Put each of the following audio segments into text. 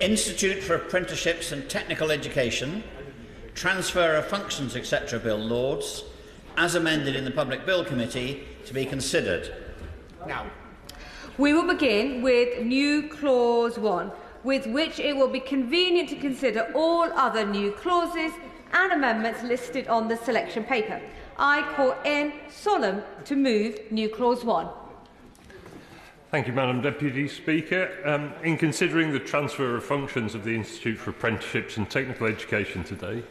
Institute for Apprenticeships and Technical Education, Transfer of Functions, etc. Bill, Lords, as amended in the Public Bill Committee, to be considered. Now, we will begin with new clause 1, with which it will be convenient to consider all other new clauses and amendments listed on the selection paper. I call in Sollom to move new clause 1. Thank you, Madam Deputy Speaker. In considering the transfer of functions of the Institute for Apprenticeships and Technical Education today,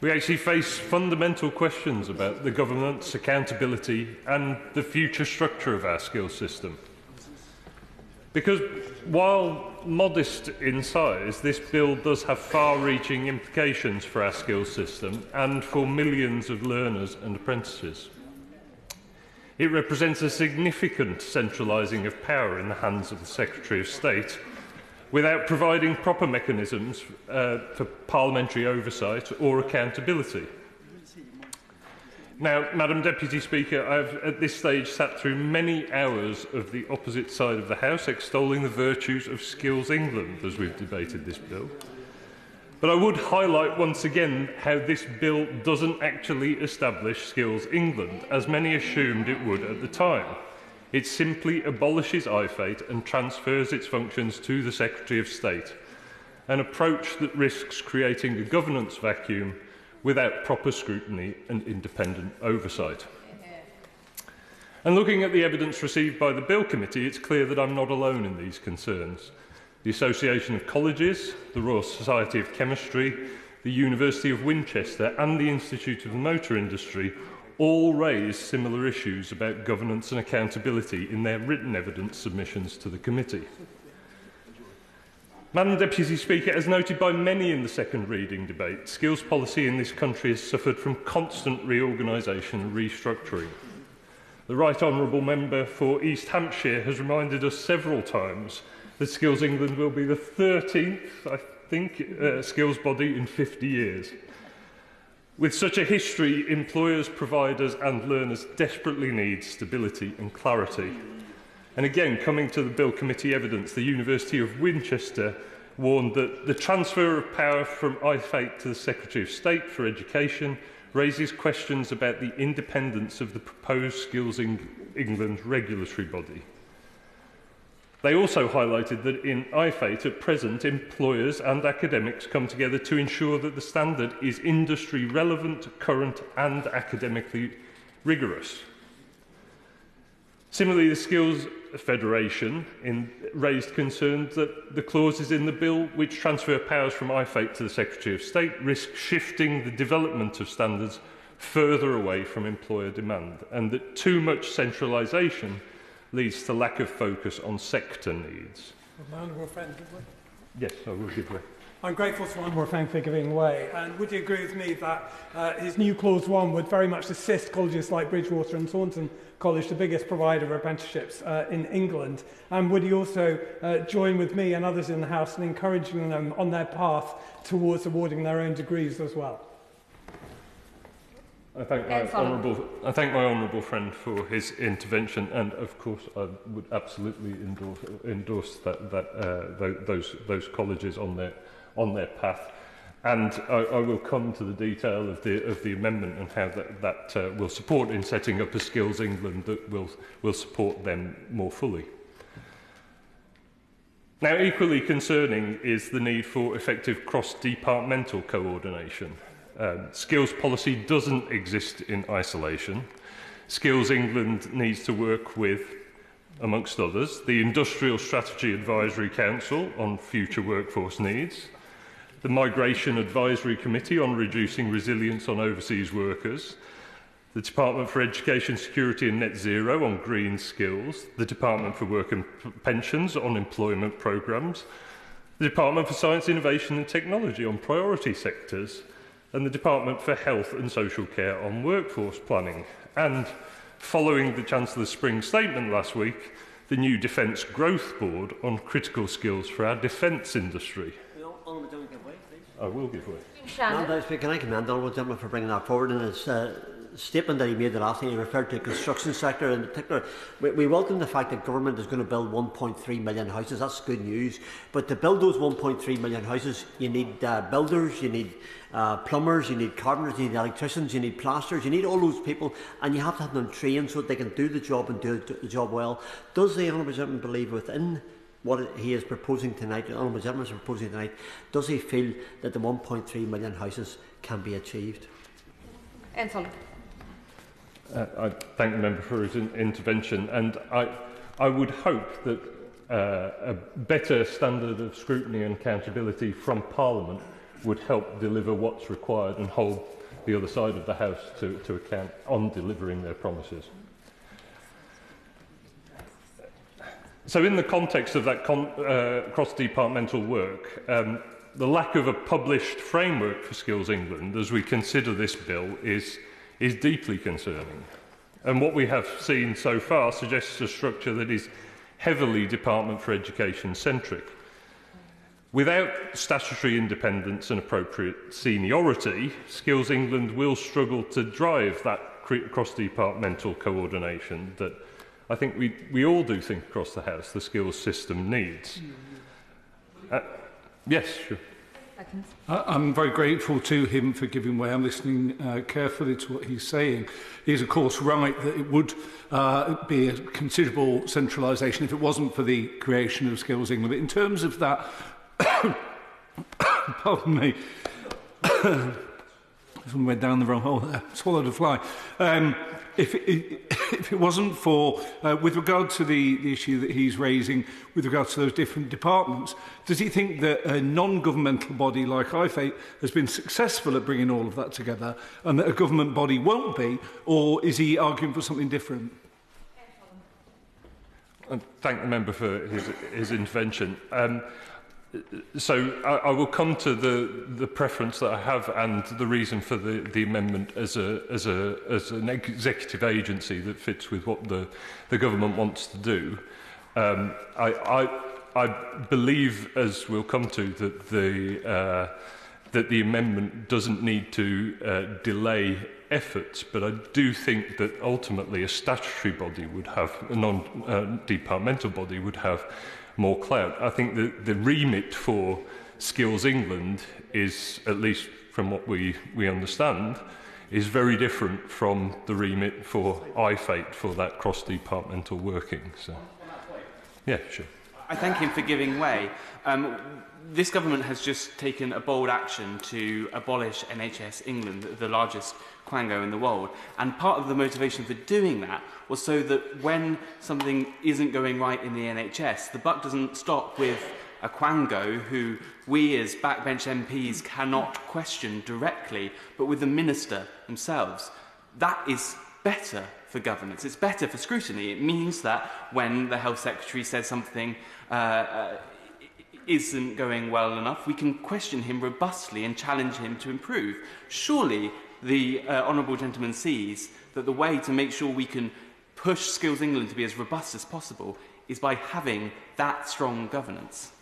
we actually face fundamental questions about the governance, accountability and the future structure of our skills system. Because while modest in size, this bill does have far-reaching implications for our skills system and for millions of learners and apprentices. It represents a significant centralising of power in the hands of the Secretary of State without providing proper mechanisms for parliamentary oversight or accountability. Now, Madam Deputy Speaker, I have at this stage sat through many hours of the opposite side of the House extolling the virtues of Skills England as we've debated this bill. But I would highlight once again how this bill doesn't actually establish Skills England, as many assumed it would at the time. It simply abolishes IFATE and transfers its functions to the Secretary of State, an approach that risks creating a governance vacuum without proper scrutiny and independent oversight. And looking at the evidence received by the Bill Committee, it's clear that I'm not alone in these concerns. The Association of Colleges, the Royal Society of Chemistry, the University of Winchester and the Institute of the Motor Industry all raised similar issues about governance and accountability in their written evidence submissions to the committee. Madam Deputy Speaker, as noted by many in the second reading debate, skills policy in this country has suffered from constant reorganisation and restructuring. The Right Honourable Member for East Hampshire has reminded us several times that Skills England will be the 13th, I think, skills body in 50 years. With such a history, employers, providers and learners desperately need stability and clarity. And again, coming to the Bill Committee evidence, the University of Winchester warned that the transfer of power from IFATE to the Secretary of State for Education raises questions about the independence of the proposed Skills England regulatory body. They also highlighted that in IFATE at present, employers and academics come together to ensure that the standard is industry relevant, current and academically rigorous. Similarly, the Skills Federation raised concerns that the clauses in the bill which transfer powers from IFATE to the Secretary of State risk shifting the development of standards further away from employer demand, and that too much centralisation leads to lack of focus on sector needs. My honourable friend, give way? Yes, I will give way. I'm grateful to my honourable friend for giving way. And would you agree with me that his new clause 1 would very much assist colleges like Bridgwater and Taunton College, the biggest provider of apprenticeships in England? And would he also join with me and others in the House in encouraging them on their path towards awarding their own degrees as well? I thank my honourable friend for his intervention, and of course I would absolutely endorse those colleges on their path. And I will come to the detail of the amendment and how that will support in setting up a Skills England that will support them more fully. Now, equally concerning is the need for effective cross-departmental coordination. Skills policy doesn't exist in isolation. Skills England needs to work with, amongst others, the Industrial Strategy Advisory Council on future workforce needs, the Migration Advisory Committee on reducing resilience on overseas workers, the Department for Education, Security and Net Zero on green skills, the Department for Work and Pensions on employment programmes, the Department for Science, Innovation and Technology on priority sectors, and the Department for Health and Social Care on workforce planning. And following the Chancellor's spring statement last week, the new Defence Growth Board on critical skills for our defence industry. Honourable Gentleman, give way, please. I will give way. Madam Speaker, can I commend the Honourable Gentleman for bringing that forward in his statement that he made the last time, he referred to the construction sector in particular. We welcome the fact that government is going to build 1.3 million houses. That's good news. But to build those 1.3 million houses, you need builders, you need plumbers, you need carpenters, you need electricians, you need plasterers, you need all those people, and you have to have them trained so that they can do the job and do the job well. Does the Honourable Gentleman believe within what he is proposing tonight, the Honourable Gentleman is proposing tonight, does he feel that the 1.3 million houses can be achieved? Sollom. I thank the member for his intervention, and I would hope that a better standard of scrutiny and accountability from Parliament would help deliver what's required and hold the other side of the House to account on delivering their promises. So in the context of that cross-departmental work, the lack of a published framework for Skills England as we consider this bill is deeply concerning. And what we have seen so far suggests a structure that is heavily Department for Education centric. Without statutory independence and appropriate seniority, Skills England will struggle to drive that cross-departmental coordination that I think we all do think across the House the skills system needs. Yes, sure. I'm very grateful to him for giving way. I'm listening carefully to what he's saying. He's, of course, right that it would be a considerable centralisation if it wasn't for the creation of Skills England. But in terms of that, pardon me, someone went down the wrong hole there, swallowed a fly. If it wasn't for, with regard to the issue that he's raising with regard to those different departments, does he think that a non-governmental body like IFATE has been successful at bringing all of that together and that a government body won't be, or is he arguing for something different? I thank the member for his intervention. So I will come to the preference that I have and the reason for the amendment as an executive agency that fits with what the government wants to do. I believe, as we'll come to, that the amendment doesn't need to delay efforts, but I do think that ultimately a statutory body would have, a non-departmental body would have more clout. I think that the remit for Skills England is, at least from what we understand, is very different from the remit for IFATE for that cross-departmental working. So, yeah, sure. I thank him for giving way. This government has just taken a bold action to abolish NHS England, the largest quango in the world. And part of the motivation for doing that was so that when something isn't going right in the NHS, the buck doesn't stop with a quango who we as backbench MPs cannot question directly, but with the minister themselves. That is better for governance. It's better for scrutiny. It means that when the Health Secretary says something isn't going well enough, we can question him robustly and challenge him to improve. Surely the Honourable Gentleman sees that the way to make sure we can push Skills England to be as robust as possible is by having that strong governance.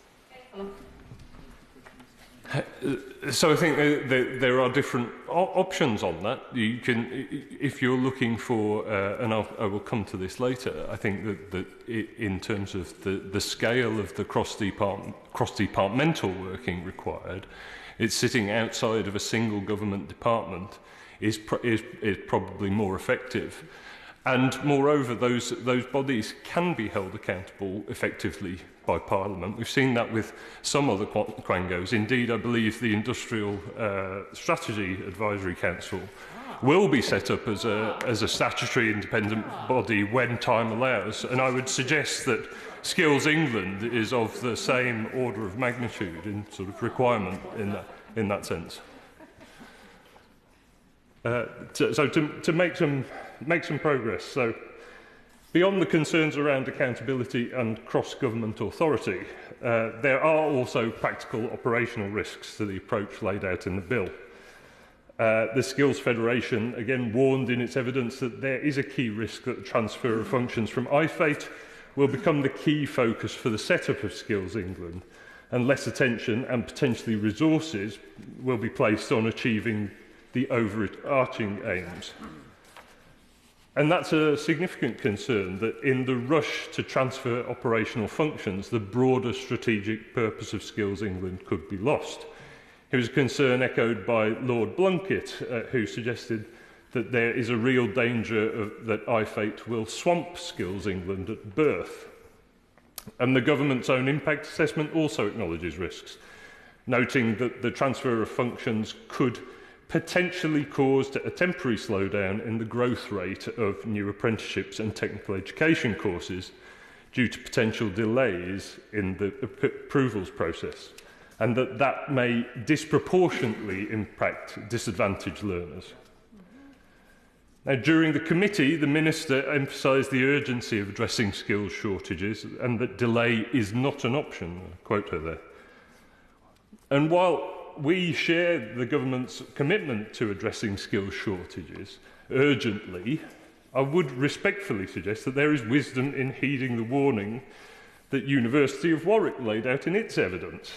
So I think there are different options on that. You can, if you're looking for, and I will come to this later, I think that in terms of the scale of the cross-departmental working required, it's sitting outside of a single government department is probably more effective. And moreover, those bodies can be held accountable effectively by Parliament. We've seen that with some other quangos. Indeed, I believe the Industrial Strategy Advisory Council will be set up as a statutory independent body when time allows. And I would suggest that Skills England is of the same order of magnitude in sort of requirement in that sense. So to make some progress. So beyond the concerns around accountability and cross-government authority, there are also practical operational risks to the approach laid out in the bill. The Skills Federation again warned in its evidence that there is a key risk that the transfer of functions from IFATE will become the key focus for the setup of Skills England, and less attention and potentially resources will be placed on achieving the overarching aims. And that's a significant concern, that in the rush to transfer operational functions, the broader strategic purpose of Skills England could be lost. It was a concern echoed by Lord Blunkett, who suggested that there is a real danger that I-FATE will swamp Skills England at birth. And the government's own impact assessment also acknowledges risks, noting that the transfer of functions could potentially caused a temporary slowdown in the growth rate of new apprenticeships and technical education courses due to potential delays in the approvals process, and that may disproportionately impact disadvantaged learners. Now, during the committee, the Minister emphasised the urgency of addressing skills shortages and that delay is not an option. I quote her there. And while we share the government's commitment to addressing skills shortages urgently, I would respectfully suggest that there is wisdom in heeding the warning that University of Warwick laid out in its evidence,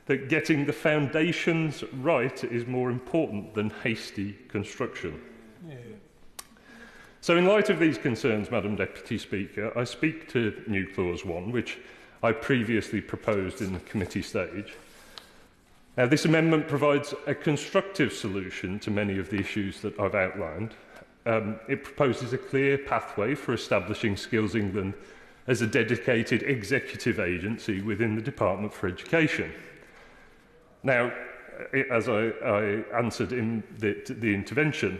that getting the foundations right is more important than hasty construction. Yeah. So in light of these concerns, Madam Deputy Speaker, I speak to New Clause 1, which I previously proposed in the committee stage. Now, this amendment provides a constructive solution to many of the issues that I've outlined. It proposes a clear pathway for establishing Skills England as a dedicated executive agency within the Department for Education. Now, as I answered in the intervention,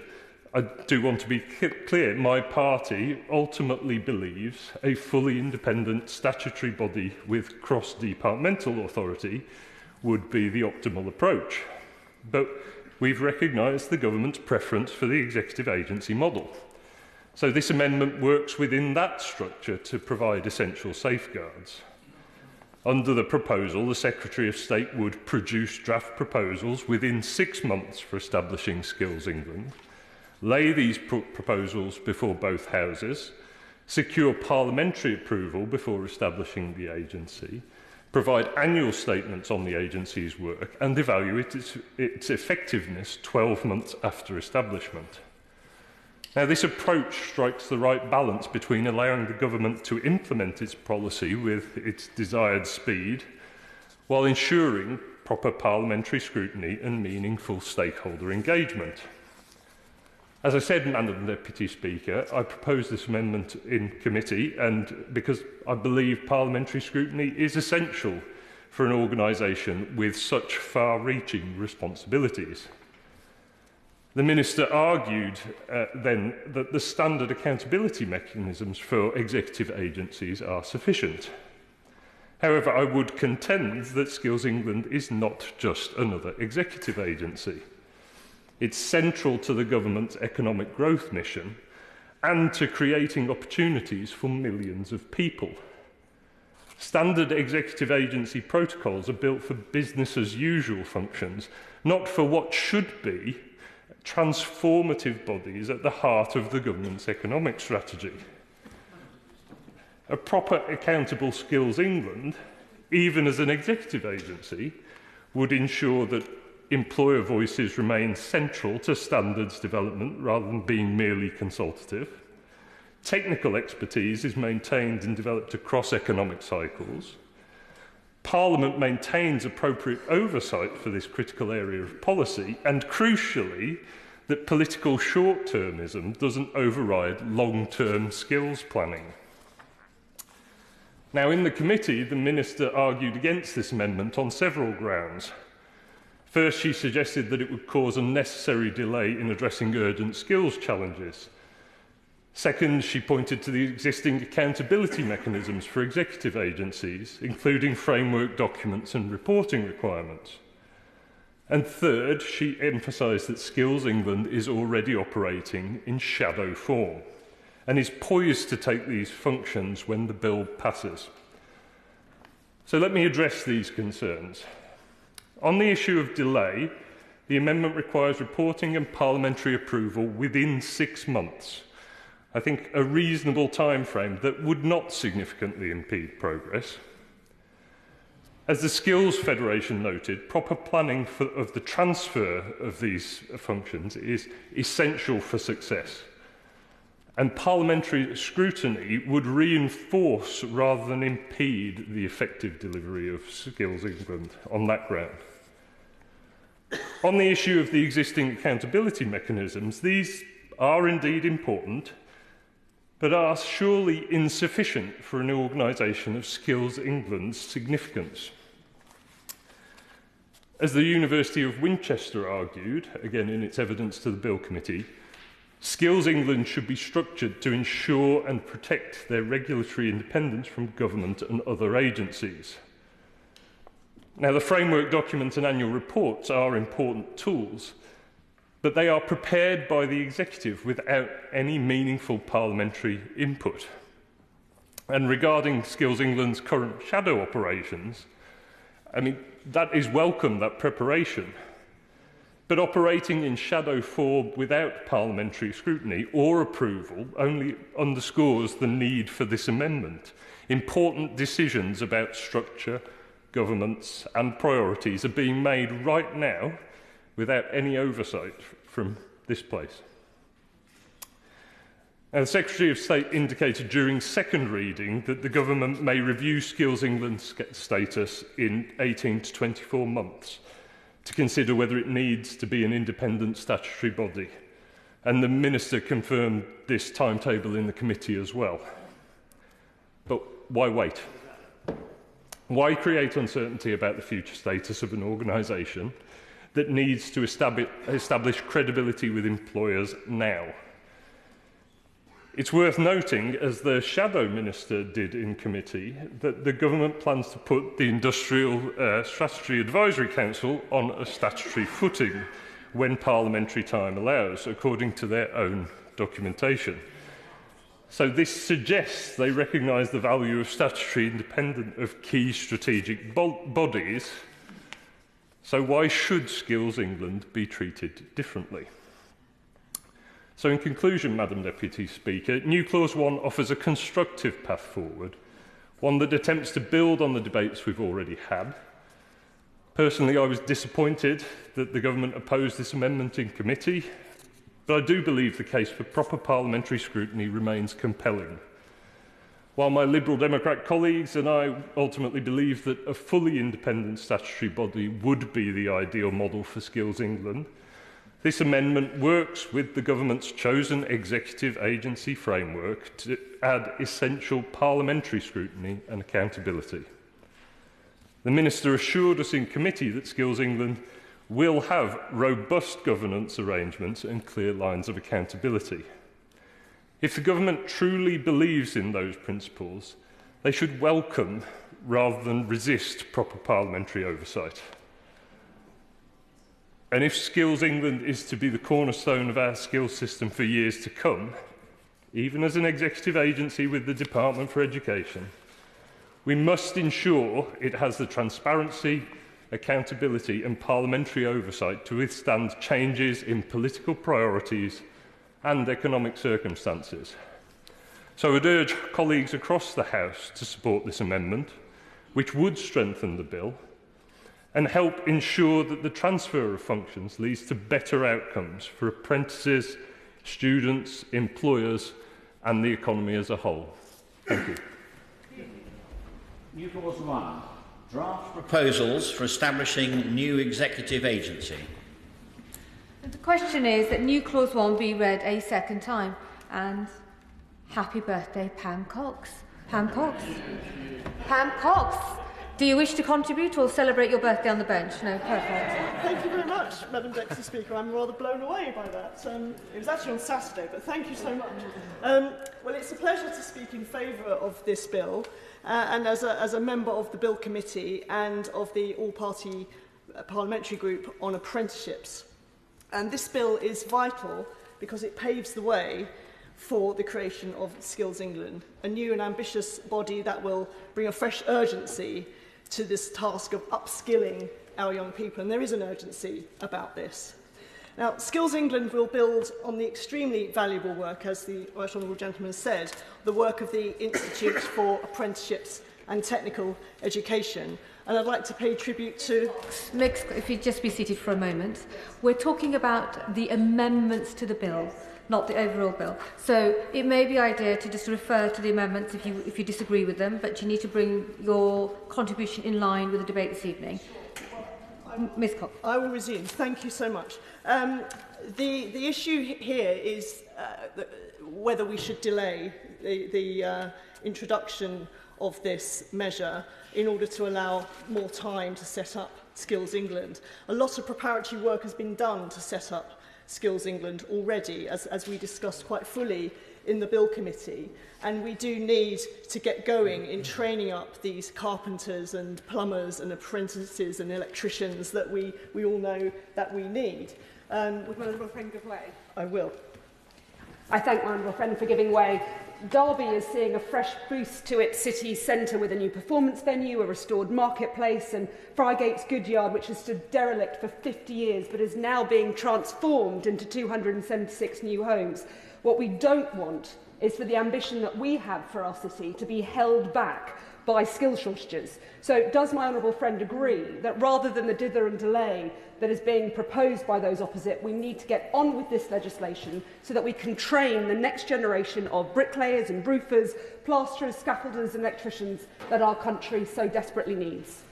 I do want to be clear. My party ultimately believes a fully independent statutory body with cross-departmental authority would be the optimal approach. But we've recognised the government's preference for the executive agency model. So this amendment works within that structure to provide essential safeguards. Under the proposal, the Secretary of State would produce draft proposals within 6 months for establishing Skills England, lay these proposals before both houses, secure parliamentary approval before establishing the agency, provide annual statements on the agency's work, and evaluate its effectiveness 12 months after establishment. Now, this approach strikes the right balance between allowing the government to implement its policy with its desired speed, while ensuring proper parliamentary scrutiny and meaningful stakeholder engagement. As I said, Madam Deputy Speaker, I proposed this amendment in committee, and because I believe parliamentary scrutiny is essential for an organisation with such far-reaching responsibilities. The Minister argued then that the standard accountability mechanisms for executive agencies are sufficient. However, I would contend that Skills England is not just another executive agency. It's central to the government's economic growth mission and to creating opportunities for millions of people. Standard executive agency protocols are built for business as usual functions, not for what should be transformative bodies at the heart of the government's economic strategy. A proper accountable Skills England, even as an executive agency, would ensure that employer voices remain central to standards development rather than being merely consultative. Technical expertise is maintained and developed across economic cycles. Parliament maintains appropriate oversight for this critical area of policy, and crucially, that political short-termism doesn't override long-term skills planning. Now, in the committee, the Minister argued against this amendment on several grounds. First, she suggested that it would cause unnecessary delay in addressing urgent skills challenges. Second, she pointed to the existing accountability mechanisms for executive agencies, including framework documents and reporting requirements. And third, she emphasised that Skills England is already operating in shadow form and is poised to take these functions when the bill passes. So let me address these concerns. On the issue of delay, the amendment requires reporting and parliamentary approval within 6 months. I think a reasonable time frame that would not significantly impede progress. As the Skills Federation noted, proper planning of the transfer of these functions is essential for success. and parliamentary scrutiny would reinforce rather than impede the effective delivery of Skills England on that ground. On the issue of the existing accountability mechanisms, these are indeed important, but are surely insufficient for an organisation of Skills England's significance. As the University of Winchester argued, again in its evidence to the Bill Committee, Skills England should be structured to ensure and protect their regulatory independence from government and other agencies. Now, the framework documents and annual reports are important tools, but they are prepared by the executive without any meaningful parliamentary input. And regarding Skills England's current shadow operations, that is welcome, that preparation. But operating in shadow form without parliamentary scrutiny or approval only underscores the need for this amendment. Important decisions about structure, governance and priorities are being made right now without any oversight from this place. Now, the Secretary of State indicated during second reading that the government may review Skills England's status in 18 to 24 months to consider whether it needs to be an independent statutory body. And the Minister confirmed this timetable in the committee as well. But why wait? Why create uncertainty about the future status of an organisation that needs to establish credibility with employers now? It's worth noting, as the Shadow Minister did in committee, that the government plans to put the Industrial Strategy Advisory Council on a statutory footing when parliamentary time allows, according to their own documentation. So this suggests they recognise the value of statutory independence of key strategic bodies. So why should Skills England be treated differently? So in conclusion, Madam Deputy Speaker, New Clause 1 offers a constructive path forward, one that attempts to build on the debates we've already had. Personally, I was disappointed that the government opposed this amendment in committee, but I do believe the case for proper parliamentary scrutiny remains compelling. While my Liberal Democrat colleagues and I ultimately believe that a fully independent statutory body would be the ideal model for Skills England, this amendment works with the government's chosen executive agency framework to add essential parliamentary scrutiny and accountability. The Minister assured us in committee that Skills England will have robust governance arrangements and clear lines of accountability. If the government truly believes in those principles, they should welcome rather than resist proper parliamentary oversight. And if Skills England is to be the cornerstone of our skills system for years to come, even as an executive agency with the Department for Education, we must ensure it has the transparency, accountability and parliamentary oversight to withstand changes in political priorities and economic circumstances. So I would urge colleagues across the House to support this amendment, which would strengthen the bill and help ensure that the transfer of functions leads to better outcomes for apprentices, students, employers and the economy as a whole. Thank you. New Clause 1. Draft proposals for establishing new executive agency. The question is that New Clause 1 be read a second time. And happy birthday, Pam Cox. Pam Cox. Pam Cox. Do you wish to contribute or celebrate your birthday on the bench? No, perfect. Thank you very much, Madam Deputy Speaker. I'm rather blown away by that. It was actually on Saturday, but thank you so much. Well, it's a pleasure to speak in favour of this bill, and as a member of the Bill Committee and of the all-party parliamentary group on apprenticeships. And this bill is vital because it paves the way for the creation of Skills England, a new and ambitious body that will bring a fresh urgency to this task of upskilling our young people, and there is an urgency about this. Now, Skills England will build on the extremely valuable work, as the Right Honourable Gentleman said, the work of the Institute for Apprenticeships and Technical Education, and I'd like to pay tribute to... If you'd just be seated for a moment. We're talking about the amendments to the bill, not the overall bill. So it may be ideal to just refer to the amendments if you disagree with them, but you need to bring your contribution in line with the debate this evening. Ms Cox. I will resume. Thank you so much. The issue here is whether we should delay the introduction of this measure in order to allow more time to set up Skills England. A lot of preparatory work has been done to set up Skills England already, as we discussed quite fully in the Bill Committee, and we do need to get going in training up these carpenters and plumbers and apprentices and electricians that we all know that we need. Would my honourable friend give way? I will. I thank my honourable friend for giving way. Derby is seeing a fresh boost to its city centre with a new performance venue, a restored marketplace, and Frigate's Goodyard, which has stood derelict for 50 years but is now being transformed into 276 new homes. What we don't want is for the ambition that we have for our city to be held back by skill shortages. So does my honourable friend agree that rather than the dither and delay that is being proposed by those opposite, we need to get on with this legislation so that we can train the next generation of bricklayers and roofers, plasterers, scaffolders and electricians that our country so desperately needs?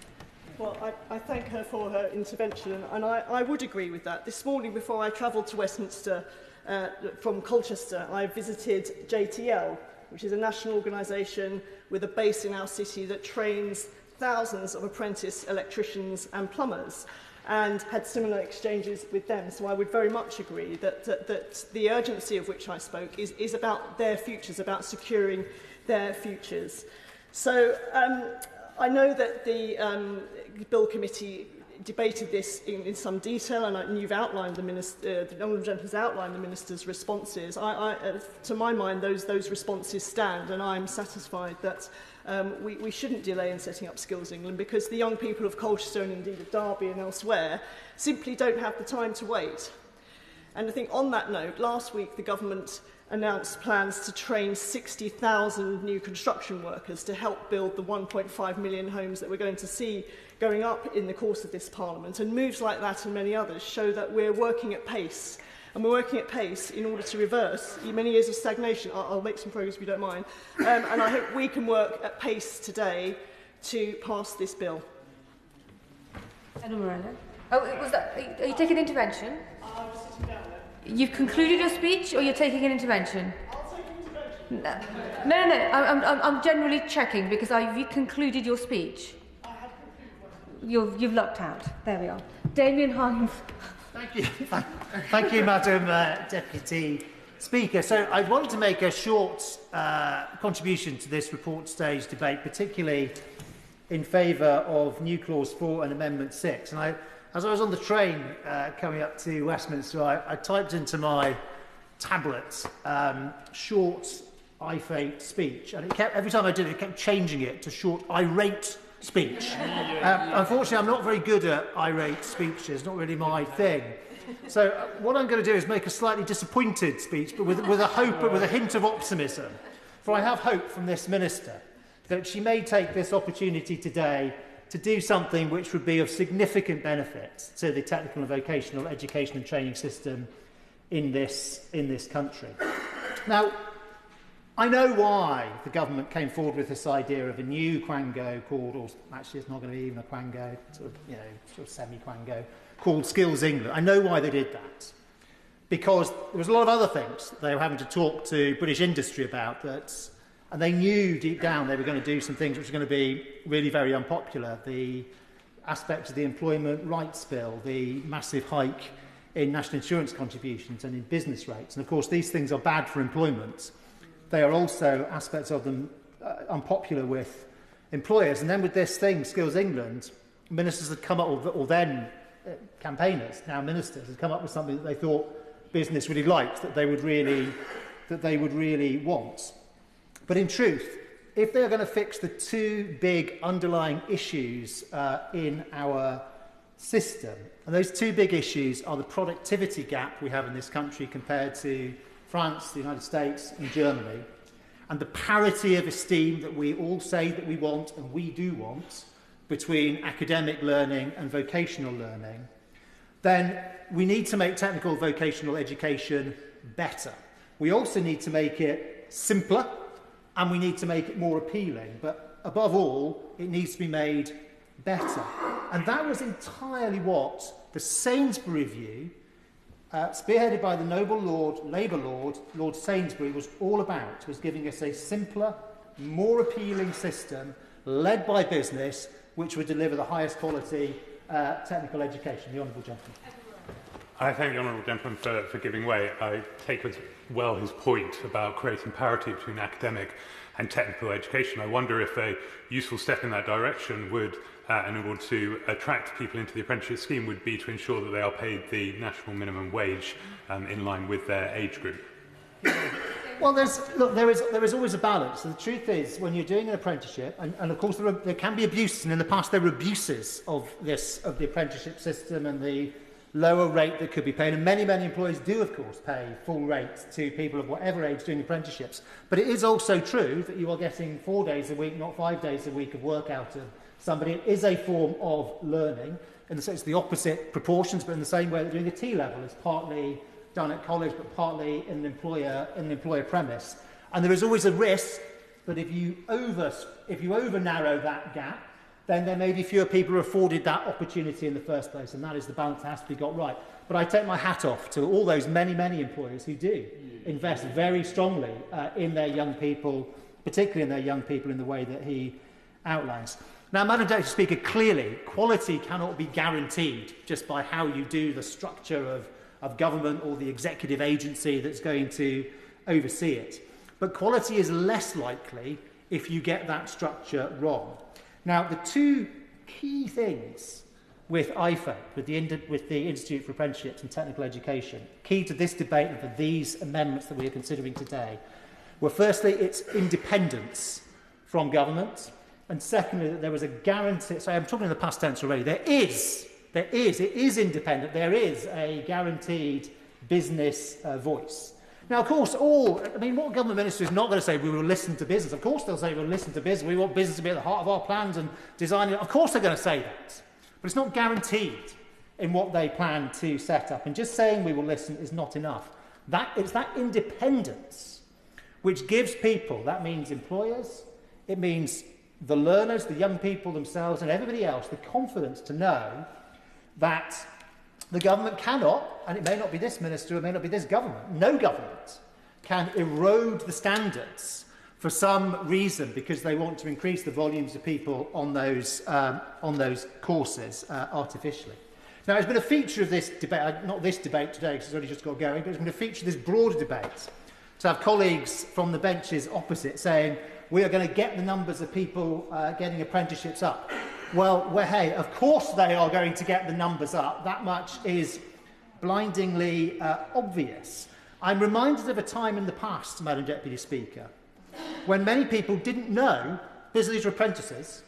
Well, I thank her for her intervention, and I would agree with that. This morning, before I travelled to Westminster from Colchester, I visited JTL, which is a national organisation with a base in our city that trains thousands of apprentice electricians and plumbers, and had similar exchanges with them. So I would very much agree that the urgency of which I spoke is about their futures, about securing their futures. So I know that the Bill Committee debated this in some detail, and you've outlined the Minister, the Honourable Gentleman has outlined the Minister's responses. To my mind, those responses stand, and I'm satisfied that we shouldn't delay in setting up Skills England, because the young people of Colchester and indeed of Derby and elsewhere simply don't have the time to wait. And I think on that note, last week the government announced plans to train 60,000 new construction workers to help build the 1.5 million homes that we're going to see going up in the course of this Parliament. And moves like that and many others show that we're working at pace. And we're working at pace in order to reverse many years of stagnation. I'll make some progress if you don't mind. And I hope we can work at pace today to pass this bill. Anna Morello. Oh, was that, are you taking an intervention? I was sitting down there. You've concluded your speech, or you're taking an intervention? I'll take an intervention. No. I'm generally checking, because have you concluded your speech? I have concluded. You've locked out. There we are. Damian Hinds. Thank you. Thank you, Madam Deputy Speaker. So I wanted to make a short contribution to this report stage debate, particularly in favour of new Clause 4 and Amendment 6. And as I was on the train coming up to Westminster, I typed into my tablet short I-fate speech, and it kept, every time I did it, it kept changing it to short irate speech. Unfortunately, I'm not very good at irate speeches, it's not really my thing. So what I'm going to do is make a slightly disappointed speech, but with a hope, but with a hint of optimism. For I have hope from this Minister that she may take this opportunity today to do something which would be of significant benefit to the technical and vocational education and training system in this country. Now, I know why the government came forward with this idea of a new quango called, or actually it's not going to be even a quango, sort of semi-quango, called Skills England. I know why they did that. Because there was a lot of other things they were having to talk to British industry about, and they knew deep down they were going to do some things which were going to be really very unpopular. The aspects of the Employment Rights Bill, the massive hike in national insurance contributions and in business rates. And of course these things are bad for employment. They are also aspects of them unpopular with employers. And then with this thing, Skills England, ministers had come up, or then campaigners, now ministers, had come up with something that they thought business really liked, that they would really want. But in truth, if they are going to fix the two big underlying issues in our system, and those two big issues are the productivity gap we have in this country compared to France, the United States and Germany, and the parity of esteem that we all say that we want, and we do want, between academic learning and vocational learning, then we need to make technical vocational education better. We also need to make it simpler, and we need to make it more appealing. But above all, it needs to be made better. And that was entirely what the Sainsbury Review, spearheaded by the noble Lord, Labour Lord, Lord Sainsbury, was all about, was giving us a simpler, more appealing system led by business, which would deliver the highest quality technical education. The Honourable Gentleman. I thank the Honourable Gentleman for giving way. I take as well his point about creating parity between academic and technical education. I wonder if a useful step in that direction would, in order to attract people into the apprenticeship scheme, would be to ensure that they are paid the national minimum wage in line with their age group. Well, there is always a balance. And the truth is, when you're doing an apprenticeship, and of course there can be abuses, and in the past there were abuses of the apprenticeship system and the lower rate that could be paid, and many employers do, of course, pay full rates to people of whatever age doing apprenticeships. But it is also true that you are getting 4 days a week, not 5 days a week of work out of somebody. It is a form of learning, and it's the opposite proportions, but in the same way that doing a T-level is partly done at college, but partly in an employer premise. And there is always a risk that if you over narrow that gap, then there may be fewer people who are afforded that opportunity in the first place, and that is the balance that has to be got right. But I take my hat off to all those many employers who do invest very strongly in their young people, particularly in their young people in the way that he outlines. Now, Madam Deputy Speaker, clearly quality cannot be guaranteed just by how you do the structure of government or the executive agency that's going to oversee it. But quality is less likely if you get that structure wrong. Now, the two key things with IFA, with the Institute for Apprenticeships and Technical Education, key to this debate and for these amendments that we are considering today, were firstly its independence from government, and secondly that there was a guarantee. So I'm talking in the past tense already. It is independent. There is a guaranteed business voice. Now, of course, what government minister is not going to say we will listen to business? Of course they'll say we'll listen to business. We want business to be at the heart of our plans and design it. Of course they're going to say that. But it's not guaranteed in what they plan to set up. And just saying we will listen is not enough. It's that independence which gives people, that means employers, it means the learners, the young people themselves and everybody else, the confidence to know that the government cannot, and it may not be this minister, it may not be this government, no government can erode the standards for some reason because they want to increase the volumes of people on those courses artificially. Now, it's been a feature of this debate, not this debate today because it's only just got going, but it's been a feature of this broader debate to have colleagues from the benches opposite saying we are going to get the numbers of people getting apprenticeships up. Well, hey, of course they are going to get the numbers up. That much is blindingly obvious. I'm reminded of a time in the past, Madam Deputy Speaker, when many people didn't know these were apprentices.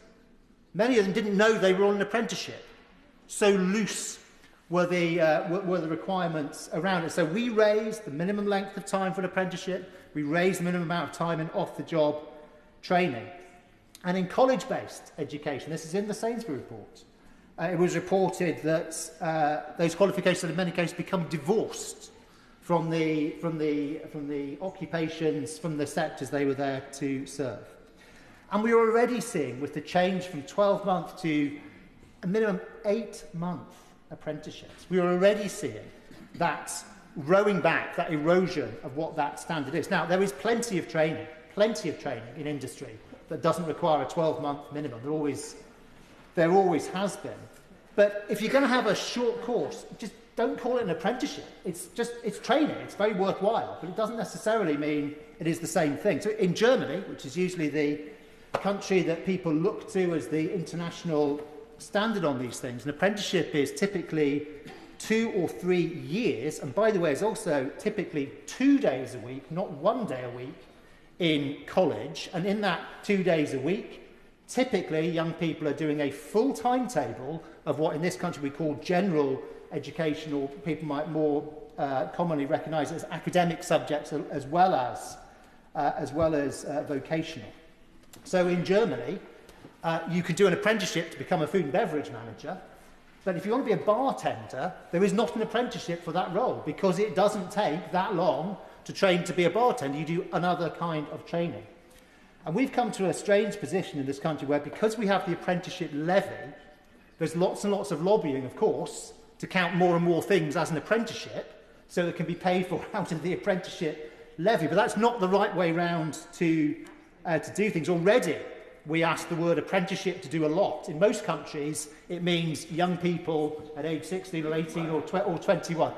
Many of them didn't know they were on an apprenticeship. So loose were the requirements around it. So we raised the minimum length of time for an apprenticeship. We raised the minimum amount of time in off-the-job training. And in college-based education, this is in the Sainsbury report, it was reported that those qualifications in many cases become divorced from the occupations, from the sectors they were there to serve. And we are already seeing, with the change from 12-month to a minimum 8-month apprenticeships, we are already seeing that rowing back, that erosion of what that standard is. Now, there is plenty of training in industry that doesn't require a 12-month minimum. There always has been. But if you're going to have a short course, just don't call it an apprenticeship. It's training. It's very worthwhile, but it doesn't necessarily mean it is the same thing. So in Germany, which is usually the country that people look to as the international standard on these things, an apprenticeship is typically 2 or 3 years, and by the way, it's also typically 2 days a week, not 1 day a week, in college. And in that 2 days a week, typically young people are doing a full timetable of what in this country we call general education, or people might more commonly recognise it as academic subjects as well as vocational. So in Germany, you can do an apprenticeship to become a food and beverage manager, but if you want to be a bartender, there is not an apprenticeship for that role because it doesn't take that long to train to be a bartender, you do another kind of training. And we've come to a strange position in this country where, because we have the apprenticeship levy, there's lots and lots of lobbying, of course, to count more and more things as an apprenticeship, so that can be paid for out of the apprenticeship levy. But that's not the right way round to do things. Already, we ask the word apprenticeship to do a lot. In most countries, it means young people at age 16 or 18 or 21.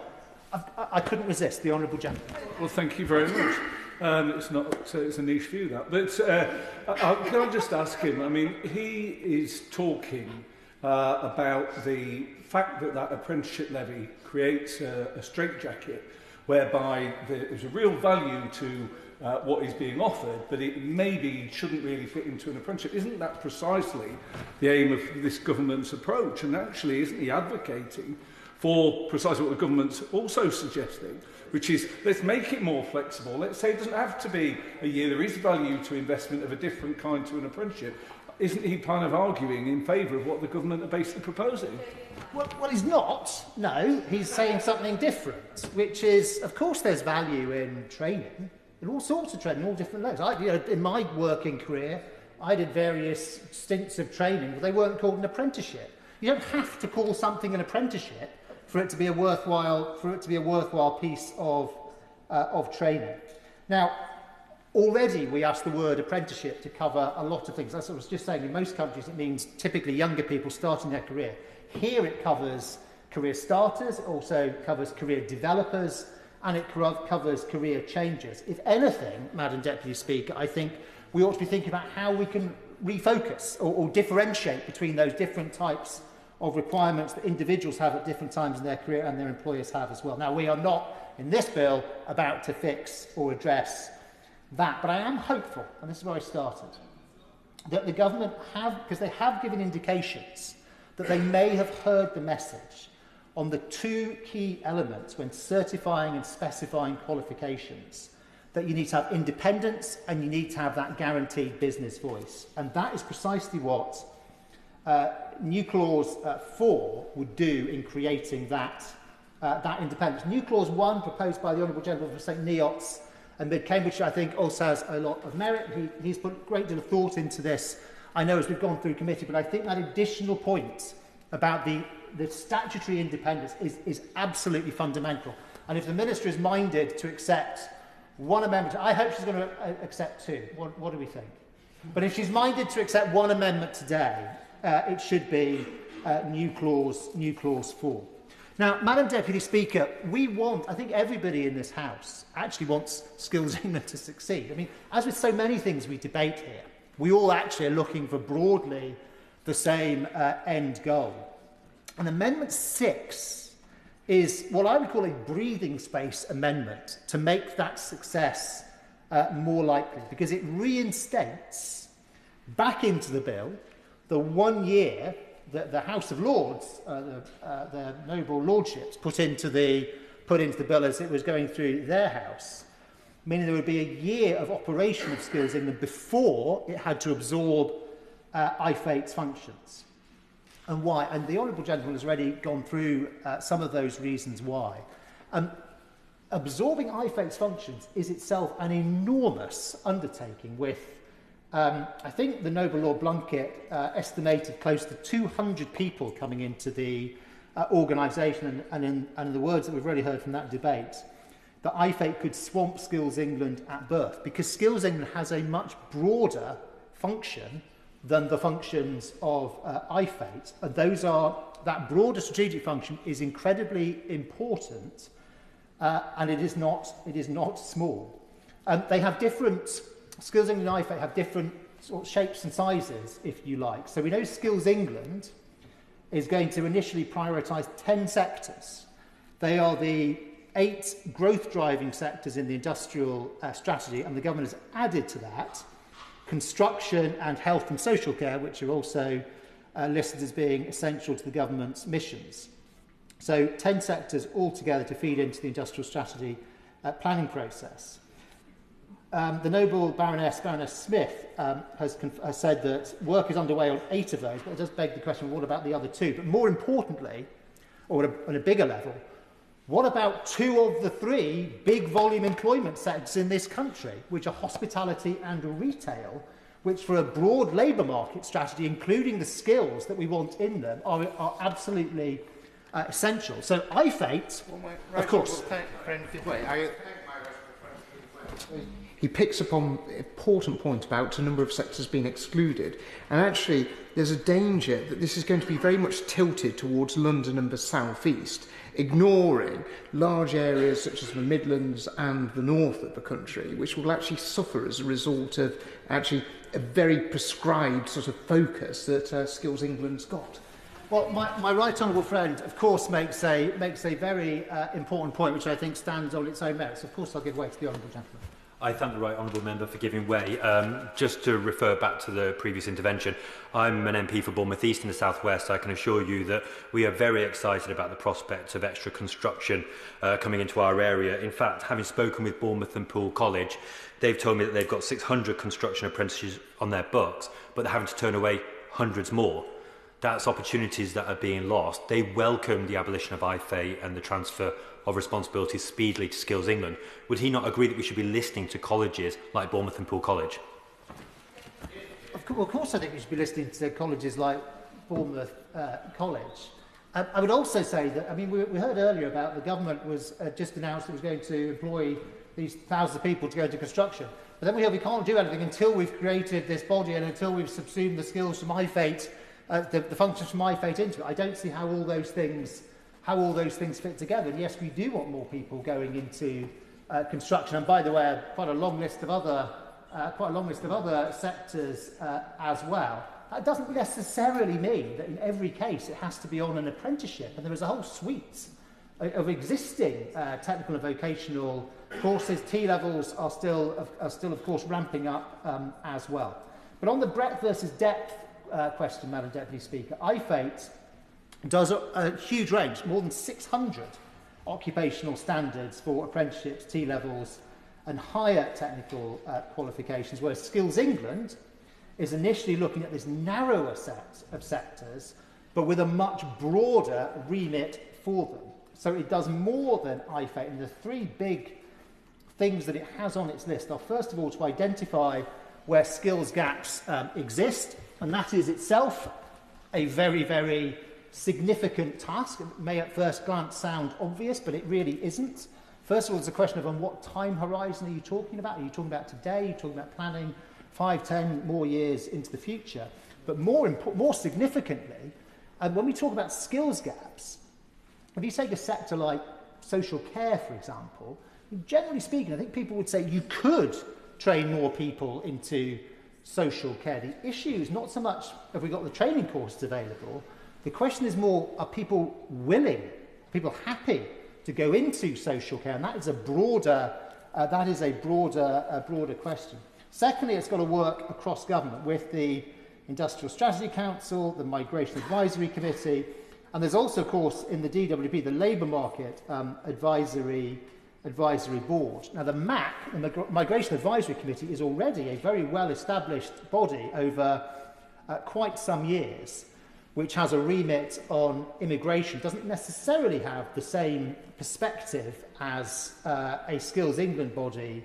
I couldn't resist, the Honourable Gentleman. Well, thank you very much. It's a niche view, that. But can I just ask him, I mean, he is talking about the fact that that apprenticeship levy creates a straitjacket whereby there's a real value to what is being offered, but it maybe shouldn't really fit into an apprenticeship. Isn't that precisely the aim of this government's approach? And actually, isn't he advocating for precisely what the government's also suggesting, which is, let's make it more flexible. Let's say it doesn't have to be a year. There is value to investment of a different kind to an apprenticeship. Isn't he kind of arguing in favour of what the government are basically proposing? Well, he's not. No, he's saying something different, which is, of course, there's value in training, in all sorts of training, all different levels. In my working career, I did various stints of training, but they weren't called an apprenticeship. You don't have to call something an apprenticeship for it to be a worthwhile piece of training. Now, already we ask the word apprenticeship to cover a lot of things. As I was just saying, in most countries it means typically younger people starting their career. Here it covers career starters, it also covers career developers, and it covers career changers. If anything, Madam Deputy Speaker, I think we ought to be thinking about how we can refocus or differentiate between those different types of requirements that individuals have at different times in their career and their employers have as well. Now, we are not, in this bill, about to fix or address that, but I am hopeful, and this is where I started, that the government have, because they have given indications that they may have heard the message on the two key elements when certifying and specifying qualifications, that you need to have independence and you need to have that guaranteed business voice. And that is precisely what New Clause 4 would do in creating that independence. New Clause 1, proposed by the Honourable Gentleman for St Neots and Mid-Cambridgeshire, I think also has a lot of merit. He's put a great deal of thought into this, I know, as we've gone through committee, but I think that additional point about the statutory independence is absolutely fundamental. And if the Minister is minded to accept one amendment, I hope she's going to accept two. What do we think? But if she's minded to accept one amendment today, it should be New Clause 4. Now, Madam Deputy Speaker, I think everybody in this House actually wants Skills England to succeed. I mean, as with so many things we debate here, we all actually are looking for broadly the same end goal. And Amendment 6 is what I would call a breathing space amendment to make that success more likely, because it reinstates back into the bill the 1 year that the House of Lords, the noble lordships, put into the bill as it was going through their house, meaning there would be a year of operation of Skills England before it had to absorb IFATE's functions. And why? And the Honourable Gentleman has already gone through some of those reasons why. Absorbing IFATE's functions is itself an enormous undertaking with, I think the Noble Lord Blunkett estimated close to 200 people coming into the organisation, and in the words that we've already heard from that debate, that IFATE could swamp Skills England at birth, because Skills England has a much broader function than the functions of IFATE, and that broader strategic function is incredibly important, and it is not small. They have different, Skills England and IFATE have different sort of shapes and sizes, if you like. So we know Skills England is going to initially prioritise 10 sectors. They are the 8 growth-driving sectors in the industrial strategy, and the government has added to that construction and health and social care, which are also listed as being essential to the government's missions. So 10 sectors altogether to feed into the industrial strategy planning process. The Noble Baroness Smith has said that work is underway on 8 of those, but it does beg the question, what about the other 2? But more importantly, or on a bigger level, What about 2 of the 3 big volume employment sectors in this country, which are hospitality and retail, which for a broad labour market strategy, including the skills that we want in them, are absolutely essential. So IFATE, of course. He picks up on an important point about a number of sectors being excluded, and actually there's a danger that this is going to be very much tilted towards London and the South East, ignoring large areas such as the Midlands and the north of the country, which will actually suffer as a result of actually a very prescribed sort of focus that Skills England's got. Well, my right honourable friend, of course, makes a very important point, which I think stands on its own merits. Of course, I'll give way to the honourable gentleman. I thank the right honourable member for giving way. Just to refer back to the previous intervention, I'm an MP for Bournemouth East in the South West. I can assure you that we are very excited about the prospect of extra construction coming into our area. In fact, having spoken with Bournemouth and Poole College, they've told me that they've got 600 construction apprentices on their books, but they're having to turn away hundreds more. That's opportunities that are being lost. They welcome the abolition of IFA and the transfer of responsibilities speedily to Skills England. Would he not agree that we should be listening to colleges like Bournemouth and Poole College? Of course I think we should be listening to colleges like Bournemouth College. I would also say that, I mean, we heard earlier about the government was just announced it was going to employ these thousands of people to go into construction. But then we heard we can't do anything until we've created this body and until we've subsumed the skills from IFATE, the functions from IFATE into it. I don't see how all those things fit together. And yes, we do want more people going into construction. And by the way, quite a long list of other sectors as well. That doesn't necessarily mean that in every case it has to be on an apprenticeship. And there is a whole suite of existing technical and vocational courses. T-levels are still, of course, ramping up as well. But on the breadth versus depth question, Madam Deputy Speaker, IFATE does a huge range, more than 600 occupational standards for apprenticeships, T-levels and higher technical qualifications, whereas Skills England is initially looking at this narrower set of sectors, but with a much broader remit for them. So it does more than IFATE, and the 3 big things that it has on its list are, first of all, to identify where skills gaps exist, and that is itself a very, very significant task. It may at first glance sound obvious, but it really isn't. First of all, it's a question of on what time horizon are you talking about? Are you talking about today? Are you talking about planning 5, 10 more years into the future? But more significantly, when we talk about skills gaps, if you take a sector like social care, for example, generally speaking, I think people would say you could train more people into social care. The issue is not so much have we got the training courses available. The question is more, are people willing, people happy to go into social care? And that is a broader question. Secondly, it's got to work across government with the Industrial Strategy Council, the Migration Advisory Committee, and there's also, of course, in the DWP, the Labour Market Advisory Board. Now, the MAC, the Migration Advisory Committee, is already a very well-established body over quite some years, which has a remit on immigration, doesn't necessarily have the same perspective as a Skills England body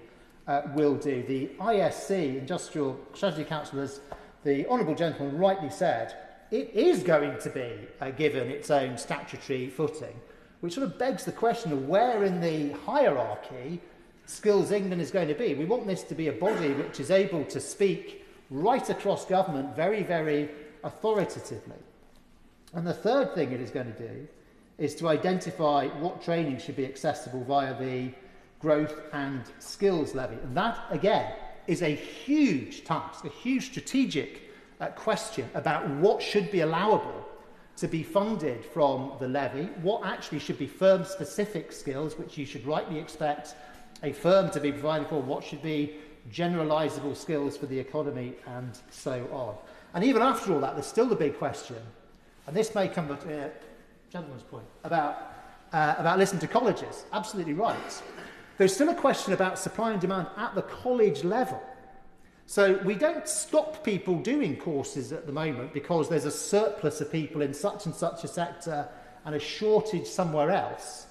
will do. The ISC, Industrial Strategy Council, as the Honourable Gentleman rightly said, it is going to be given its own statutory footing, which sort of begs the question of where in the hierarchy Skills England is going to be. We want this to be a body which is able to speak right across government very, very authoritatively. And the third thing it is going to do is to identify what training should be accessible via the Growth and Skills Levy. And that, again, is a huge task, a huge strategic question about what should be allowable to be funded from the levy, what actually should be firm-specific skills, which you should rightly expect a firm to be providing for, what should be generalisable skills for the economy, and so on. And even after all that, there's still the big question, and this may come to the gentleman's point, about listening to colleges. Absolutely right. There's still a question about supply and demand at the college level. So we don't stop people doing courses at the moment because there's a surplus of people in such and such a sector and a shortage somewhere else.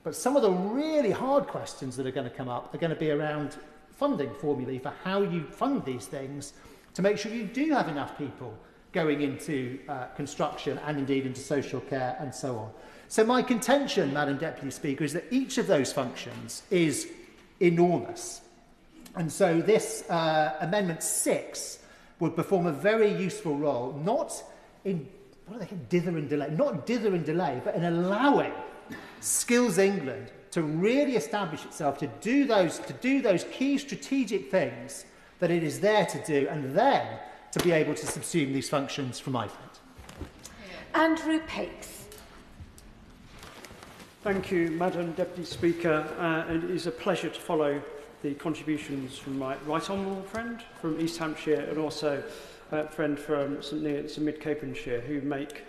But some of the really hard questions that are going to come up are going to be around funding formulae for how you fund these things to make sure you do have enough people going into construction and indeed into social care and so on. So my contention, Madam Deputy Speaker, is that each of those functions is enormous. And so this Amendment 6 would perform a very useful role, not in dither and delay, but in allowing Skills England to really establish itself to do those key strategic things that it is there to do, and then to be able to subsume these functions from IFED. Andrew Pakes. Thank you, Madam Deputy Speaker. And it is a pleasure to follow the contributions from my right honourable friend from East Hampshire and also a friend from St Neots and Mid-Cambridgeshire, who make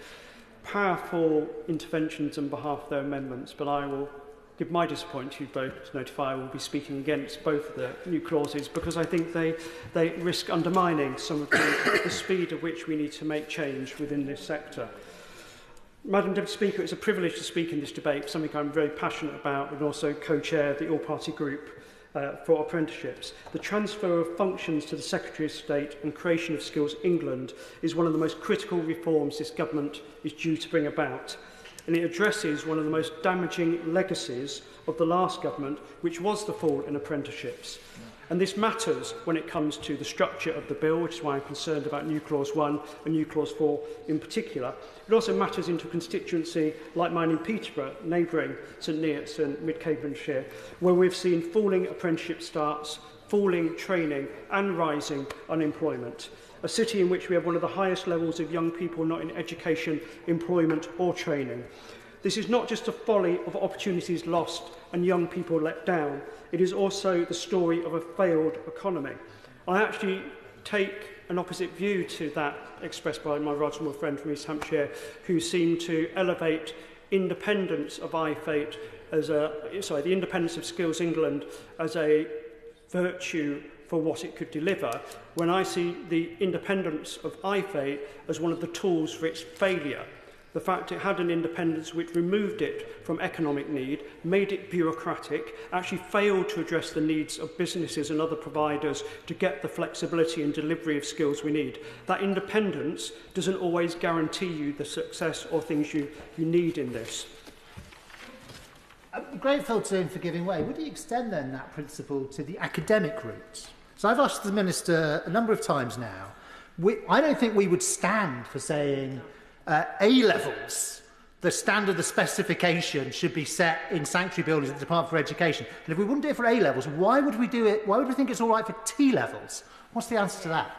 powerful interventions on behalf of their amendments. But I will give my disappointment to you both to notify I will be speaking against both of the new clauses, because I think they risk undermining some of the speed at which we need to make change within this sector. Madam Deputy Speaker, it's a privilege to speak in this debate, something I'm very passionate about, and also co-chair the all-party group for apprenticeships. The transfer of functions to the Secretary of State and creation of Skills England is one of the most critical reforms this government is due to bring about. And it addresses one of the most damaging legacies of the last government, which was the fall in apprenticeships. And this matters when it comes to the structure of the bill, which is why I'm concerned about New Clause 1 and New Clause 4 in particular. It also matters into a constituency like mine in Peterborough, neighbouring St Neots and Mid-Cambridgeshire, where we've seen falling apprenticeship starts, falling training and rising unemployment. A city in which we have one of the highest levels of young people not in education, employment or training. This is not just a folly of opportunities lost and young people let down. It is also the story of a failed economy. I actually take an opposite view to that expressed by my right honourable friend from East Hampshire, who seemed to elevate independence of IFED as the independence of Skills England as a virtue for what it could deliver, when I see the independence of IFED as one of the tools for its failure. The fact it had an independence which removed it from economic need, made it bureaucratic, actually failed to address the needs of businesses and other providers to get the flexibility and delivery of skills we need. That independence doesn't always guarantee you the success or things you need in this. I'm grateful to him for giving way. Would he extend then that principle to the academic route? So I've asked the Minister a number of times now. I don't think we would stand for saying A-levels, the standard, the specification should be set in sanctuary buildings at the Department for Education. And if we wouldn't do it for A-levels, why would we do it? Why would we think it's all right for T-levels? What's the answer to that?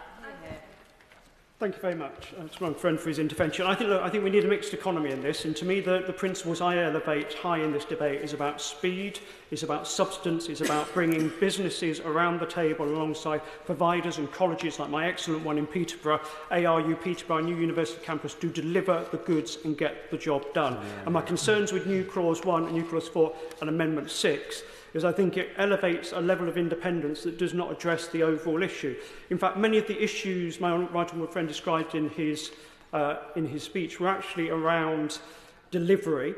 Thank you very much. That's my friend for his intervention. I think we need a mixed economy in this, and to me the principles I elevate high in this debate is about speed, is about substance, is about bringing businesses around the table alongside providers and colleges like my excellent one in Peterborough, ARU Peterborough, new university campus, to deliver the goods and get the job done. And my concerns with New Clause 1 and New Clause 4 and Amendment 6 is I think it elevates a level of independence that does not address the overall issue. In fact, many of the issues my right honourable friend described in his speech were actually around delivery.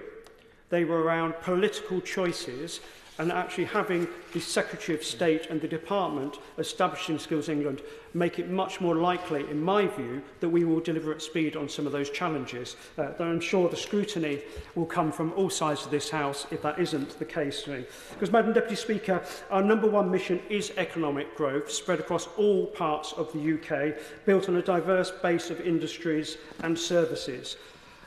They were around political choices, and actually having the Secretary of State and the Department establishing Skills England make it much more likely, in my view, that we will deliver at speed on some of those challenges. Though I'm sure the scrutiny will come from all sides of this House if that isn't the case. Because, Madam Deputy Speaker, our number one mission is economic growth spread across all parts of the UK, built on a diverse base of industries and services.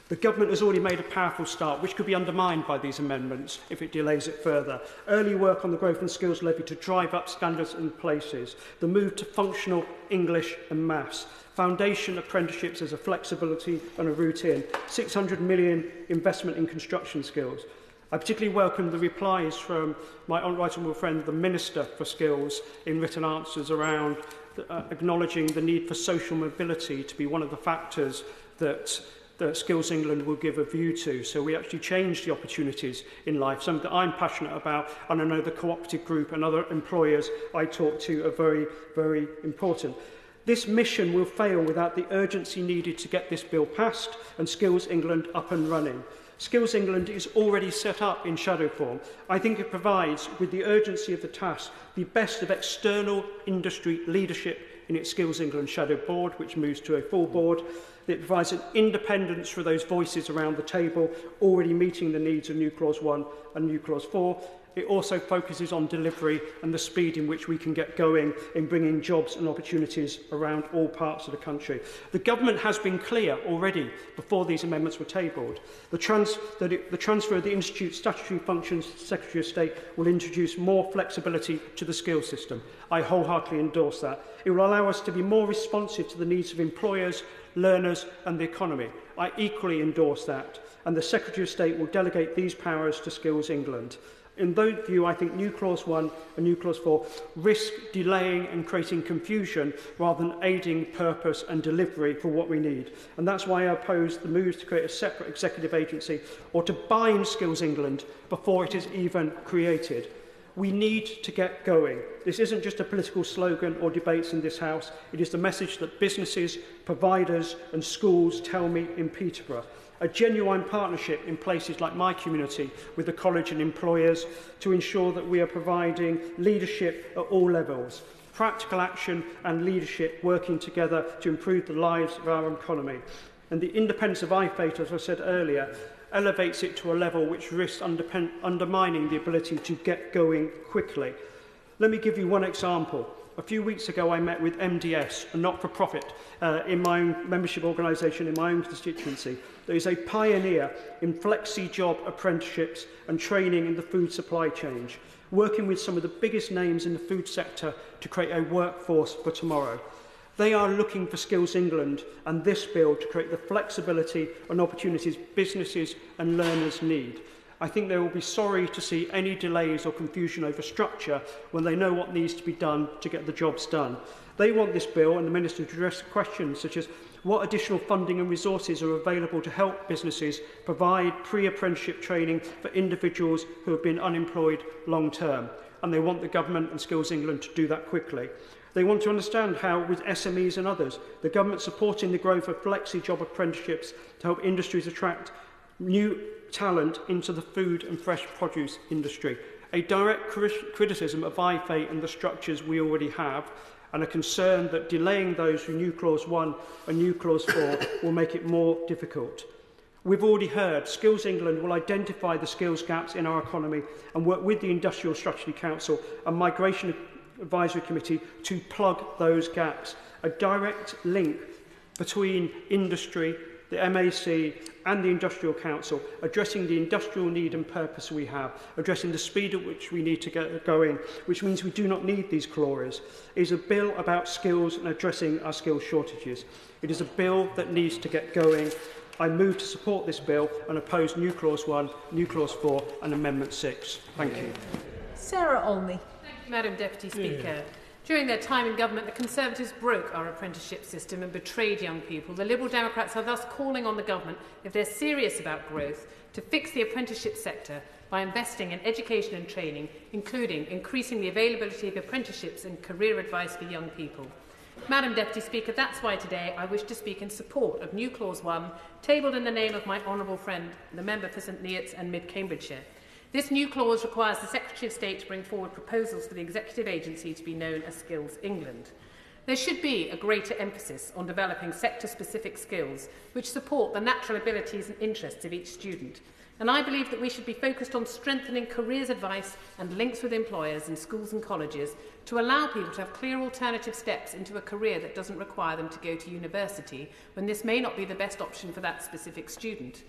The government has already made a powerful start, which could be undermined by these amendments if it delays it further. Early work on the Growth and Skills Levy to drive up standards in places, the move to functional English and maths, foundation apprenticeships as a flexibility and a route in, 600 million investment in construction skills. I particularly welcome the replies from my right honourable friend, the Minister for Skills, in written answers around acknowledging the need for social mobility to be one of the factors that Skills England will give a view to. So we actually change the opportunities in life, something that I'm passionate about, and I know the cooperative group and other employers I talk to are very, very important. This mission will fail without the urgency needed to get this bill passed and Skills England up and running. Skills England is already set up in shadow form. I think it provides, with the urgency of the task, the best of external industry leadership in its Skills England shadow board, which moves to a full board. It provides an independence for those voices around the table, already meeting the needs of New Clause 1 and New Clause 4. It also focuses on delivery and the speed in which we can get going in bringing jobs and opportunities around all parts of the country. The government has been clear already before these amendments were tabled. The transfer of the Institute's statutory functions to the Secretary of State will introduce more flexibility to the skills system. I wholeheartedly endorse that. It will allow us to be more responsive to the needs of employers, learners and the economy. I equally endorse that. And the Secretary of State will delegate these powers to Skills England. In that view, I think New Clause 1 and New Clause 4 risk delaying and creating confusion rather than aiding purpose and delivery for what we need. And that's why I oppose the moves to create a separate executive agency or to bind Skills England before it is even created. We need to get going. This isn't just a political slogan or debates in this House. It is the message that businesses, providers and schools tell me in Peterborough. A genuine partnership in places like my community with the college and employers to ensure that we are providing leadership at all levels, practical action and leadership working together to improve the lives of our economy. And the independence of IFATE, as I said earlier, elevates it to a level which risks undermining the ability to get going quickly. Let me give you one example. A few weeks ago, I met with MDS, a not-for-profit in my own membership organisation in my own constituency. There is a pioneer in flexi-job apprenticeships and training in the food supply chain, working with some of the biggest names in the food sector to create a workforce for tomorrow. They are looking for Skills England and this bill to create the flexibility and opportunities businesses and learners need. I think they will be sorry to see any delays or confusion over structure when they know what needs to be done to get the jobs done. They want this bill and the Minister to address questions such as what additional funding and resources are available to help businesses provide pre-apprenticeship training for individuals who have been unemployed long term. And they want the government and Skills England to do that quickly. They want to understand how, with SMEs and others, the government supporting the growth of flexi-job apprenticeships to help industries attract new talent into the food and fresh produce industry. A direct criticism of IFATE and the structures we already have, and a concern that delaying those through New Clause 1 and New Clause 4 will make it more difficult. We've already heard Skills England will identify the skills gaps in our economy and work with the Industrial Strategy Council and Migration Advisory Committee to plug those gaps. A direct link between industry, the MAC and the Industrial Council, addressing the industrial need and purpose we have, addressing the speed at which we need to get going, which means we do not need these clauses, is a bill about skills and addressing our skills shortages. It is a bill that needs to get going. I move to support this bill and oppose New Clause 1, New Clause 4 and Amendment 6. Thank you. Sarah Olney. Thank you, Madam Deputy Speaker. During their time in government, the Conservatives broke our apprenticeship system and betrayed young people. The Liberal Democrats are thus calling on the government, if they're serious about growth, to fix the apprenticeship sector by investing in education and training, including increasing the availability of apprenticeships and career advice for young people. Madam Deputy Speaker, that's why today I wish to speak in support of New Clause 1, tabled in the name of my honourable friend, the member for St Neots and Mid-Cambridgeshire. This new clause requires the Secretary of State to bring forward proposals for the executive agency to be known as Skills England. There should be a greater emphasis on developing sector-specific skills which support the natural abilities and interests of each student. And I believe that we should be focused on strengthening careers advice and links with employers in schools and colleges to allow people to have clear alternative steps into a career that doesn't require them to go to university when this may not be the best option for that specific student.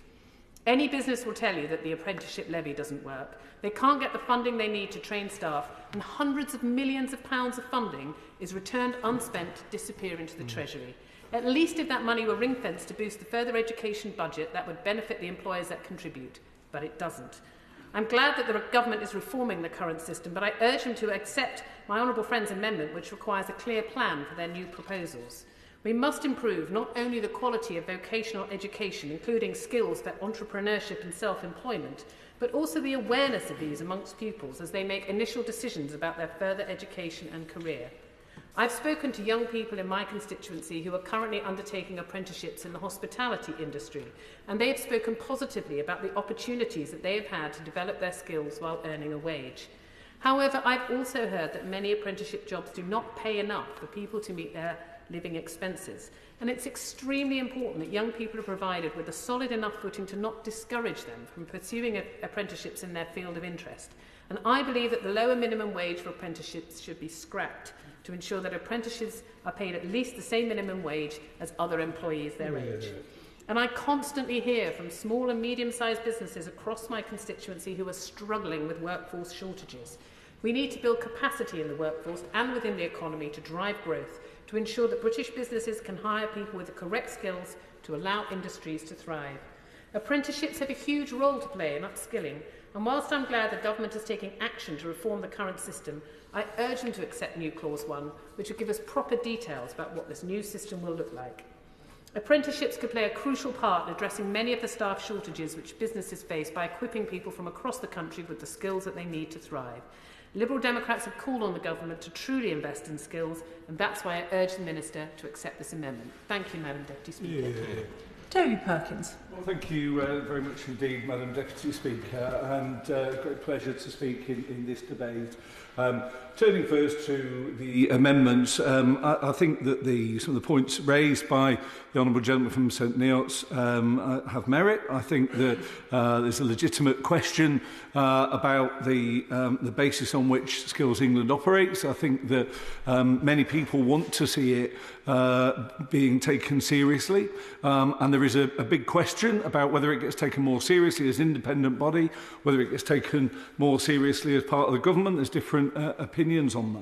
Any business will tell you that the apprenticeship levy doesn't work. They can't get the funding they need to train staff, and hundreds of millions of pounds of funding is returned unspent to disappear into the Treasury. At least if that money were ring-fenced to boost the further education budget, that would benefit the employers that contribute, but it doesn't. I'm glad that the government is reforming the current system, but I urge them to accept my honourable friend's amendment, which requires a clear plan for their new proposals. We must improve not only the quality of vocational education, including skills for entrepreneurship and self-employment, but also the awareness of these amongst pupils as they make initial decisions about their further education and career. I've spoken to young people in my constituency who are currently undertaking apprenticeships in the hospitality industry, and they have spoken positively about the opportunities that they have had to develop their skills while earning a wage. However, I've also heard that many apprenticeship jobs do not pay enough for people to meet their living expenses, and it's extremely important that young people are provided with a solid enough footing to not discourage them from pursuing apprenticeships in their field of interest. And I believe that the lower minimum wage for apprenticeships should be scrapped to ensure that apprentices are paid at least the same minimum wage as other employees their age. And I constantly hear from small and medium-sized businesses across my constituency who are struggling with workforce shortages. We need to build capacity in the workforce and within the economy to drive growth, to ensure that British businesses can hire people with the correct skills to allow industries to thrive. Apprenticeships have a huge role to play in upskilling, and whilst I'm glad the government is taking action to reform the current system, I urge them to accept new Clause 1, which will give us proper details about what this new system will look like. Apprenticeships could play a crucial part in addressing many of the staff shortages which businesses face by equipping people from across the country with the skills that they need to thrive. Liberal Democrats have called on the government to truly invest in skills, and that's why I urge the Minister to accept this amendment. Thank you, Madam Deputy Speaker. Toby Perkins. Well, thank you very much indeed, Madam Deputy Speaker, and great pleasure to speak in this debate. Turning first to the amendments, I think that some of the points raised by the Honourable Gentleman from St Neots have merit. I think that there's a legitimate question about the basis on which Skills England operates. I think that many people want to see it being taken seriously, and there is a big question about whether it gets taken more seriously as an independent body, whether it gets taken more seriously as part of the government. There's different opinions on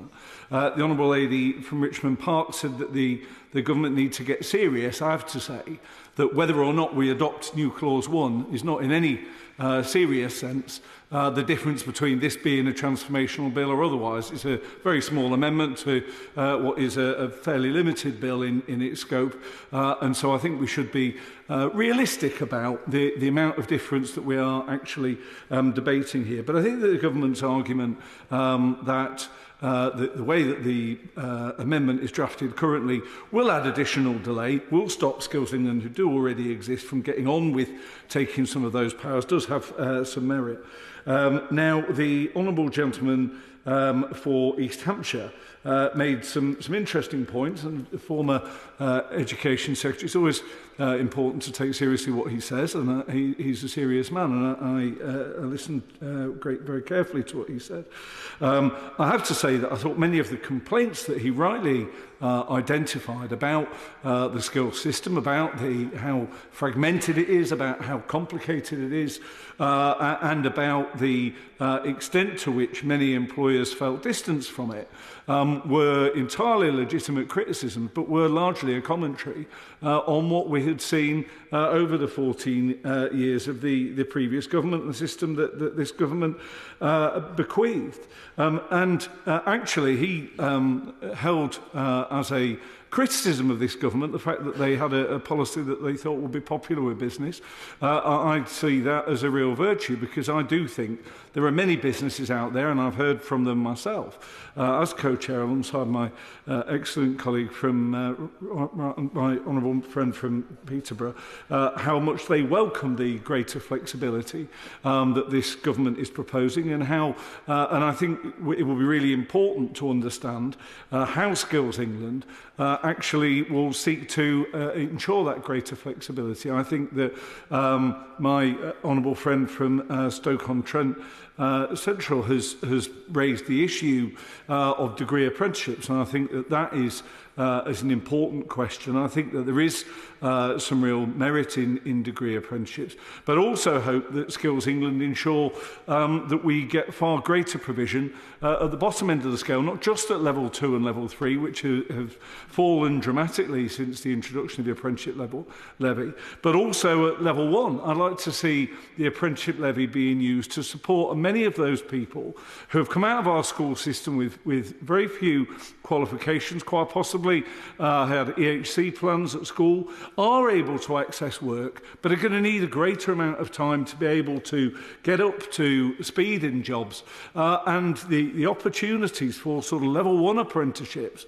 that. The Honourable Lady from Richmond Park said that the government need to get serious. I have to say that whether or not we adopt new Clause 1 is not in any serious sense the difference between this being a transformational bill or otherwise. It's a very small amendment to what is a fairly limited bill in its scope, and so I think we should be realistic about the amount of difference that we are actually debating here. But I think that the government's argument that the way that the amendment is drafted currently will add additional delay, will stop Skills England, who do already exist, from getting on with taking some of those powers, does have some merit. Now, the Honourable Gentleman for East Hampshire made some interesting points, and the former Education Secretary, it's always important to take seriously what he says, and he's a serious man, and I listened very carefully to what he said. I have to say that I thought many of the complaints that he rightly identified about the skills system, about how fragmented it is, about how complicated it is, and about the extent to which many employers felt distance from it, were entirely legitimate criticisms, but were largely a commentary on what we had seen over the 14 years of the previous government, the system that this government bequeathed. Actually, he held as a criticism of this government the fact that they had a policy that they thought would be popular with business. I see that as a real virtue, because I do think there are many businesses out there, and I've heard from them myself, as co-chair alongside my excellent colleague from my honourable friend from Peterborough, how much they welcome the greater flexibility that this government is proposing, and how, and I think it will be really important to understand how Skills England actually will seek to ensure that greater flexibility. I think that my honourable friend from Stoke-on-Trent Central has raised the issue of degree apprenticeships, and I think that is an important question. I think that there is some real merit in degree apprenticeships, but also hope that Skills England ensure that we get far greater provision at the bottom end of the scale, not just at level 2 and level 3, which have fallen dramatically since the introduction of the apprenticeship levy, but also at level 1. I'd like to see the apprenticeship levy being used to support many of those people who have come out of our school system with very few qualifications, quite possibly possibly had EHC plans at school, are able to access work, but are going to need a greater amount of time to be able to get up to speed in jobs. And the opportunities for sort of level 1 apprenticeships,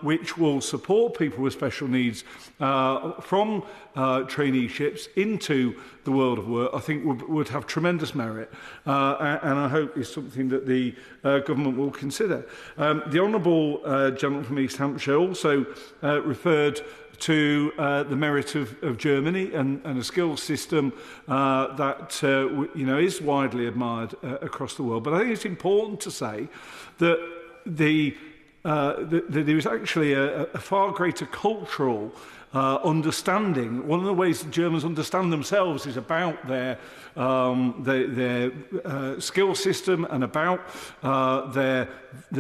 which will support people with special needs from traineeships into the world of work, I think would have tremendous merit, and I hope is something that the government will consider. The Honourable gentleman from East Hampshire also referred to the merit of Germany and a skills system that is widely admired across the world. But I think it's important to say that there is actually a far greater cultural understanding. One of the ways the Germans understand themselves is about their skill system and about the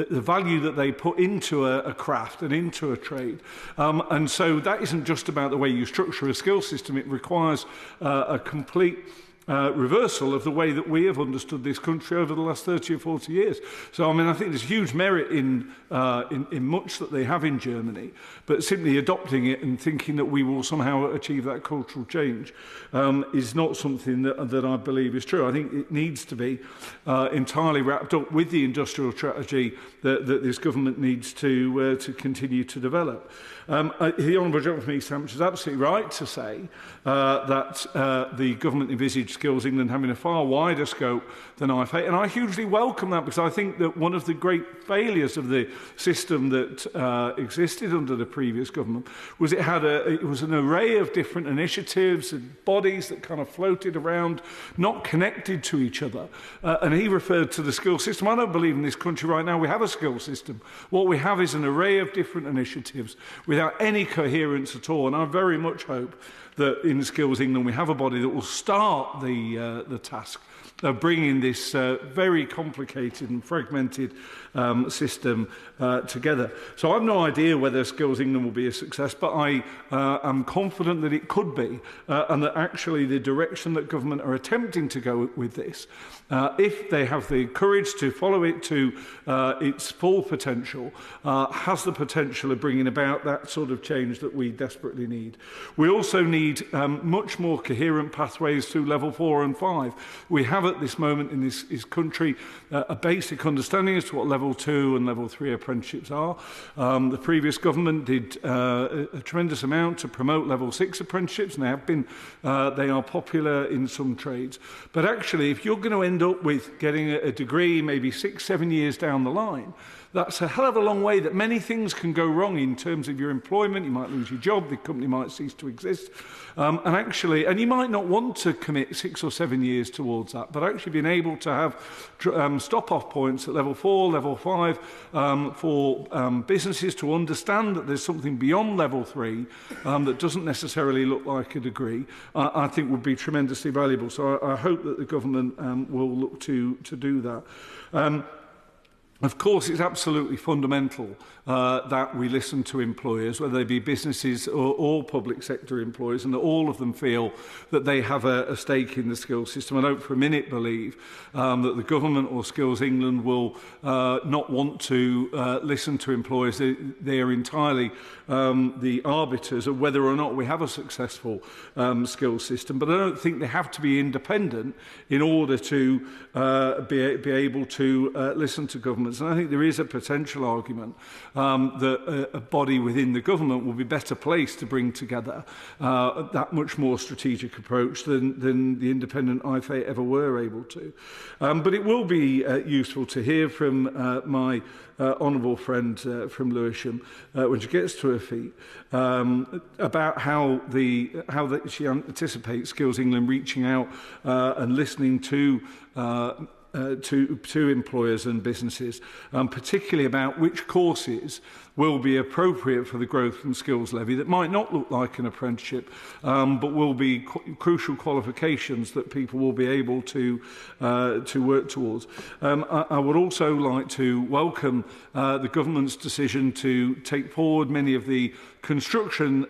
value that they put into a craft and into a trade. And so that isn't just about the way you structure a skill system. It requires a complete reversal of the way that we have understood this country over the last 30 or 40 years. So, I mean, I think there's huge merit in much that they have in Germany, but simply adopting it and thinking that we will somehow achieve that cultural change is not something that I believe is true. I think it needs to be entirely wrapped up with the industrial strategy that this government needs to continue to develop. The Honourable Gentleman from East Hampshire is absolutely right to say that the government envisaged Skills England having a far wider scope than IFA, and I hugely welcome that, because I think that one of the great failures of the system that existed under the previous government was it was an array of different initiatives and bodies that kind of floated around, not connected to each other. And he referred to the skills system. I don't believe in this country right now we have a skills system. What we have is an array of different initiatives without any coherence at all, and I very much hope that in Skills England we have a body that will start the task of bringing this very complicated and fragmented system together. So I have no idea whether Skills England will be a success, but I am confident that it could be, and that actually the direction that government are attempting to go with this, if they have the courage to follow it to its full potential, has the potential of bringing about that sort of change that we desperately need. We also need much more coherent pathways through level 4 and 5. We have at this moment in this country a basic understanding as to what level 2 and level 3 apprenticeships are. The previous government did a tremendous amount to promote level 6 apprenticeships, and they are popular in some trades. But actually, if you're going to end up with getting a degree maybe 6-7 years down the line, that's a hell of a long way that many things can go wrong in terms of your employment. You might lose your job, the company might cease to exist. And you might not want to commit 6 or 7 years towards that, but actually being able to have stop-off points at level 4, level 5 for businesses to understand that there's something beyond level 3 that doesn't necessarily look like a degree, I think would be tremendously valuable. So I hope that the government will look to do that. Of course, it's absolutely fundamental that we listen to employers, whether they be businesses or public sector employers, and that all of them feel that they have a stake in the skills system. I don't for a minute believe that the government or Skills England will not want to listen to employers. They are entirely the arbiters of whether or not we have a successful skills system. But I don't think they have to be independent in order to be able to listen to governments. And I think there is a potential argument that a body within the government will be better placed to bring together that much more strategic approach than the independent IFA ever were able to. But it will be useful to hear from my honourable friend from Lewisham when she gets to her feet about how she anticipates Skills England reaching out and listening to employers and businesses, particularly about which courses will be appropriate for the growth and skills levy that might not look like an apprenticeship, but will be crucial qualifications that people will be able to work towards. I would also like to welcome the government's decision to take forward many of the construction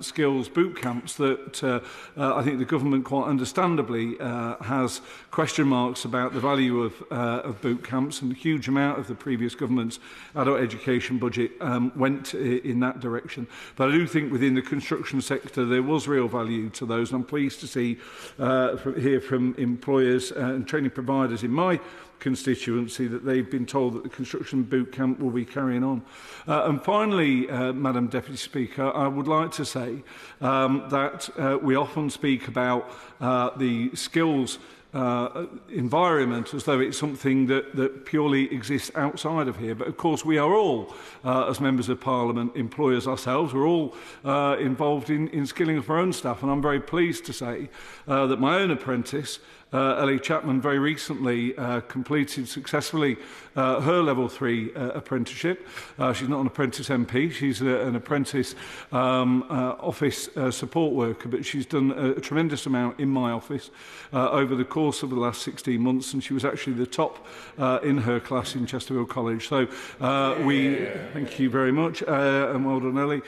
skills boot camps that I think the government quite understandably has question marks about the value of boot camps, and a huge amount of the previous government's adult education budget went in that direction. But I do think within the construction sector there was real value to those, and I'm pleased to see hear from employers and training providers in my constituency that they've been told that the construction boot camp will be carrying on. And finally, Madam Deputy Speaker, I would like to say that we often speak about the skills environment as though it's something that purely exists outside of here. But of course we are all, as members of Parliament, employers ourselves, we're all involved in skilling of our own staff. And I'm very pleased to say that my own apprentice, Ellie Chapman, very recently completed successfully her level 3 apprenticeship. She's not an apprentice MP, she's an apprentice office support worker, but she's done a tremendous amount in my office over the course of the last 16 months, and she was actually the top in her class in Chesterfield College. So thank you very much, and well done, Ellie.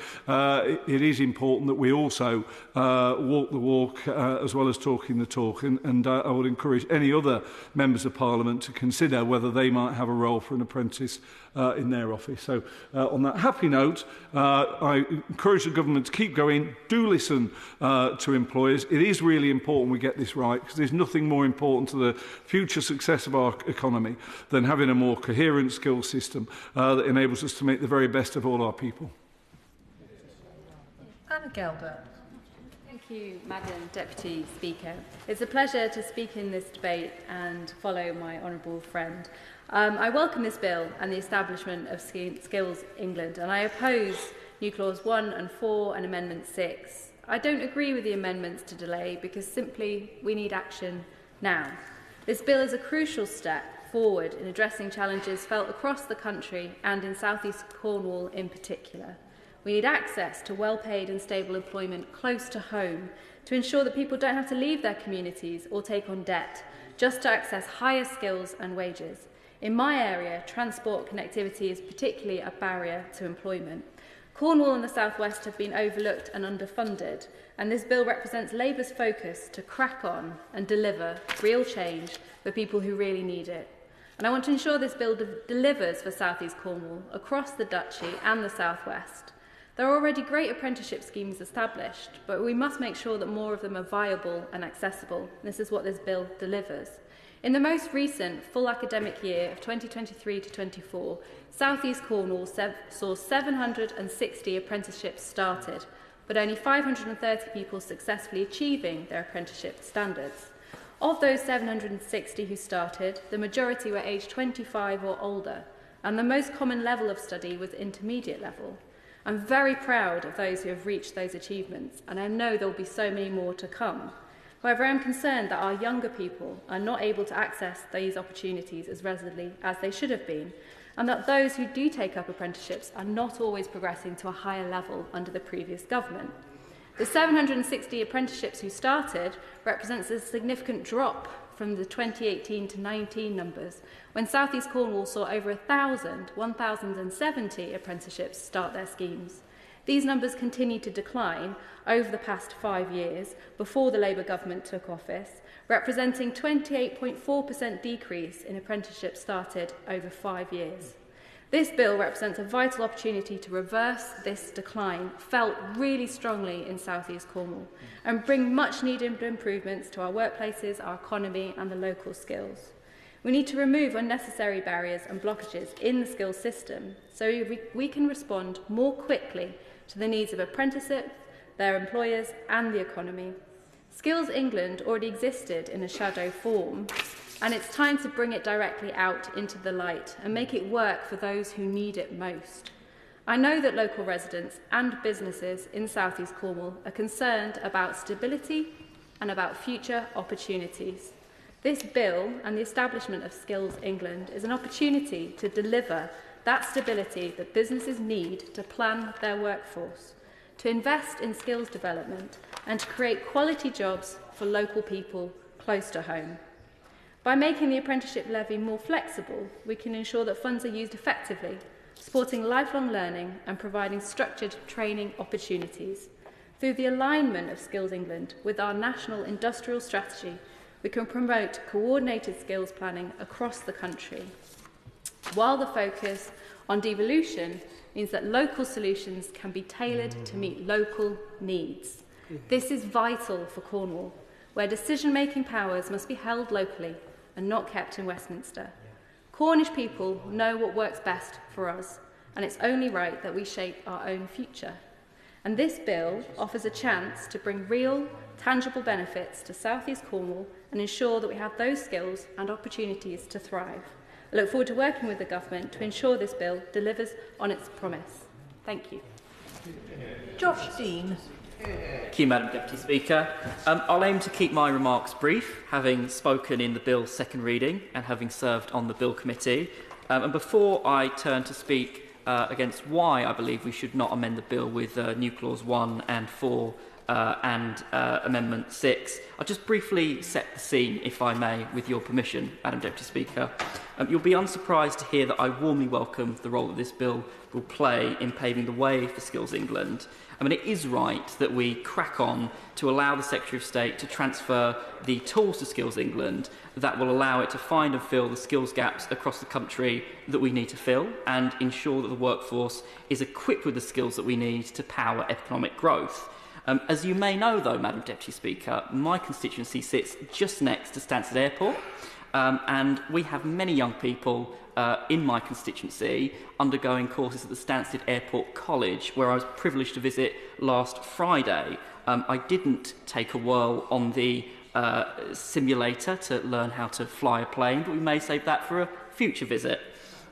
It is important that we also walk the walk as well as talking the talk, and I would encourage any other members of Parliament to consider whether they might have a role for an apprentice in their office. So on that happy note, I encourage the government to keep going. Do listen to employers. It is really important we get this right, because there's nothing more important to the future success of our economy than having a more coherent skills system that enables us to make the very best of all our people. Anna Gelderd. Thank you, Madam Deputy Speaker. It's a pleasure to speak in this debate and follow my honourable friend. I welcome this bill and the establishment of Skills England, and I oppose New Clause 1 and 4 and Amendment 6. I don't agree with the amendments to delay because simply we need action now. This bill is a crucial step forward in addressing challenges felt across the country and in South East Cornwall in particular. We need access to well-paid and stable employment close to home to ensure that people don't have to leave their communities or take on debt just to access higher skills and wages. In my area, transport connectivity is particularly a barrier to employment. Cornwall and the South West have been overlooked and underfunded, and this bill represents Labour's focus to crack on and deliver real change for people who really need it. And I want to ensure this bill delivers for South East Cornwall, across the Duchy and the South West. There are already great apprenticeship schemes established, but we must make sure that more of them are viable and accessible. This is what this bill delivers. In the most recent full academic year of 2023 to 24, South East Cornwall saw 760 apprenticeships started, but only 530 people successfully achieving their apprenticeship standards. Of those 760 who started, the majority were aged 25 or older, and the most common level of study was intermediate level. I'm very proud of those who have reached those achievements, and I know there will be so many more to come. However, I am concerned that our younger people are not able to access these opportunities as readily as they should have been, and that those who do take up apprenticeships are not always progressing to a higher level under the previous government. The 760 apprenticeships who started represents a significant drop from the 2018 to 19 numbers, when South East Cornwall saw over 1,070 apprenticeships start their schemes. These numbers continued to decline over the past 5 years before the Labour government took office, representing 28.4% decrease in apprenticeships started over 5 years. This bill represents a vital opportunity to reverse this decline, felt really strongly in South East Cornwall, and bring much needed improvements to our workplaces, our economy and the local skills. We need to remove unnecessary barriers and blockages in the skills system so we can respond more quickly to the needs of apprentices, their employers and the economy. Skills England already existed in a shadow form, and it's time to bring it directly out into the light and make it work for those who need it most. I know that local residents and businesses in South East Cornwall are concerned about stability and about future opportunities. This bill and the establishment of Skills England is an opportunity to deliver that stability that businesses need to plan their workforce, to invest in skills development and to create quality jobs for local people close to home. By making the apprenticeship levy more flexible, we can ensure that funds are used effectively, supporting lifelong learning and providing structured training opportunities. Through the alignment of Skills England with our national industrial strategy, we can promote coordinated skills planning across the country. While the focus on devolution means that local solutions can be tailored to meet local needs. This is vital for Cornwall, where decision-making powers must be held locally and not kept in Westminster. Cornish people know what works best for us, and it's only right that we shape our own future. And this bill offers a chance to bring real, tangible benefits to South East Cornwall and ensure that we have those skills and opportunities to thrive. I look forward to working with the government to ensure this bill delivers on its promise. Thank you. Josh Dean. Thank you, Madam Deputy Speaker. I'll aim to keep my remarks brief, having spoken in the bill's second reading and having served on the bill committee. And before I turn to speak against why I believe we should not amend the bill with new clause 1 and 4 and Amendment 6, I'll just briefly set the scene, if I may, with your permission, Madam Deputy Speaker. You'll be unsurprised to hear that I warmly welcome the role that this bill will play in paving the way for Skills England. I mean, it is right that we crack on to allow the Secretary of State to transfer the tools to Skills England that will allow it to find and fill the skills gaps across the country that we need to fill and ensure that the workforce is equipped with the skills that we need to power economic growth. As you may know, though, Madam Deputy Speaker, my constituency sits just next to Stansted Airport, and we have many young people in my constituency undergoing courses at the Stansted Airport College, where I was privileged to visit last Friday. I didn't take a whirl on the simulator to learn how to fly a plane, but we may save that for a future visit.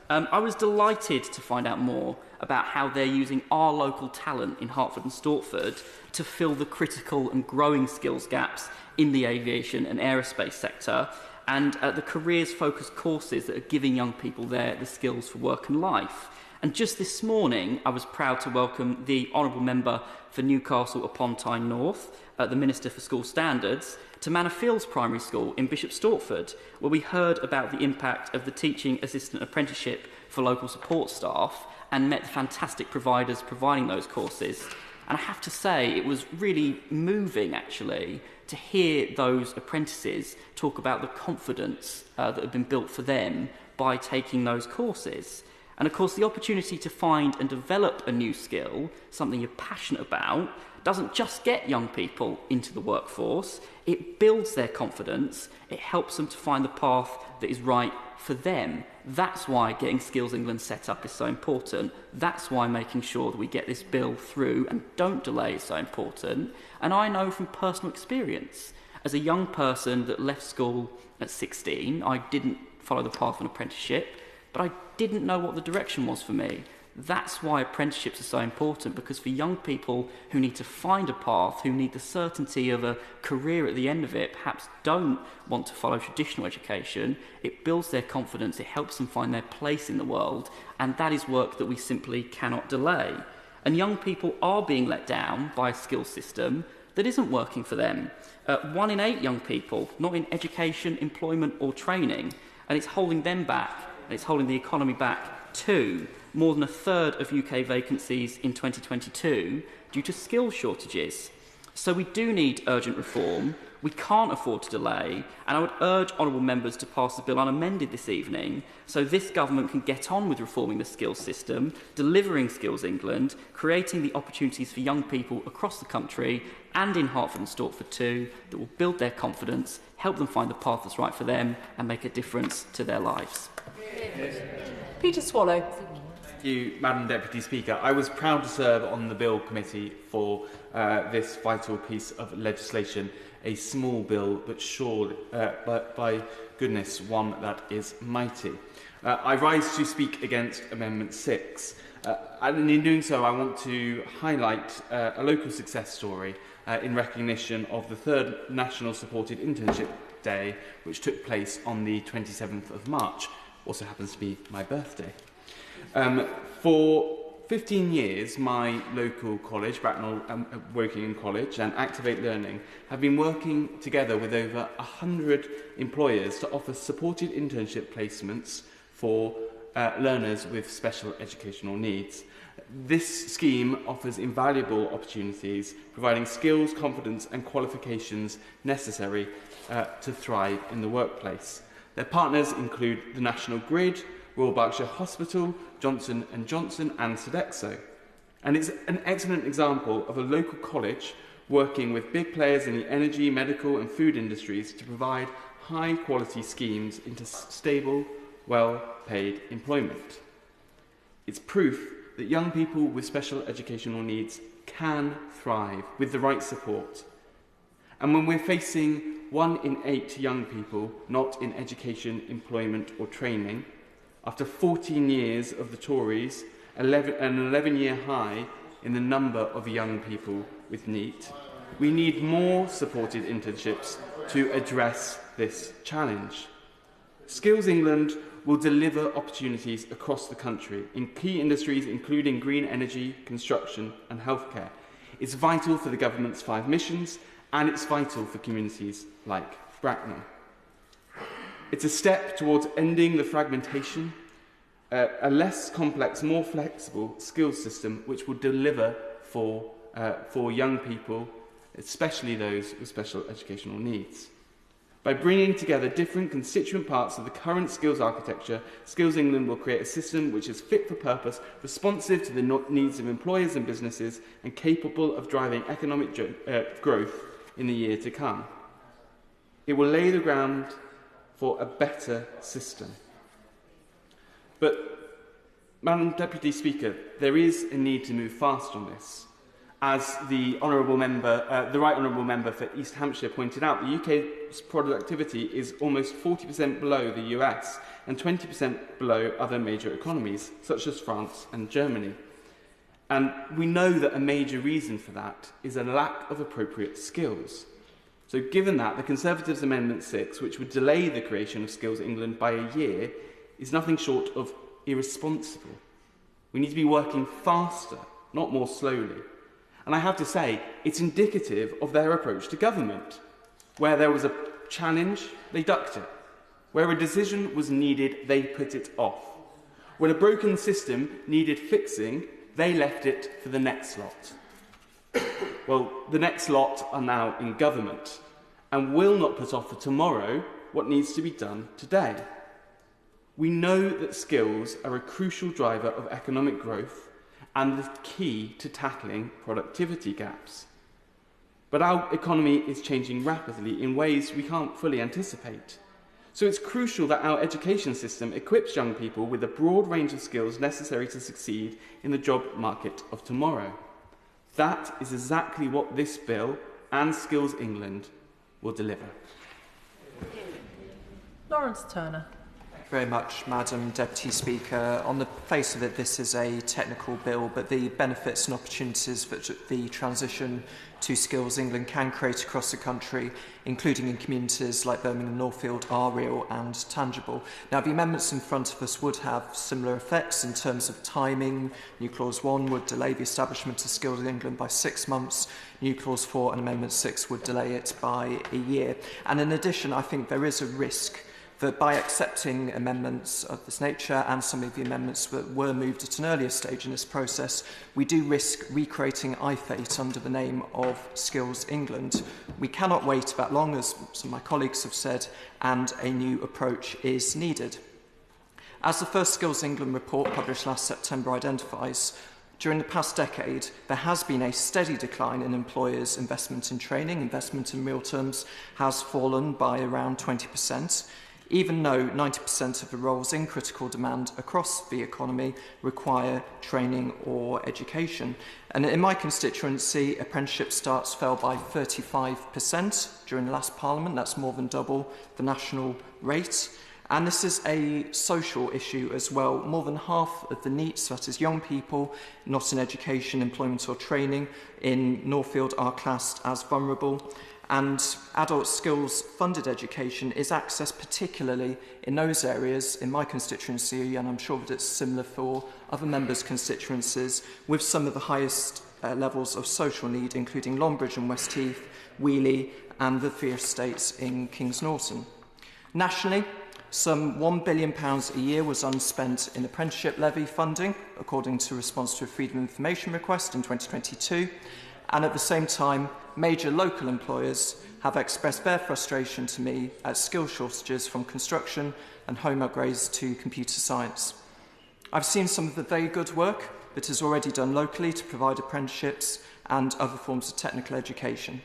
I was delighted to find out more about how they're using our local talent in Hertford and Stortford to fill the critical and growing skills gaps in the aviation and aerospace sector, and the careers-focused courses that are giving young people there the skills for work and life. And just this morning, I was proud to welcome the Honourable Member for Newcastle upon Tyne North, the Minister for School Standards, to Manor Fields Primary School in Bishop Stortford, where we heard about the impact of the Teaching Assistant Apprenticeship for local support staff and met the fantastic providers providing those courses. And I have to say, it was really moving, actually, to hear those apprentices talk about the confidence that had been built for them by taking those courses. And of course, the opportunity to find and develop a new skill, something you're passionate about, doesn't just get young people into the workforce, it builds their confidence, it helps them to find the path that is right for them. That's why getting Skills England set up is so important. That's why making sure that we get this bill through and don't delay is so important. And I know from personal experience, as a young person that left school at 16, I didn't follow the path of an apprenticeship, but I didn't know what the direction was for me. That's why apprenticeships are so important, because for young people who need to find a path, who need the certainty of a career at the end of it, perhaps don't want to follow traditional education, it builds their confidence, it helps them find their place in the world, and that is work that we simply cannot delay. And young people are being let down by a skills system that isn't working for them. 1 in 8 young people, not in education, employment or training, and it's holding them back, and it's holding the economy back too. More than a third of UK vacancies in 2022 due to skills shortages. So we do need urgent reform. We can't afford to delay, and I would urge honourable members to pass the bill unamended this evening so this government can get on with reforming the skills system, delivering Skills England, creating the opportunities for young people across the country and in Hertford and Stortford too that will build their confidence, help them find the path that's right for them and make a difference to their lives. Peter Swallow. Thank you, Madam Deputy Speaker. I was proud to serve on the Bill Committee for this vital piece of legislation, a small bill, but sure, by goodness, one that is mighty. I rise to speak against Amendment 6. And in doing so, I want to highlight a local success story in recognition of the 3rd National Supported Internship Day, which took place on the 27th of March. Also happens to be my birthday. For 15 years, my local college, Bracknell Working College, and Activate Learning have been working together with over 100 employers to offer supported internship placements for learners with special educational needs. This scheme offers invaluable opportunities, providing skills, confidence and qualifications necessary to thrive in the workplace. Their partners include the National Grid, Royal Berkshire Hospital, Johnson & Johnson and Sodexo. And it's an excellent example of a local college working with big players in the energy, medical and food industries to provide high-quality schemes into stable, well-paid employment. It's proof that young people with special educational needs can thrive with the right support. And when we're facing 1 in 8 young people not in education, employment or training, after 14 years of the Tories, an 11-year high in the number of young people with NEET, we need more supported internships to address this challenge. Skills England will deliver opportunities across the country in key industries including green energy, construction and healthcare. It's vital for the government's 5 missions and it's vital for communities like Bracknell. It's a step towards ending the fragmentation, a less complex, more flexible skills system which will deliver for young people, especially those with special educational needs. By bringing together different constituent parts of the current skills architecture, Skills England will create a system which is fit for purpose, responsive to the needs of employers and businesses, and capable of driving economic growth in the year to come. It will lay the ground for a better system. But, Madam Deputy Speaker, there is a need to move fast on this. As the Right Honourable Member for East Hampshire pointed out, the UK's productivity is almost 40% below the US and 20% below other major economies, such as France and Germany. And we know that a major reason for that is a lack of appropriate skills. So given that, the Conservatives' Amendment 6, which would delay the creation of Skills England by a year, is nothing short of irresponsible. We need to be working faster, not more slowly. And I have to say, it's indicative of their approach to government. Where there was a challenge, they ducked it. Where a decision was needed, they put it off. When a broken system needed fixing, they left it for the next lot. Well, the next lot are now in government and will not put off for tomorrow what needs to be done today. We know that skills are a crucial driver of economic growth and the key to tackling productivity gaps. But our economy is changing rapidly in ways we can't fully anticipate. So it's crucial that our education system equips young people with a broad range of skills necessary to succeed in the job market of tomorrow. That is exactly what this bill and Skills England will deliver. Laurence Turner. Very much, Madam Deputy Speaker. On the face of it, this is a technical bill, but the benefits and opportunities that the transition to Skills England can create across the country, including in communities like Birmingham and Northfield, are real and tangible. Now, the amendments in front of us would have similar effects in terms of timing. New Clause 1 would delay the establishment of Skills England by 6 months. New Clause 4 and Amendment 6 would delay it by a year. And in addition, I think there is a risk that by accepting amendments of this nature and some of the amendments that were moved at an earlier stage in this process, we do risk recreating IFATE under the name of Skills England. We cannot wait that long, as some of my colleagues have said, and a new approach is needed. As the first Skills England report published last September identifies, during the past decade, there has been a steady decline in employers' investment in training. Investment in real terms has fallen by around 20%. Even though 90% of the roles in critical demand across the economy require training or education. And in my constituency, apprenticeship starts fell by 35% during the last Parliament. That's more than double the national rate. And this is a social issue as well. More than half of the NEETs, that is young people not in education, employment or training, in Northfield are classed as vulnerable. And adult skills funded education is accessed particularly in those areas in my constituency, and I'm sure that it's similar for other members' constituencies, with some of the highest levels of social need, including Longbridge and Westheath, Wheeley and the Three Estates in Kings Norton. Nationally, some £1 billion a year was unspent in apprenticeship levy funding, according to a response to a Freedom of Information request in 2022. And at the same time, major local employers have expressed their frustration to me at skill shortages from construction and home upgrades to computer science. I've seen some of the very good work that is already done locally to provide apprenticeships and other forms of technical education.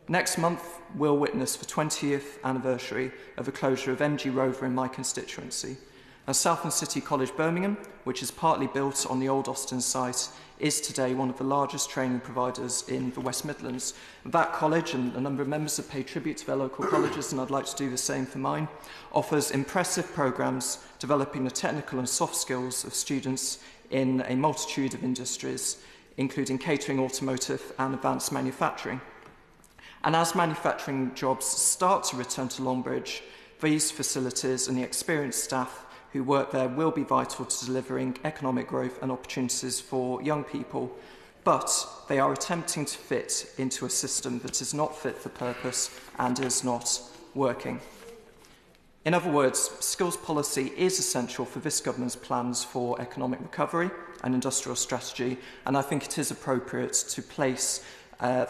Next month, we'll witness the 20th anniversary of the closure of MG Rover in my constituency. And Southern City College Birmingham, which is partly built on the old Austin site, is today one of the largest training providers in the West Midlands. That college, and a number of members have paid tribute to their local colleges, and I'd like to do the same for mine, offers impressive programmes developing the technical and soft skills of students in a multitude of industries, including catering, automotive and advanced manufacturing. And as manufacturing jobs start to return to Longbridge, these facilities and the experienced staff who work there will be vital to delivering economic growth and opportunities for young people, but they are attempting to fit into a system that is not fit for purpose and is not working. In other words, skills policy is essential for this government's plans for economic recovery and industrial strategy, and I think it is appropriate to place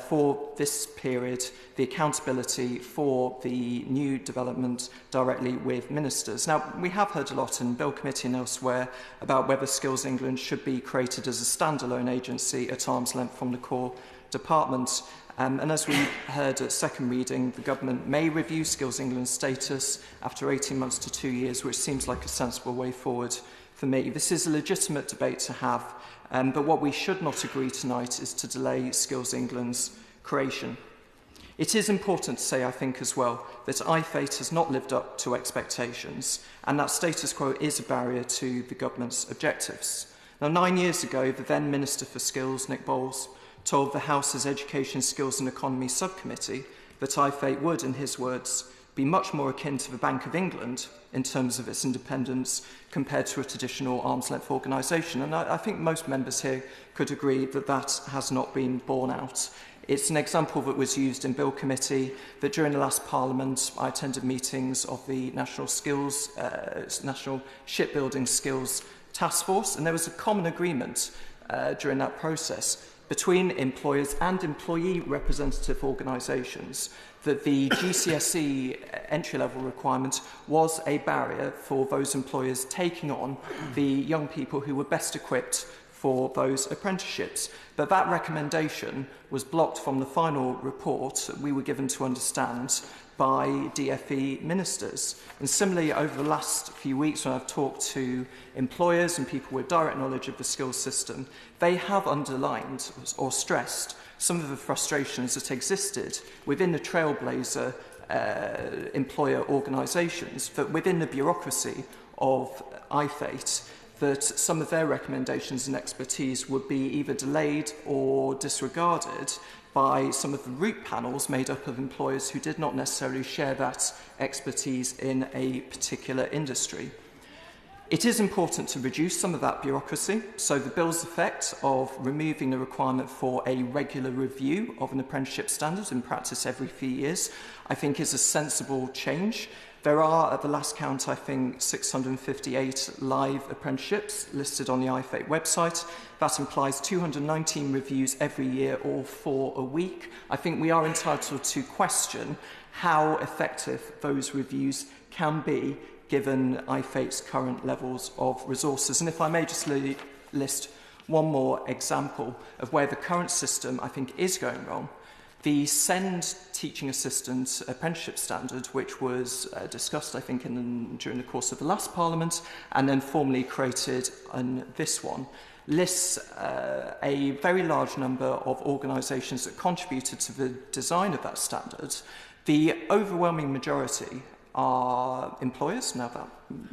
for this period the accountability for the new development directly with ministers. Now, we have heard a lot in Bill Committee and elsewhere about whether Skills England should be created as a standalone agency at arm's length from the core department. And as we heard at second reading, the government may review Skills England's status after 18 months to 2 years, which seems like a sensible way forward for me. This is a legitimate debate to have, but what we should not agree tonight is to delay Skills England's creation. It is important to say, I think, as well, that iFate has not lived up to expectations, and that status quo is a barrier to the government's objectives. Now, 9 years ago, the then Minister for Skills, Nick Bowles, told the House's Education, Skills and Economy Subcommittee that iFate would, in his words, be much more akin to the Bank of England in terms of its independence compared to a traditional arm's-length organisation. And I think most members here could agree that that has not been borne out. It's an example that was used in Bill Committee, that during the last Parliament I attended meetings of the National Shipbuilding Skills Task Force, and there was a common agreement during that process between employers and employee representative organisations that the GCSE entry-level requirement was a barrier for those employers taking on the young people who were best equipped for those apprenticeships. But that recommendation was blocked from the final report, we were given to understand, by DFE ministers. And similarly, over the last few weeks when I've talked to employers and people with direct knowledge of the skills system, they have underlined or stressed some of the frustrations that existed within the trailblazer employer organisations, that within the bureaucracy of iFate, that some of their recommendations and expertise would be either delayed or disregarded by some of the root panels made up of employers who did not necessarily share that expertise in a particular industry. It is important to reduce some of that bureaucracy, so the bill's effect of removing the requirement for a regular review of an apprenticeship standard in practice every few years, I think is a sensible change. There are, at the last count, I think, 658 live apprenticeships listed on the iFate website. That implies 219 reviews every year, or 4 a week. I think we are entitled to question how effective those reviews can be given iFate's current levels of resources. And if I may just list one more example of where the current system, I think, is going wrong. The SEND Teaching Assistant Apprenticeship Standard, which was discussed, I think, during the course of the last Parliament, and then formally created in this one, lists a very large number of organisations that contributed to the design of that standard. The overwhelming majority are employers. Now, that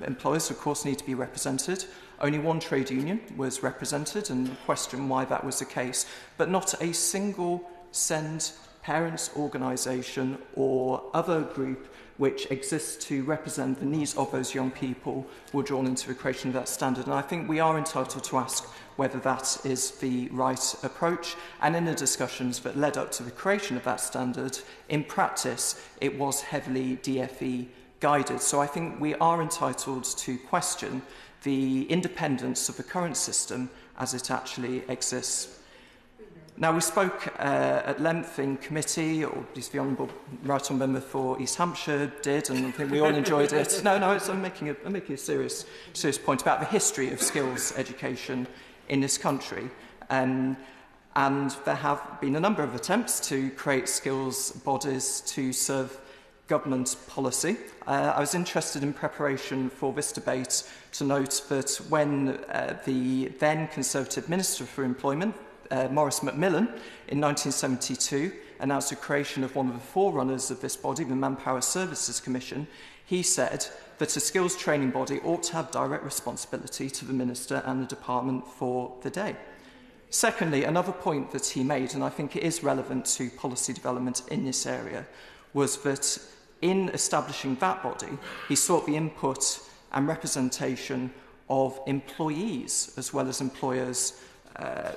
employers, of course, need to be represented. Only one trade union was represented, and question why that was the case, but not a single SEND parents organisation or other group which exists to represent the needs of those young people were drawn into the creation of that standard. And I think we are entitled to ask whether that is the right approach. And in the discussions that led up to the creation of that standard, in practice, it was heavily DFE guided. So I think we are entitled to question the independence of the current system as it actually exists. Now, we spoke at length in committee, or at least the Honourable Right Honourable Member for East Hampshire did, and I think we all enjoyed it. I'm making a serious point about the history of skills education in this country. And there have been a number of attempts to create skills bodies to serve government policy. I was interested in preparation for this debate to note that when the then Conservative Minister for Employment, Maurice Macmillan, in 1972, announced the creation of one of the forerunners of this body, the Manpower Services Commission, he said that a skills training body ought to have direct responsibility to the Minister and the Department for the day. Secondly, another point that he made, and I think it is relevant to policy development in this area, was that in establishing that body, he sought the input and representation of employees as well as employers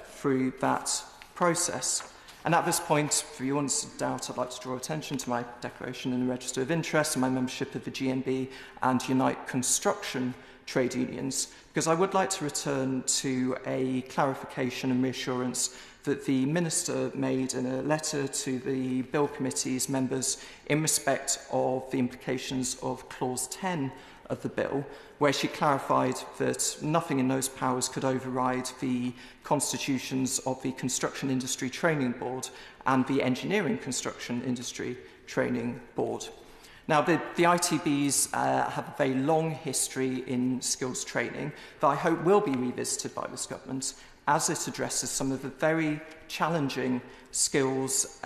through that process. And at this point, for your honest doubt, I'd like to draw attention to my declaration in the Register of Interest and my membership of the GMB and Unite Construction trade unions, because I would like to return to a clarification and reassurance that the Minister made in a letter to the Bill Committee's members in respect of the implications of Clause 10 of the Bill, where she clarified that nothing in those powers could override the constitutions of the Construction Industry Training Board and the Engineering Construction Industry Training Board. Now, the ITBs have a very long history in skills training that I hope will be revisited by this government as it addresses some of the very challenging skills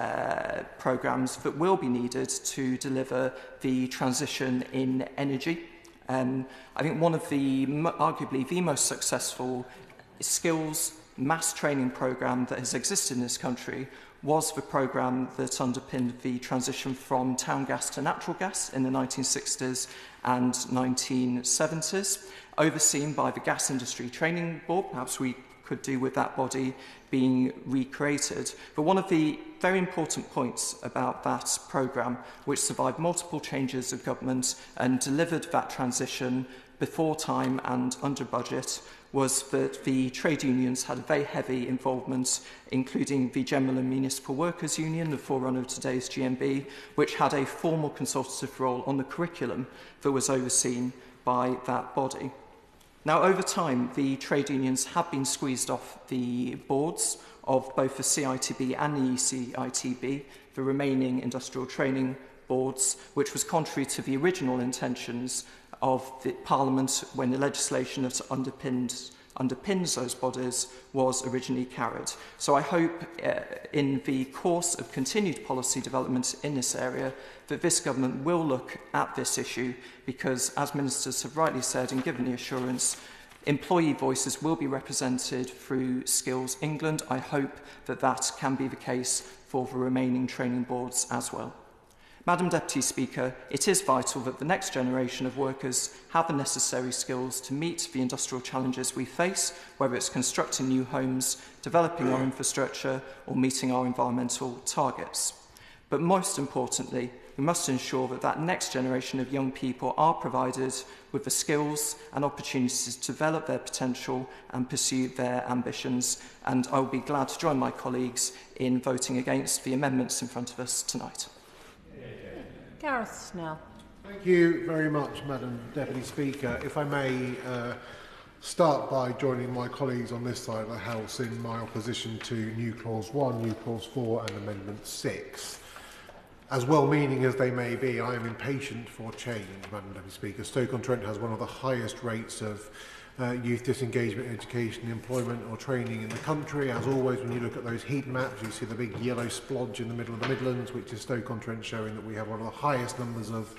programmes that will be needed to deliver the transition in energy. I think one of the, arguably the most successful skills mass training programme that has existed in this country was the programme that underpinned the transition from town gas to natural gas in the 1960s and 1970s, overseen by the Gas Industry Training Board. Perhaps we could do with that body being recreated. But one of the very important points about that programme, which survived multiple changes of government and delivered that transition before time and under budget, was that the trade unions had a very heavy involvement, including the General and Municipal Workers Union, the forerunner of today's GMB, which had a formal consultative role on the curriculum that was overseen by that body. Now, over time, the trade unions have been squeezed off the boards of both the CITB and the ECITB, the remaining industrial training boards, which was contrary to the original intentions of the Parliament when the legislation that underpins those bodies was originally carried. So I hope in the course of continued policy development in this area that this government will look at this issue because, as ministers have rightly said and given the assurance, employee voices will be represented through Skills England. I hope that that can be the case for the remaining training boards as well. Madam Deputy Speaker, it is vital that the next generation of workers have the necessary skills to meet the industrial challenges we face, whether it's constructing new homes, developing our infrastructure, or meeting our environmental targets. But most importantly, we must ensure that that next generation of young people are provided with the skills and opportunities to develop their potential and pursue their ambitions. And I will be glad to join my colleagues in voting against the amendments in front of us tonight. Gareth Snell. Thank you very much, Madam Deputy Speaker. If I may start by joining my colleagues on this side of the House in my opposition to New Clause 1, New Clause 4 and Amendment 6. As well-meaning as they may be, I am impatient for change, Madam Deputy Speaker. Stoke-on-Trent has one of the highest rates of youth disengagement, education, employment or training in the country. As always, when you look at those heat maps, you see the big yellow splodge in the middle of the Midlands, which is Stoke-on-Trent, showing that we have one of the highest numbers of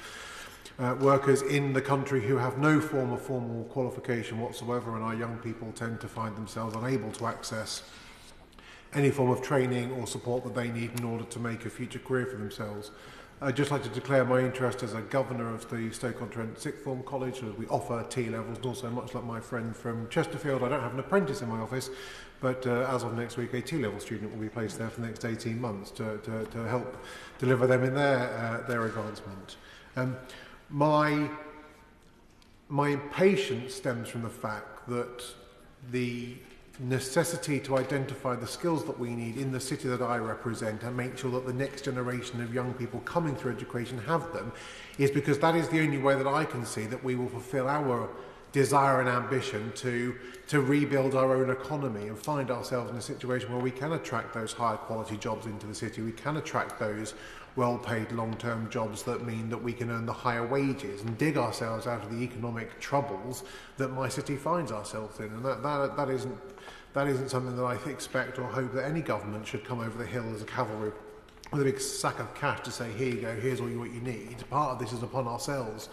workers in the country who have no form of formal qualification whatsoever, and our young people tend to find themselves unable to access any form of training or support that they need in order to make a future career for themselves. I'd just like to declare my interest as a governor of the Stoke-on-Trent Sixth Form College, as we offer T-levels, and also much like my friend from Chesterfield, I don't have an apprentice in my office, but as of next week, a T-level student will be placed there for the next 18 months to help deliver them in their advancement. My impatience stems from the fact that the necessity to identify the skills that we need in the city that I represent and make sure that the next generation of young people coming through education have them is because that is the only way that I can see that we will fulfil our desire and ambition to rebuild our own economy and find ourselves in a situation where we can attract those higher quality jobs into the city. We can attract those well-paid long-term jobs that mean that we can earn the higher wages and dig ourselves out of the economic troubles that my city finds ourselves in. And that isn't something that I expect or hope that any government should come over the hill as a cavalry with a big sack of cash to say, here you go, here's all what you need. Part of this is upon ourselves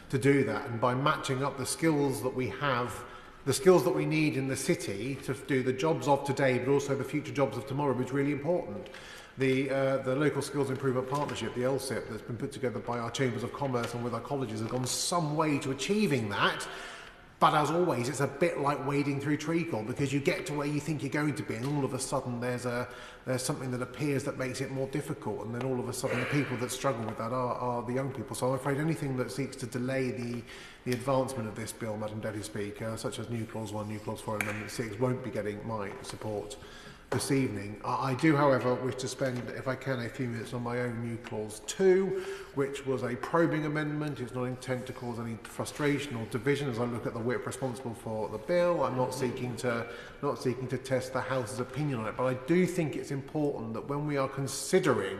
to do that, and by matching up the skills that we have, the skills that we need in the city to do the jobs of today, but also the future jobs of tomorrow, is really important. The Local Skills Improvement Partnership, the LSIP, that's been put together by our Chambers of Commerce and with our colleges, has gone some way to achieving that. But as always, it's a bit like wading through treacle, because you get to where you think you're going to be, and all of a sudden there's something that appears that makes it more difficult, and then all of a sudden the people that struggle with that are the young people. So I'm afraid anything that seeks to delay the advancement of this bill, Madam Deputy Speaker, such as New Clause 1, New Clause 4 and Amendment 6, won't be getting my support this evening. I do, however, wish to spend, if I can, a few minutes on my own New Clause 2, which was a probing amendment. It's not intent to cause any frustration or division as I look at the whip responsible for the bill. I'm not seeking to test the House's opinion on it, but I do think it's important that when we are considering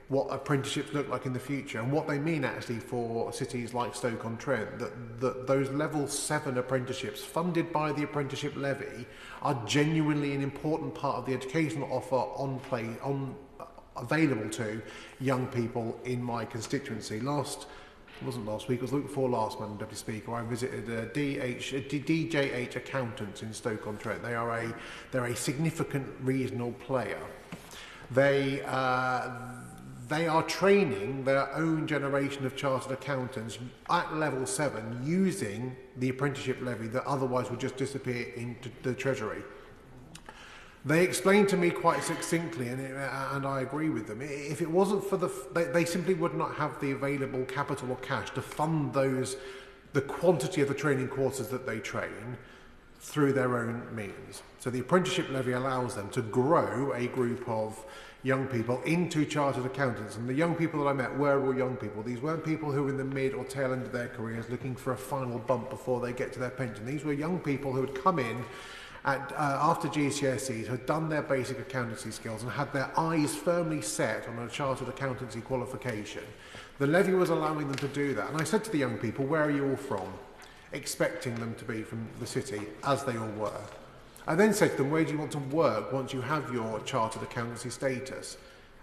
what apprenticeships look like in the future and what they mean actually for cities like Stoke-on-Trent, that those level 7 apprenticeships funded by the apprenticeship levy are genuinely an important part of the educational offer available to young people in my constituency. It wasn't last week, it was the week before last, Madam Deputy Speaker, I visited DJH Accountants in Stoke-on-Trent. They're a significant regional player. They are training their own generation of chartered accountants at level 7 using the apprenticeship levy that otherwise would just disappear into the Treasury. They explained to me quite succinctly, and I agree with them, if it wasn't for they simply would not have the available capital or cash to fund the quantity of the training courses that they train through their own means. So the apprenticeship levy allows them to grow a group of young people into chartered accountants. And the young people that I met were all young people. These weren't people who were in the mid or tail end of their careers looking for a final bump before they get to their pension. These were young people who had come in after GCSEs, had done their basic accountancy skills and had their eyes firmly set on a chartered accountancy qualification. The levy was allowing them to do that. And I said to the young people, where are you all from? Expecting them to be from the city, as they all were. I then said to them, where do you want to work once you have your chartered accountancy status?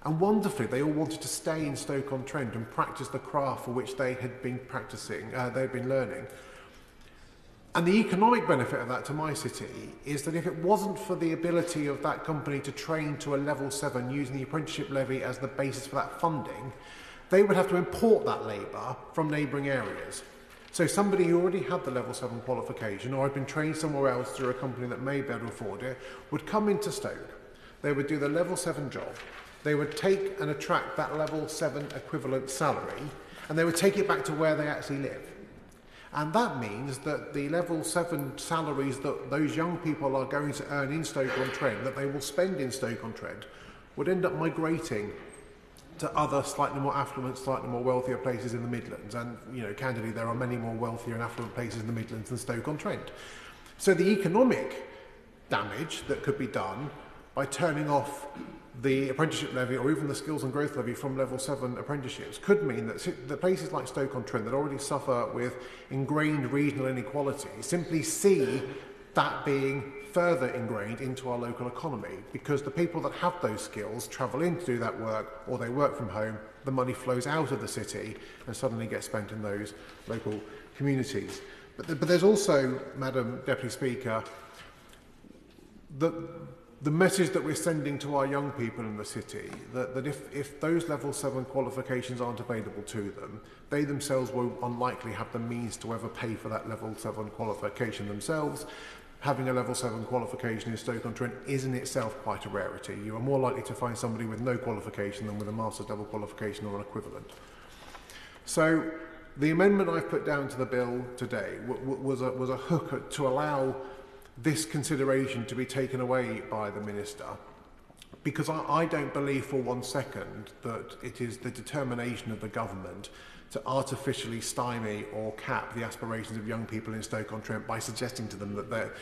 And wonderfully, they all wanted to stay in Stoke-on-Trent and practice the craft for which they had been practicing, they had been learning. And the economic benefit of that to my city is that if it wasn't for the ability of that company to train to a level 7 using the apprenticeship levy as the basis for that funding, they would have to import that labour from neighbouring areas. So somebody who already had the level 7 qualification or had been trained somewhere else through a company that may be able to afford it would come into Stoke. They would do the level 7 job. They would take and attract that level 7 equivalent salary, and they would take it back to where they actually live. And that means that the level 7 salaries that those young people are going to earn in Stoke-on-Trent, that they will spend in Stoke-on-Trent, would end up migrating to other slightly more affluent, slightly more wealthier places in the Midlands. And, you know, candidly, there are many more wealthier and affluent places in the Midlands than Stoke-on-Trent. So the economic damage that could be done by turning off the apprenticeship levy or even the skills and growth levy from level 7 apprenticeships could mean that the places like Stoke-on-Trent that already suffer with ingrained regional inequality simply see that being further ingrained into our local economy, because the people that have those skills travel in to do that work, or they work from home, the money flows out of the city and suddenly gets spent in those local communities. But there's also, Madam Deputy Speaker, the message that we're sending to our young people in the city, that if those level 7 qualifications aren't available to them, they themselves will unlikely have the means to ever pay for that level 7 qualification themselves. Having a level 7 qualification in Stoke-on-Trent is in itself quite a rarity. You are more likely to find somebody with no qualification than with a master's level qualification or an equivalent. So the amendment I've put down to the bill today was a hook to allow this consideration to be taken away by the Minister, because I don't believe for 1 second that it is the determination of the government to artificially stymie or cap the aspirations of young people in Stoke-on-Trent by suggesting to them that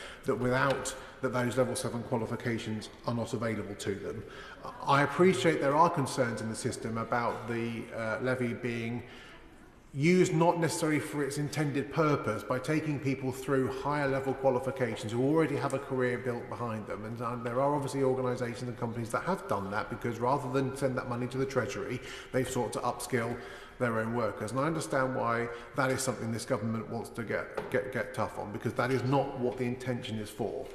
those level 7 qualifications are not available to them. I appreciate there are concerns in the system about the levy being used not necessarily for its intended purpose, by taking people through higher level qualifications who already have a career built behind them. And there are obviously organisations and companies that have done that, because rather than send that money to the Treasury, they've sought to upskill their own workers. And I understand why that is something this government wants to get tough on, because that is not what the intention is for.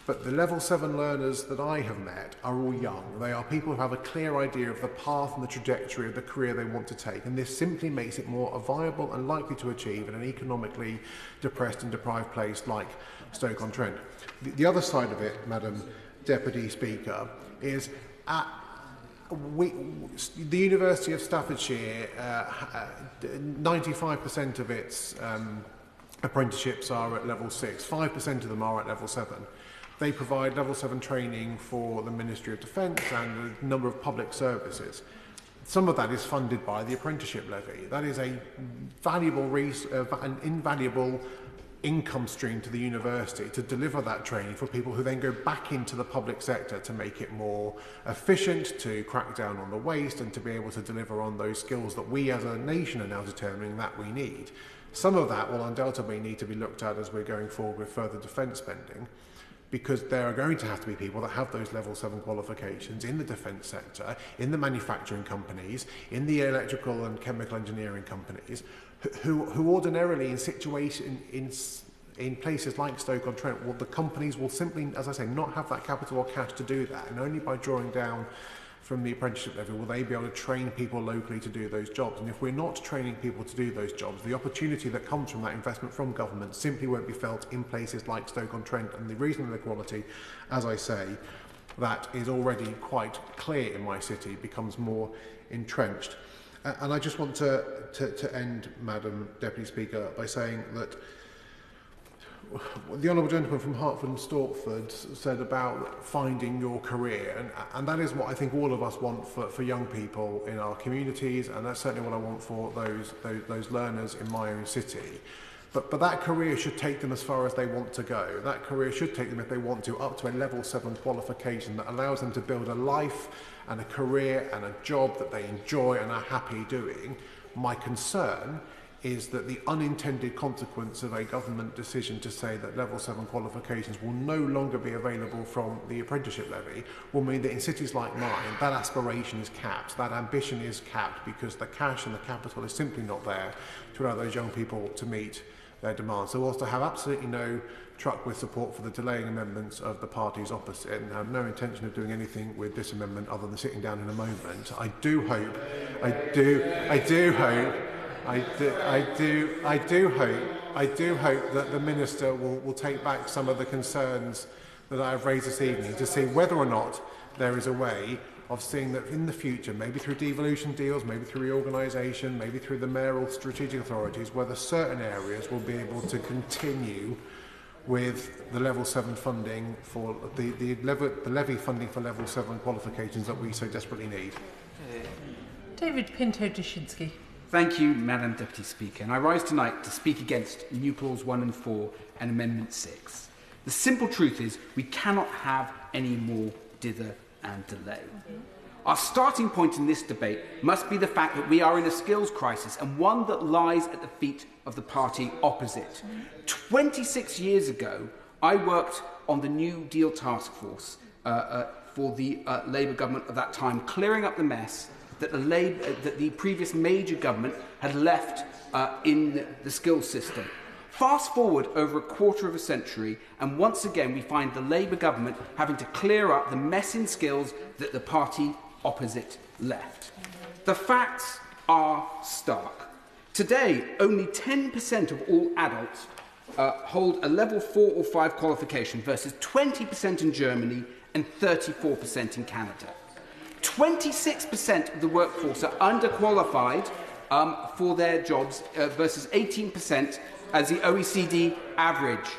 But the level 7 learners that I have met are all young. They are people who have a clear idea of the path and the trajectory of the career they want to take. And this simply makes it more viable and likely to achieve in an economically depressed and deprived place like Stoke-on-Trent. The other side of it, Madam Deputy Speaker, is the University of Staffordshire, 95% of its apprenticeships are at level 6, 5% of them are at level 7. They provide level 7 training for the Ministry of Defence and a number of public services. Some of that is funded by the apprenticeship levy. That is a valuable, an invaluable income stream to the university to deliver that training for people who then go back into the public sector to make it more efficient, to crack down on the waste, and to be able to deliver on those skills that we as a nation are now determining that we need. Some of that will undoubtedly need to be looked at as we're going forward with further defence spending, because there are going to have to be people that have those level 7 qualifications in the defence sector, in the manufacturing companies, in the electrical and chemical engineering companies, who ordinarily in places like Stoke-on-Trent, well, the companies will simply, as I say, not have that capital or cash to do that, and only by drawing down from the apprenticeship levy will they be able to train people locally to do those jobs. And if we're not training people to do those jobs, the opportunity that comes from that investment from government simply won't be felt in places like Stoke-on-Trent. And the regional inequality, as I say, that is already quite clear in my city, becomes more entrenched. And I just want to end, Madam Deputy Speaker, by saying that the Honourable Gentleman from Hertford and Stortford said about finding your career, and that is what I think all of us want for young people in our communities, and that's certainly what I want for those learners in my own city. But that career should take them as far as they want to go. That career should take them, if they want to, up to a level 7 qualification that allows them to build a life and a career and a job that they enjoy and are happy doing. My concern is that the unintended consequence of a government decision to say that level 7 qualifications will no longer be available from the apprenticeship levy will mean that in cities like mine, that aspiration is capped, that ambition is capped, because the cash and the capital is simply not there to allow those young people to meet their demands. So whilst I have absolutely no truck with support for the delaying amendments of the parties opposite, and have no intention of doing anything with this amendment other than sitting down in a moment, I do hope that the Minister will take back some of the concerns that I have raised this evening to see whether or not there is a way of seeing that in the future, maybe through devolution deals, maybe through reorganisation, maybe through the mayoral strategic authorities, whether certain areas will be able to continue with the level 7 funding for the levy funding for level 7 qualifications that we so desperately need. David Pinto-Duschinsky. Thank you, Madam Deputy Speaker. And I rise tonight to speak against New Clause 1 and 4 and Amendment 6. The simple truth is we cannot have any more dither and delay. Our starting point in this debate must be the fact that we are in a skills crisis, and one that lies at the feet of the party opposite. 26 years ago, I worked on the New Deal Task Force for the Labour government of that time, clearing up the mess that the previous major government had left in the skills system. Fast forward over a quarter of a century, and once again we find the Labour government having to clear up the mess in skills that the party opposite left. The facts are stark. Today, only 10% of all adults hold a level 4 or 5 qualification versus 20% in Germany and 34% in Canada. 26% of the workforce are underqualified for their jobs versus 18% as the OECD average.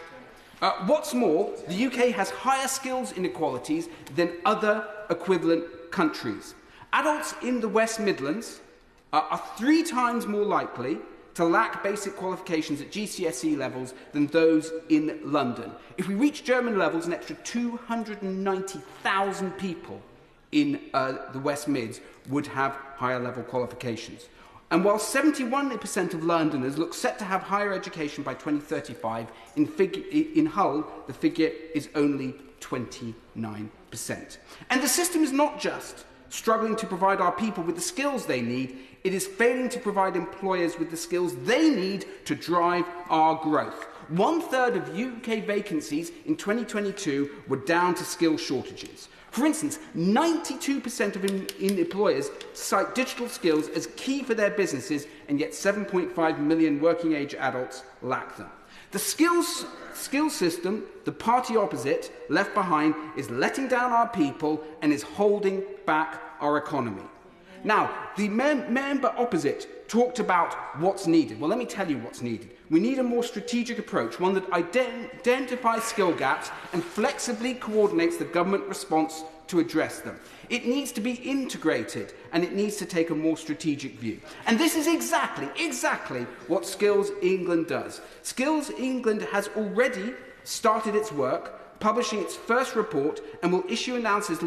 What's more, the UK has higher skills inequalities than other equivalent countries. Adults in the West Midlands are 3 times more likely to lack basic qualifications at GCSE levels than those in London. If we reach German levels, an extra 290,000 people in the West Mids would have higher level qualifications. And while 71% of Londoners look set to have higher education by 2035, in Hull, the figure is only 29%. And the system is not just struggling to provide our people with the skills they need, it is failing to provide employers with the skills they need to drive our growth. 1/3 of UK vacancies in 2022 were down to skill shortages. For instance, 92% of employers cite digital skills as key for their businesses, and yet 7.5 million working-age adults lack them. The skills system, the party opposite, left behind, is letting down our people and is holding back our economy. Now, the member opposite talked about what's needed. Well, let me tell you what's needed. We need a more strategic approach, one that identifies skill gaps and flexibly coordinates the government response to address them. It needs to be integrated, and it needs to take a more strategic view. And this is exactly what Skills England does. Skills England has already started its work, publishing its first report, and will issue announcements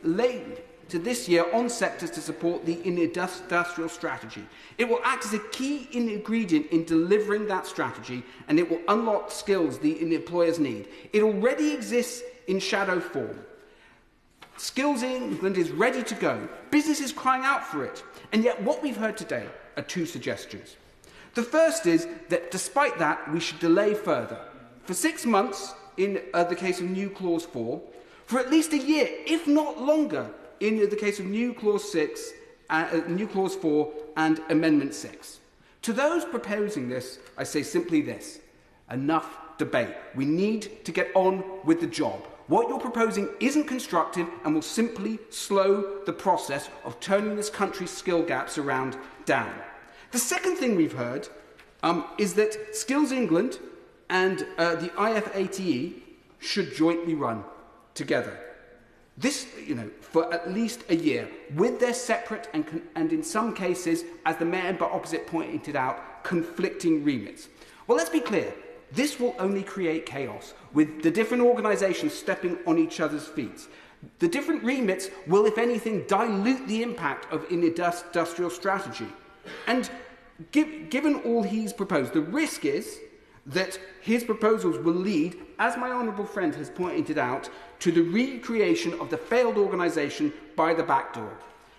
late to this year on sectors to support the industrial strategy. It will act as a key ingredient in delivering that strategy, and it will unlock skills the employers need. It already exists in shadow form. Skills England is ready to go. Business is crying out for it. And yet what we've heard today are 2 suggestions. The first is that despite that, we should delay further. For 6 months, in the case of New Clause 4, for at least a year, if not longer, in the case of New Clause 4 and Amendment 6. To those proposing this, I say simply this: enough debate. We need to get on with the job. What you're proposing isn't constructive and will simply slow the process of turning this country's skill gaps around down. The second thing we've heard is that Skills England and the IFATE should jointly run together. This, for at least a year, with their separate and in some cases, as the member opposite pointed out, conflicting remits. Well, let's be clear. This will only create chaos, with the different organisations stepping on each other's feet. The different remits will, if anything, dilute the impact of industrial strategy. And given all he's proposed, the risk is that his proposals will lead, as my honourable friend has pointed out, to the recreation of the failed organisation by the back door.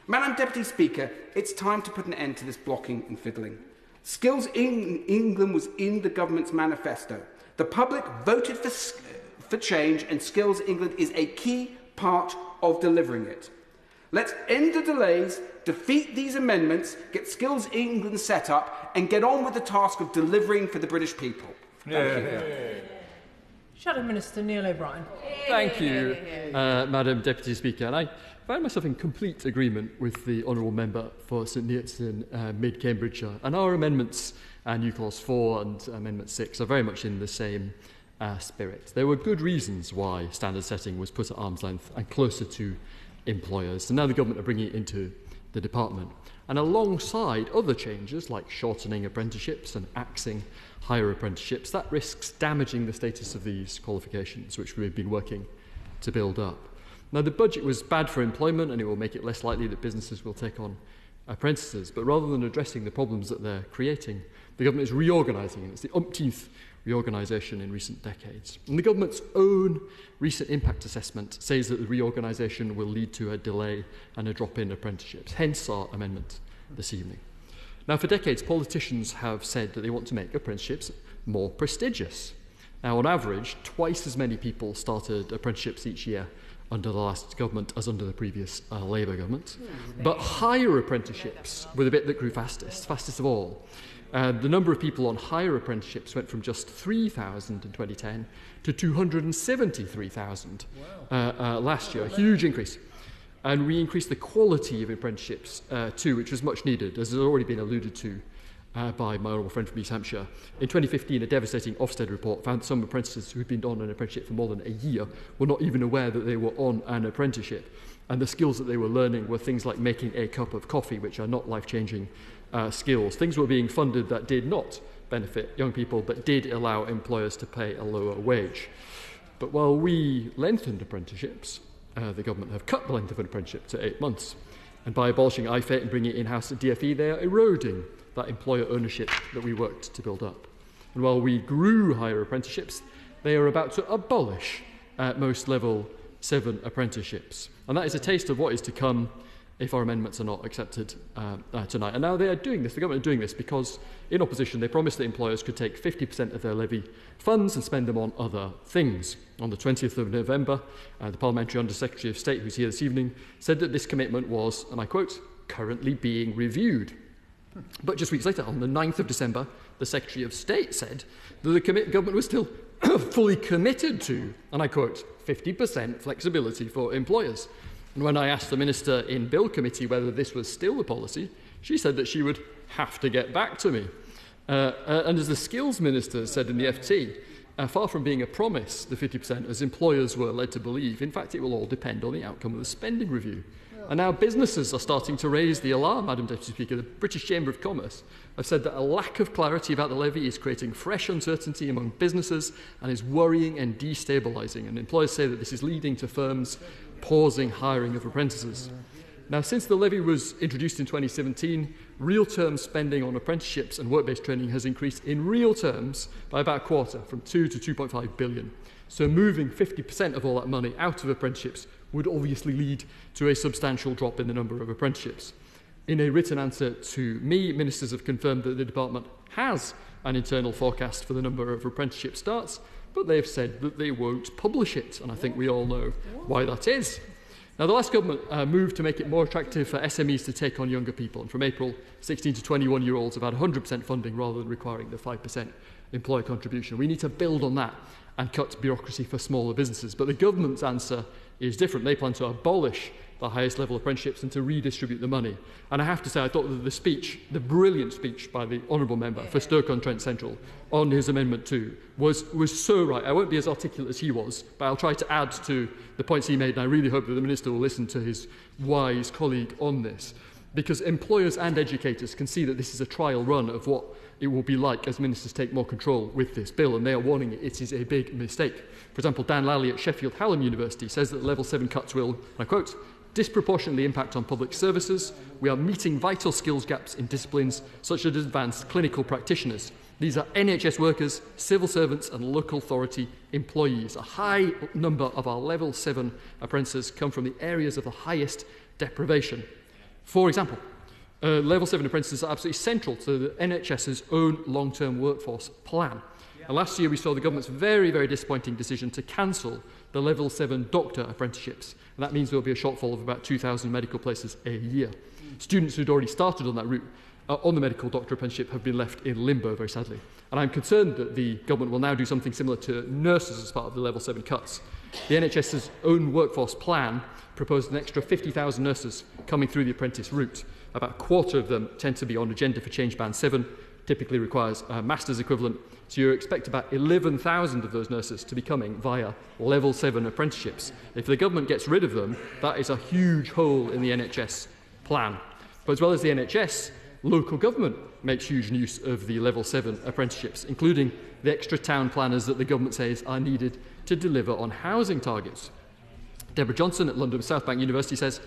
Madam Deputy Speaker, it's time to put an end to this blocking and fiddling. Skills England was in the government's manifesto. The public voted for change, and Skills England is a key part of delivering it. Let's end the delays, defeat these amendments, get Skills England set up, and get on with the task of delivering for the British people. Thank you. Shadow Minister Neil O'Brien. Thank you, Madam Deputy Speaker. And I find myself in complete agreement with the Honourable Member for St Neots in mid-Cambridgeshire. And our amendments, New Clause 4 and Amendment 6, are very much in the same spirit. There were good reasons why standard setting was put at arm's length and closer to employers. And now the government are bringing it into the department. And alongside other changes like shortening apprenticeships and axing higher apprenticeships, that risks damaging the status of these qualifications, which we've been working to build up. Now, the budget was bad for employment, and it will make it less likely that businesses will take on apprentices. But rather than addressing the problems that they're creating, the government is reorganising, and it's the umpteenth reorganisation in recent decades. And the government's own recent impact assessment says that the reorganisation will lead to a delay and a drop in apprenticeships, hence our amendment this evening. Now, for decades, politicians have said that they want to make apprenticeships more prestigious. Now, on average, twice as many people started apprenticeships each year under the last government as under the previous Labour government. But higher apprenticeships were the bit that grew fastest of all. The number of people on higher apprenticeships went from just 3,000 in 2010 to 273,000 last year, a huge increase. And we increased the quality of apprenticeships too, which was much needed, as has already been alluded to by my honourable friend from East Hampshire. In 2015, a devastating Ofsted report found that some apprentices who had been on an apprenticeship for more than a year were not even aware that they were on an apprenticeship. And the skills that they were learning were things like making a cup of coffee, which are not life-changing skills. Things were being funded that did not benefit young people, but did allow employers to pay a lower wage. But while we lengthened apprenticeships, the government have cut the length of an apprenticeship to 8 months. And by abolishing IFET and bringing it in-house at DFE, they are eroding that employer ownership that we worked to build up. And while we grew higher apprenticeships, they are about to abolish most level 7 apprenticeships. And that is a taste of what is to come if our amendments are not accepted tonight. And now they are doing this, the government are doing this because in opposition they promised that employers could take 50% of their levy funds and spend them on other things. On the 20th of November, the Parliamentary Under-Secretary of State, who's here this evening, said that this commitment was, and I quote, currently being reviewed. But just weeks later, on the 9th of December, the Secretary of State said that the government was still fully committed to, and I quote, 50% flexibility for employers. And when I asked the Minister in Bill Committee whether this was still the policy, she said that she would have to get back to me. And as the Skills Minister said in the FT, far from being a promise, the 50%, as employers were led to believe, in fact, it will all depend on the outcome of the spending review. And now businesses are starting to raise the alarm, Madam Deputy Speaker. The British Chamber of Commerce have said that a lack of clarity about the levy is creating fresh uncertainty among businesses and is worrying and destabilising. And employers say that this is leading to firms pausing hiring of apprentices. Now, since the levy was introduced in 2017, real-term spending on apprenticeships and work-based training has increased in real terms by about a quarter, from 2 to 2.5 billion. So moving 50% of all that money out of apprenticeships would obviously lead to a substantial drop in the number of apprenticeships. In a written answer to me, ministers have confirmed that the department has an internal forecast for the number of apprenticeship starts, but they've said that they won't publish it, and I think we all know why that is. Now, the last government moved to make it more attractive for SMEs to take on younger people, and from April, 16 to 21-year-olds have had 100% funding rather than requiring the 5% employer contribution. We need to build on that and cut bureaucracy for smaller businesses. But the government's answer is different. They plan to abolish the highest level apprenticeships and to redistribute the money. And I have to say, I thought that the speech, the brilliant speech by the honourable member for Stoke-on-Trent Central on his Amendment 2 was so right. I won't be as articulate as he was, but I'll try to add to the points he made, and I really hope that the Minister will listen to his wise colleague on this. Because employers and educators can see that this is a trial run of what it will be like as ministers take more control with this bill, and they are warning it is a big mistake. For example, Dan Lally at Sheffield Hallam University says that level 7 cuts will, I quote, disproportionately impact on public services. We are meeting vital skills gaps in disciplines such as advanced clinical practitioners. These are NHS workers, civil servants and local authority employees. A high number of our level 7 apprentices come from the areas of the highest deprivation. For example, level 7 apprentices are absolutely central to the NHS's own long-term workforce plan. And last year we saw the government's very, very disappointing decision to cancel the level 7 doctor apprenticeships. And that means there will be a shortfall of about 2,000 medical places a year. Students who'd already started on that route on the medical doctor apprenticeship have been left in limbo, very sadly. And I'm concerned that the government will now do something similar to nurses as part of the level 7 cuts. The NHS's own workforce plan proposed an extra 50,000 nurses coming through the apprentice route. About a quarter of them tend to be on Agenda for Change Band 7, typically requires a master's equivalent. So you expect about 11,000 of those nurses to be coming via level 7 apprenticeships. If the government gets rid of them, that is a huge hole in the NHS plan. But as well as the NHS, local government makes huge use of the level 7 apprenticeships, including the extra town planners that the government says are needed to deliver on housing targets. Deborah Johnson at London South Bank University says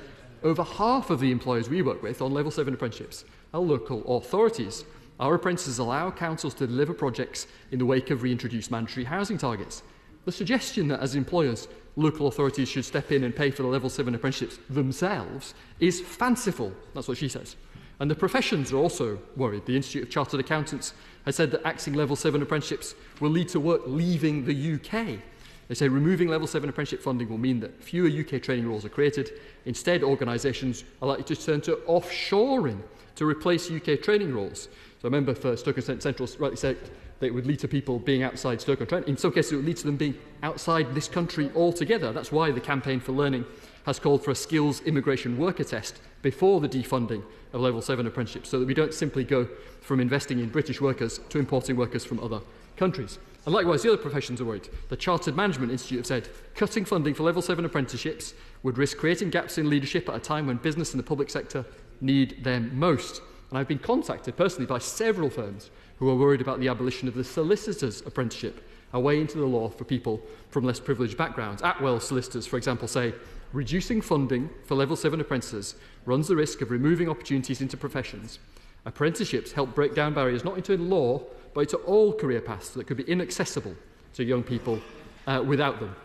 over half of the employers we work with on level 7 apprenticeships are local authorities. Our apprentices allow councils to deliver projects in the wake of reintroduced mandatory housing targets. The suggestion that as employers, local authorities should step in and pay for the level 7 apprenticeships themselves is fanciful. That's what she says. And the professions are also worried. The Institute of Chartered Accountants has said that axing level 7 apprenticeships will lead to work leaving the UK. They say removing level 7 apprenticeship funding will mean that fewer UK training roles are created. Instead, organisations are likely to turn to offshoring to replace UK training roles. So a member for Stoke-on-Trent Central rightly said that it would lead to people being outside Stoke-on-Trent. In some cases, it would lead to them being outside this country altogether. That's why the Campaign for Learning has called for a skills immigration worker test before the defunding of level 7 apprenticeships, so that we don't simply go from investing in British workers to importing workers from other countries. And likewise, the other professions are worried. The Chartered Management Institute have said cutting funding for level 7 apprenticeships would risk creating gaps in leadership at a time when business and the public sector need them most. And I've been contacted personally by several firms who are worried about the abolition of the solicitor's apprenticeship, a way into the law for people from less privileged backgrounds. Atwell solicitors, for example, say reducing funding for level 7 apprentices runs the risk of removing opportunities into professions. Apprenticeships help break down barriers not into law, but into all career paths that could be inaccessible to young people without them.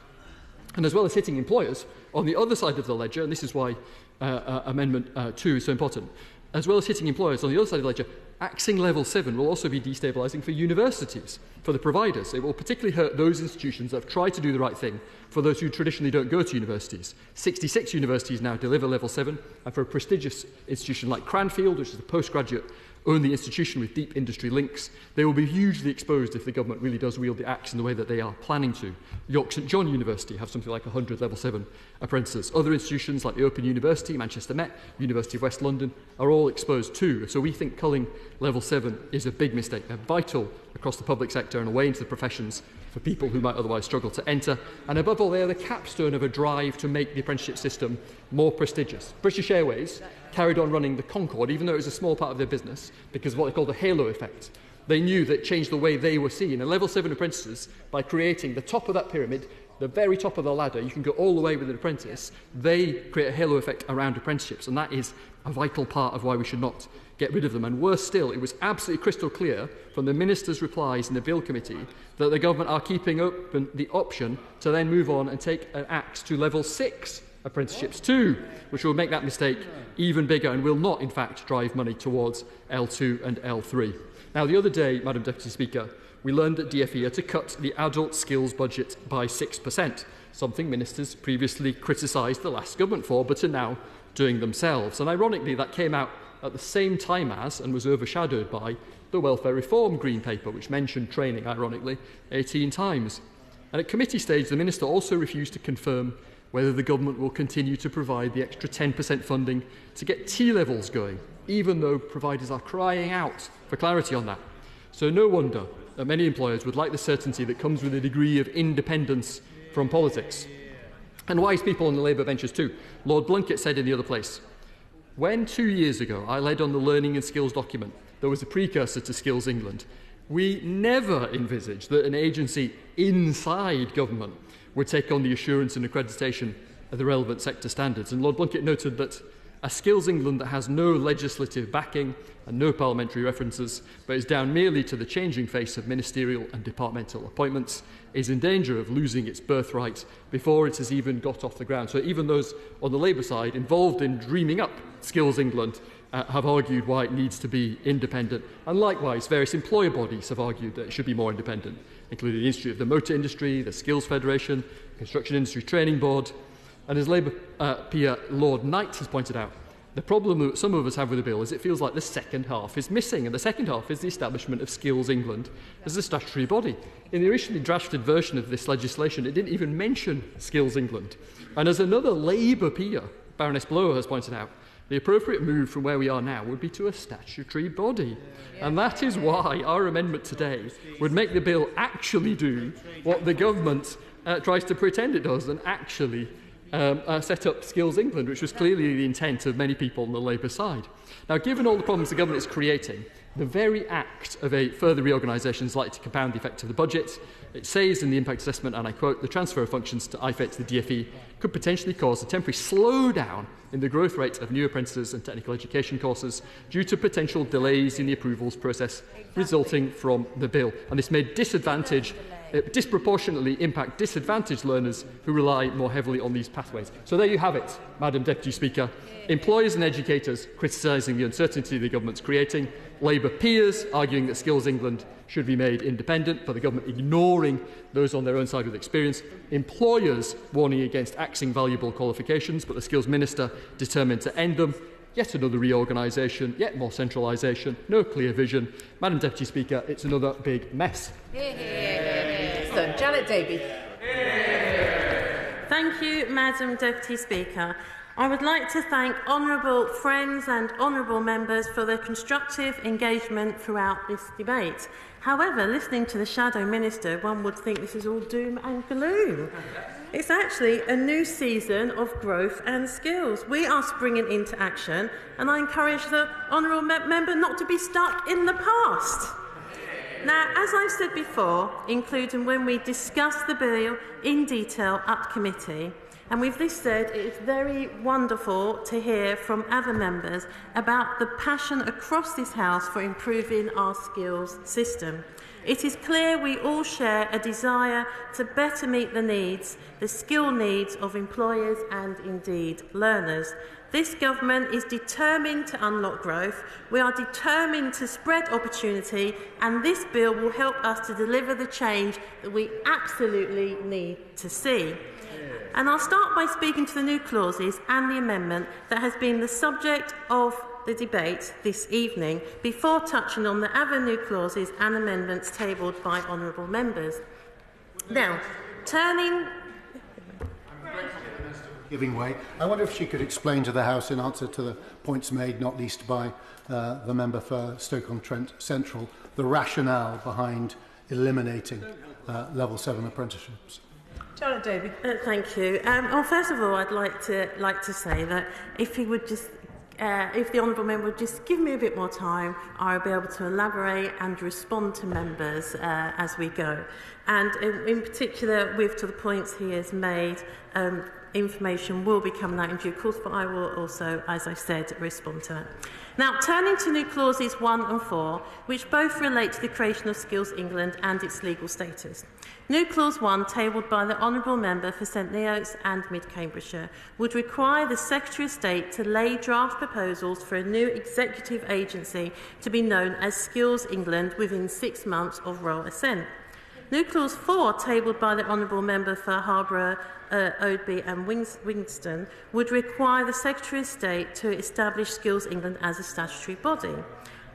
And as well as hitting employers, on the other side of the ledger, and this is why Amendment 2 is so important, as well as hitting employers on the other side of the ledger, axing level 7 will also be destabilising for universities, for the providers. It will particularly hurt those institutions that have tried to do the right thing for those who traditionally don't go to universities. 66 universities now deliver level 7, and for a prestigious institution like Cranfield, which is a postgraduate only institution with deep industry links, they will be hugely exposed if the government really does wield the axe in the way that they are planning to. York St John University have something like 100 level 7 apprentices. Other institutions like the Open University, Manchester Met, University of West London are all exposed too. So we think culling level 7 is a big mistake. They're vital across the public sector and away into the professions for people who might otherwise struggle to enter. And above all, they are the capstone of a drive to make the apprenticeship system more prestigious. British Airways carried on running the Concorde, even though it was a small part of their business, because of what they call the halo effect. They knew that it changed the way they were seen. And level 7 apprentices, by creating the top of that pyramid, the very top of the ladder, you can go all the way with an apprentice, they create a halo effect around apprenticeships. And that is a vital part of why we should not get rid of them. And worse still, it was absolutely crystal clear from the Minister's replies in the Bill Committee that the government are keeping open the option to then move on and take an axe to level 6 apprenticeships too, which will make that mistake even bigger and will not, in fact, drive money towards L2 and L3. Now, the other day, Madam Deputy Speaker, we learned that DfE are to cut the adult skills budget by 6%, something ministers previously criticised the last government for, but are now doing themselves. And ironically, that came out at the same time as, and was overshadowed by, the Welfare Reform Green Paper, which mentioned training, ironically, 18 times. And at committee stage, the Minister also refused to confirm whether the government will continue to provide the extra 10% funding to get T-levels going, even though providers are crying out for clarity on that. So no wonder that many employers would like the certainty that comes with a degree of independence from politics. And wise people on the Labour benches too. Lord Blunkett said in the other place, when 2 years ago I led on the Learning and Skills document that was a precursor to Skills England, we never envisaged that an agency inside government would take on the assurance and accreditation of the relevant sector standards. And Lord Blunkett noted that a Skills England that has no legislative backing and no parliamentary references, but is down merely to the changing face of ministerial and departmental appointments, is in danger of losing its birthright before it has even got off the ground. So even those on the Labour side involved in dreaming up Skills England have argued why it needs to be independent. And likewise, various employer bodies have argued that it should be more independent, including the Institute of the Motor Industry, the Skills Federation, Construction Industry Training Board. And as Labour peer Lord Knight has pointed out, the problem that some of us have with the bill is it feels like the second half is missing, and the second half is the establishment of Skills England as a statutory body. In the originally drafted version of this legislation, it didn't even mention Skills England. And as another Labour peer, Baroness Blower, has pointed out, the appropriate move from where we are now would be to a statutory body. And that is why our amendment today would make the bill actually do what the government tries to pretend it does, and actually set up Skills England, which was clearly the intent of many people on the Labour side. Now, given all the problems the government is creating, the very act of a further reorganisation is likely to compound the effect of the budget. It says in the impact assessment, and I quote, the transfer of functions to IFET to the DfE could potentially cause a temporary slowdown in the growth rate of new apprentices and technical education courses due to potential delays in the approvals process resulting from the bill. And this may disadvantage disproportionately impact disadvantaged learners who rely more heavily on these pathways. So there you have it, Madam Deputy Speaker. Employers and educators criticising the uncertainty the government's creating, Labour peers arguing that Skills England should be made independent, but the government ignoring those on their own side with experience, employers warning against axing valuable qualifications, but the Skills Minister determined to end them. Yet another reorganisation, yet more centralisation, no clear vision. Madam Deputy Speaker, it's another big mess. So, Janet Davey. Thank you, Madam Deputy Speaker. I would like to thank honourable friends and honourable members for their constructive engagement throughout this debate. However, listening to the Shadow Minister, one would think this is all doom and gloom. It's actually a new season of growth and skills. We are springing into action, and I encourage the honourable member not to be stuck in the past. Now, as I've said before, including when we discussed the bill in detail at committee, and with this said, it is very wonderful to hear from other members about the passion across this House for improving our skills system. It is clear we all share a desire to better meet the needs, the skill needs of employers and indeed learners. This government is determined to unlock growth. We are determined to spread opportunity, and this bill will help us to deliver the change that we absolutely need to see. And I'll start by speaking to the new clauses and the amendment that has been the subject of the debate this evening, before touching on the other new clauses and amendments tabled by honourable members. Now, turning... Giving way. I wonder if she could explain to the House, in answer to the points made, not least by the member for Stoke-on-Trent Central, the rationale behind eliminating Level 7 apprenticeships. Janet Davey. Thank you. Well, first of all, I'd like to say that if he would just, if the honourable member would just give me a bit more time, I'll be able to elaborate and respond to members as we go. And in particular, to the points he has made, information will be coming out in due course, but I will also, as I said, respond to that. Now, turning to new clauses 1 and 4, which both relate to the creation of Skills England and its legal status. New clause 1, tabled by the honourable member for St Neots and Mid-Cambridgeshire, would require the Secretary of State to lay draft proposals for a new executive agency to be known as Skills England within 6 months of royal assent. New clause 4, tabled by the honourable member for Harborough, Oadby and Wigston, would require the Secretary of State to establish Skills England as a statutory body.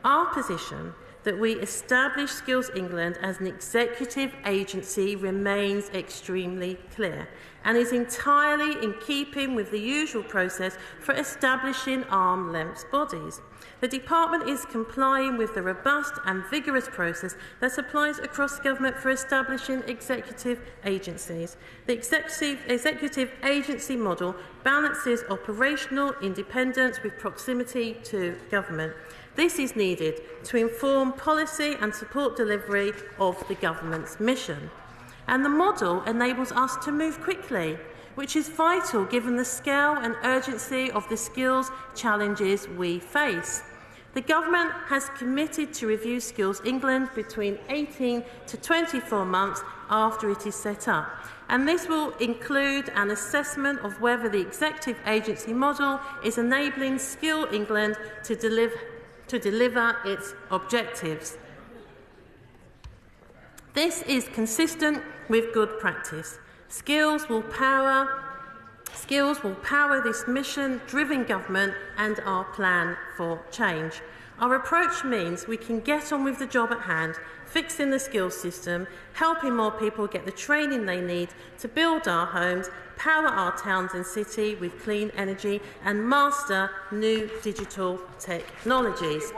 Our position that we establish Skills England as an executive agency remains extremely clear and is entirely in keeping with the usual process for establishing arm's-length bodies. The Department is complying with the robust and vigorous process that applies across government for establishing executive agencies. The executive agency model balances operational independence with proximity to government. This is needed to inform policy and support delivery of the government's mission. And the model enables us to move quickly, which is vital given the scale and urgency of the skills challenges we face. The government has committed to review Skills England between 18 to 24 months after it is set up, and this will include an assessment of whether the executive agency model is enabling Skills England to deliver its objectives. This is consistent with good practice. Skills will power this mission-driven government and our plan for change. Our approach means we can get on with the job at hand, fixing the skills system, helping more people get the training they need to build our homes, power our towns and city with clean energy, and master new digital technologies.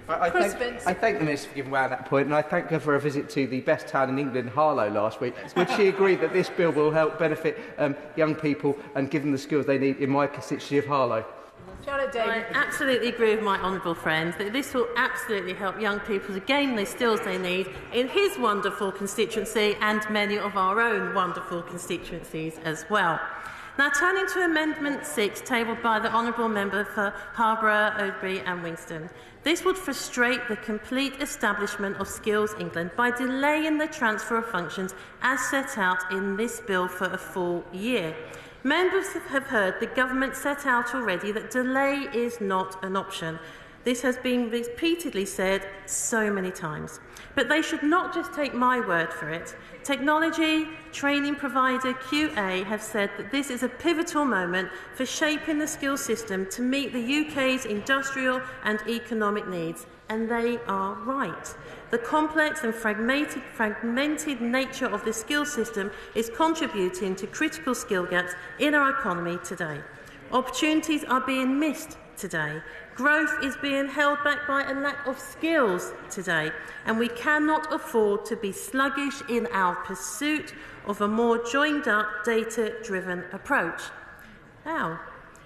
I thank the Minister for giving way at that point, and I thank her for a visit to the best town in England, Harlow, last week. Would she agree that this bill will help benefit young people and give them the skills they need in my constituency of Harlow? I absolutely agree with my honourable friend that this will absolutely help young people to gain the skills they need in his wonderful constituency and many of our own wonderful constituencies as well. Now, turning to Amendment 6, tabled by the Honourable Member for Harborough, Oadby and Wigston. This would frustrate the complete establishment of Skills England by delaying the transfer of functions as set out in this bill for a full year. Members have heard the government set out already that delay is not an option. This has been repeatedly said so many times. But they should not just take my word for it. Technology training provider QA have said that this is a pivotal moment for shaping the skills system to meet the UK's industrial and economic needs. And they are right. The complex and fragmented nature of the skills system is contributing to critical skill gaps in our economy today. Opportunities are being missed today. Growth is being held back by a lack of skills today, and we cannot afford to be sluggish in our pursuit of a more joined-up, data-driven approach. Now,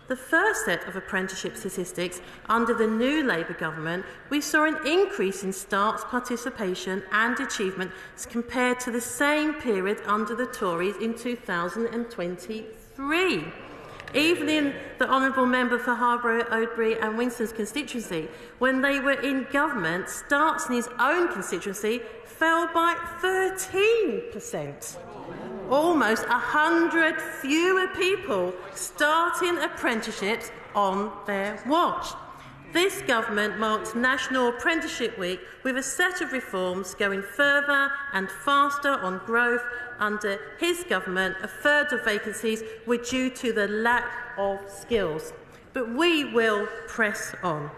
the first set of apprenticeship statistics under the new Labour government, we saw an increase in starts, participation and achievement as compared to the same period under the Tories in 2023. Even in the Honourable Member for Harborough, Oadby and Wigston's constituency, when they were in government, starts in his own constituency fell by 13%. Almost 100 fewer people starting apprenticeships on their watch. This government marked National Apprenticeship Week with a set of reforms going further and faster on growth. Under his government, a third of vacancies were due to the lack of skills. But we will press on.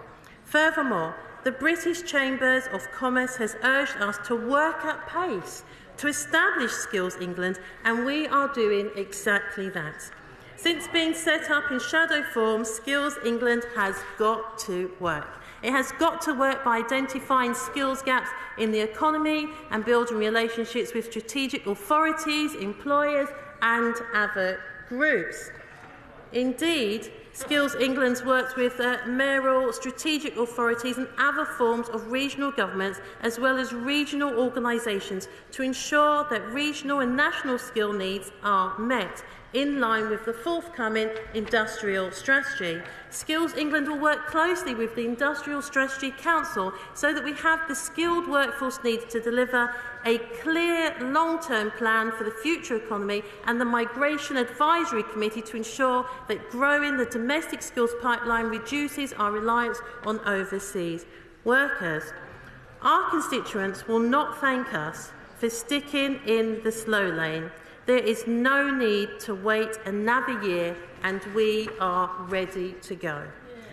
Furthermore, the British Chambers of Commerce has urged us to work at pace to establish Skills England, and we are doing exactly that. Since being set up in shadow form, Skills England has got to work. It has got to work by identifying skills gaps in the economy and building relationships with strategic authorities, employers and other groups. Indeed, Skills England works with mayoral, strategic authorities and other forms of regional governments, as well as regional organisations, to ensure that regional and national skill needs are met in line with the forthcoming industrial strategy. Skills England will work closely with the Industrial Strategy Council so that we have the skilled workforce needed to deliver a clear long-term plan for the future economy, and the Migration Advisory Committee to ensure that growing the domestic skills pipeline reduces our reliance on overseas workers. Our constituents will not thank us for sticking in the slow lane. There is no need to wait another year, and we are ready to go.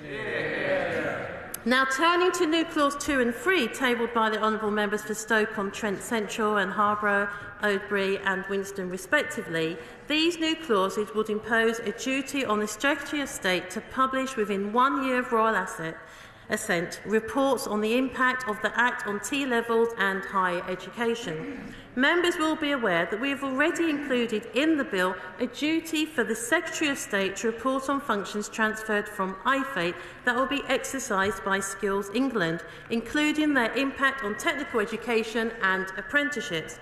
Yeah. Now, turning to new clause 2 and 3, tabled by the Honourable Members for Stoke-on-Trent Central and Harborough, Oadby and Wigston respectively, these new clauses would impose a duty on the Secretary of State to publish within 1 year of royal assent reports on the impact of the Act on T-levels and higher education. Members will be aware that we have already included in the bill a duty for the Secretary of State to report on functions transferred from IFATE that will be exercised by Skills England, including their impact on technical education and apprenticeships.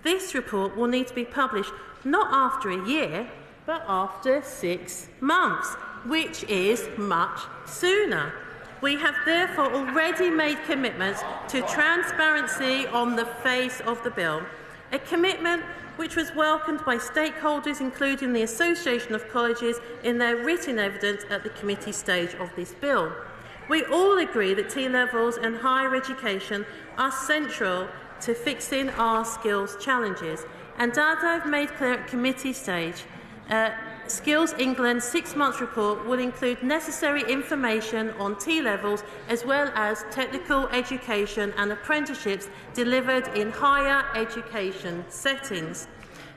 This report will need to be published not after a year, but after 6 months, which is much sooner. We have therefore already made commitments to transparency on the face of the bill, a commitment which was welcomed by stakeholders, including the Association of Colleges, in their written evidence at the committee stage of this bill. We all agree that T-levels and higher education are central to fixing our skills challenges, and as I've made clear at committee stage, Skills England's 6-month report will include necessary information on T-levels as well as technical education and apprenticeships delivered in higher education settings.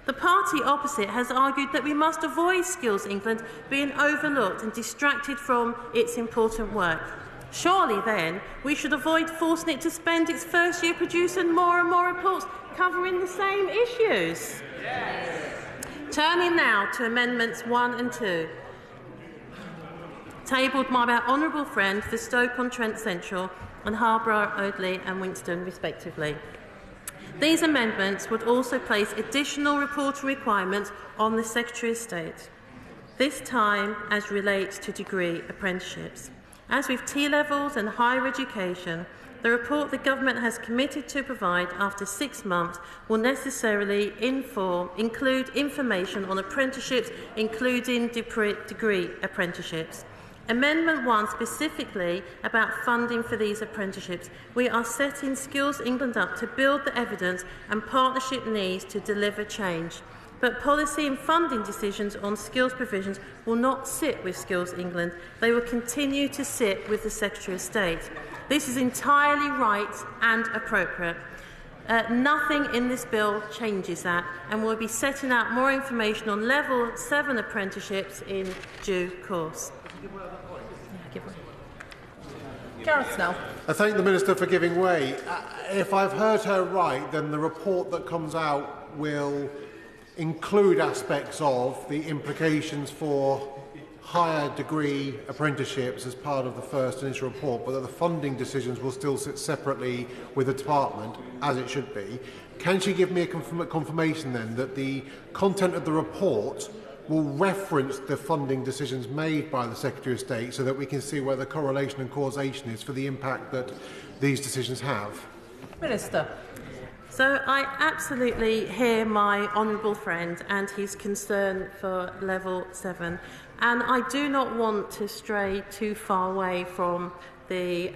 The party opposite has argued that we must avoid Skills England being overlooked and distracted from its important work. Surely then we should avoid forcing it to spend its first year producing more and more reports covering the same issues. Yes. Turning now to Amendments 1 and 2, tabled by my honourable friend for Stoke-on-Trent Central and Harborough, Oadby and Wigston respectively. These amendments would also place additional reporting requirements on the Secretary of State. this time as relates to degree apprenticeships. As with T-levels and higher education, the report the government has committed to provide after 6 months will necessarily include information on apprenticeships, including degree apprenticeships. Amendment 1 specifically about funding for these apprenticeships. We are setting Skills England up to build the evidence and partnership needs to deliver change. But policy and funding decisions on skills provisions will not sit with Skills England. They will continue to sit with the Secretary of State. This is entirely right and appropriate. Nothing in this bill changes that, and we'll be setting out more information on Level 7 apprenticeships in due course. Gareth Snell. I thank the Minister for giving way. If I've heard her right, then the report that comes out will include aspects of the implications for higher degree apprenticeships as part of the first initial report, but that the funding decisions will still sit separately with the department, as it should be. Can she give me a confirmation then that the content of the report will reference the funding decisions made by the Secretary of State so that we can see where the correlation and causation is for the impact that these decisions have? Minister. So I absolutely hear my honourable friend and his concern for Level 7, and I do not want to stray too far away from the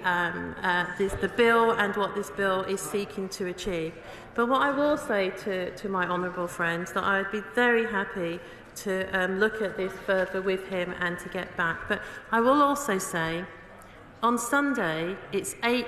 bill and what this bill is seeking to achieve. But what I will say to my honourable friend is that I would be very happy to look at this further with him and to get back. But I will also say, on Sunday, it's 8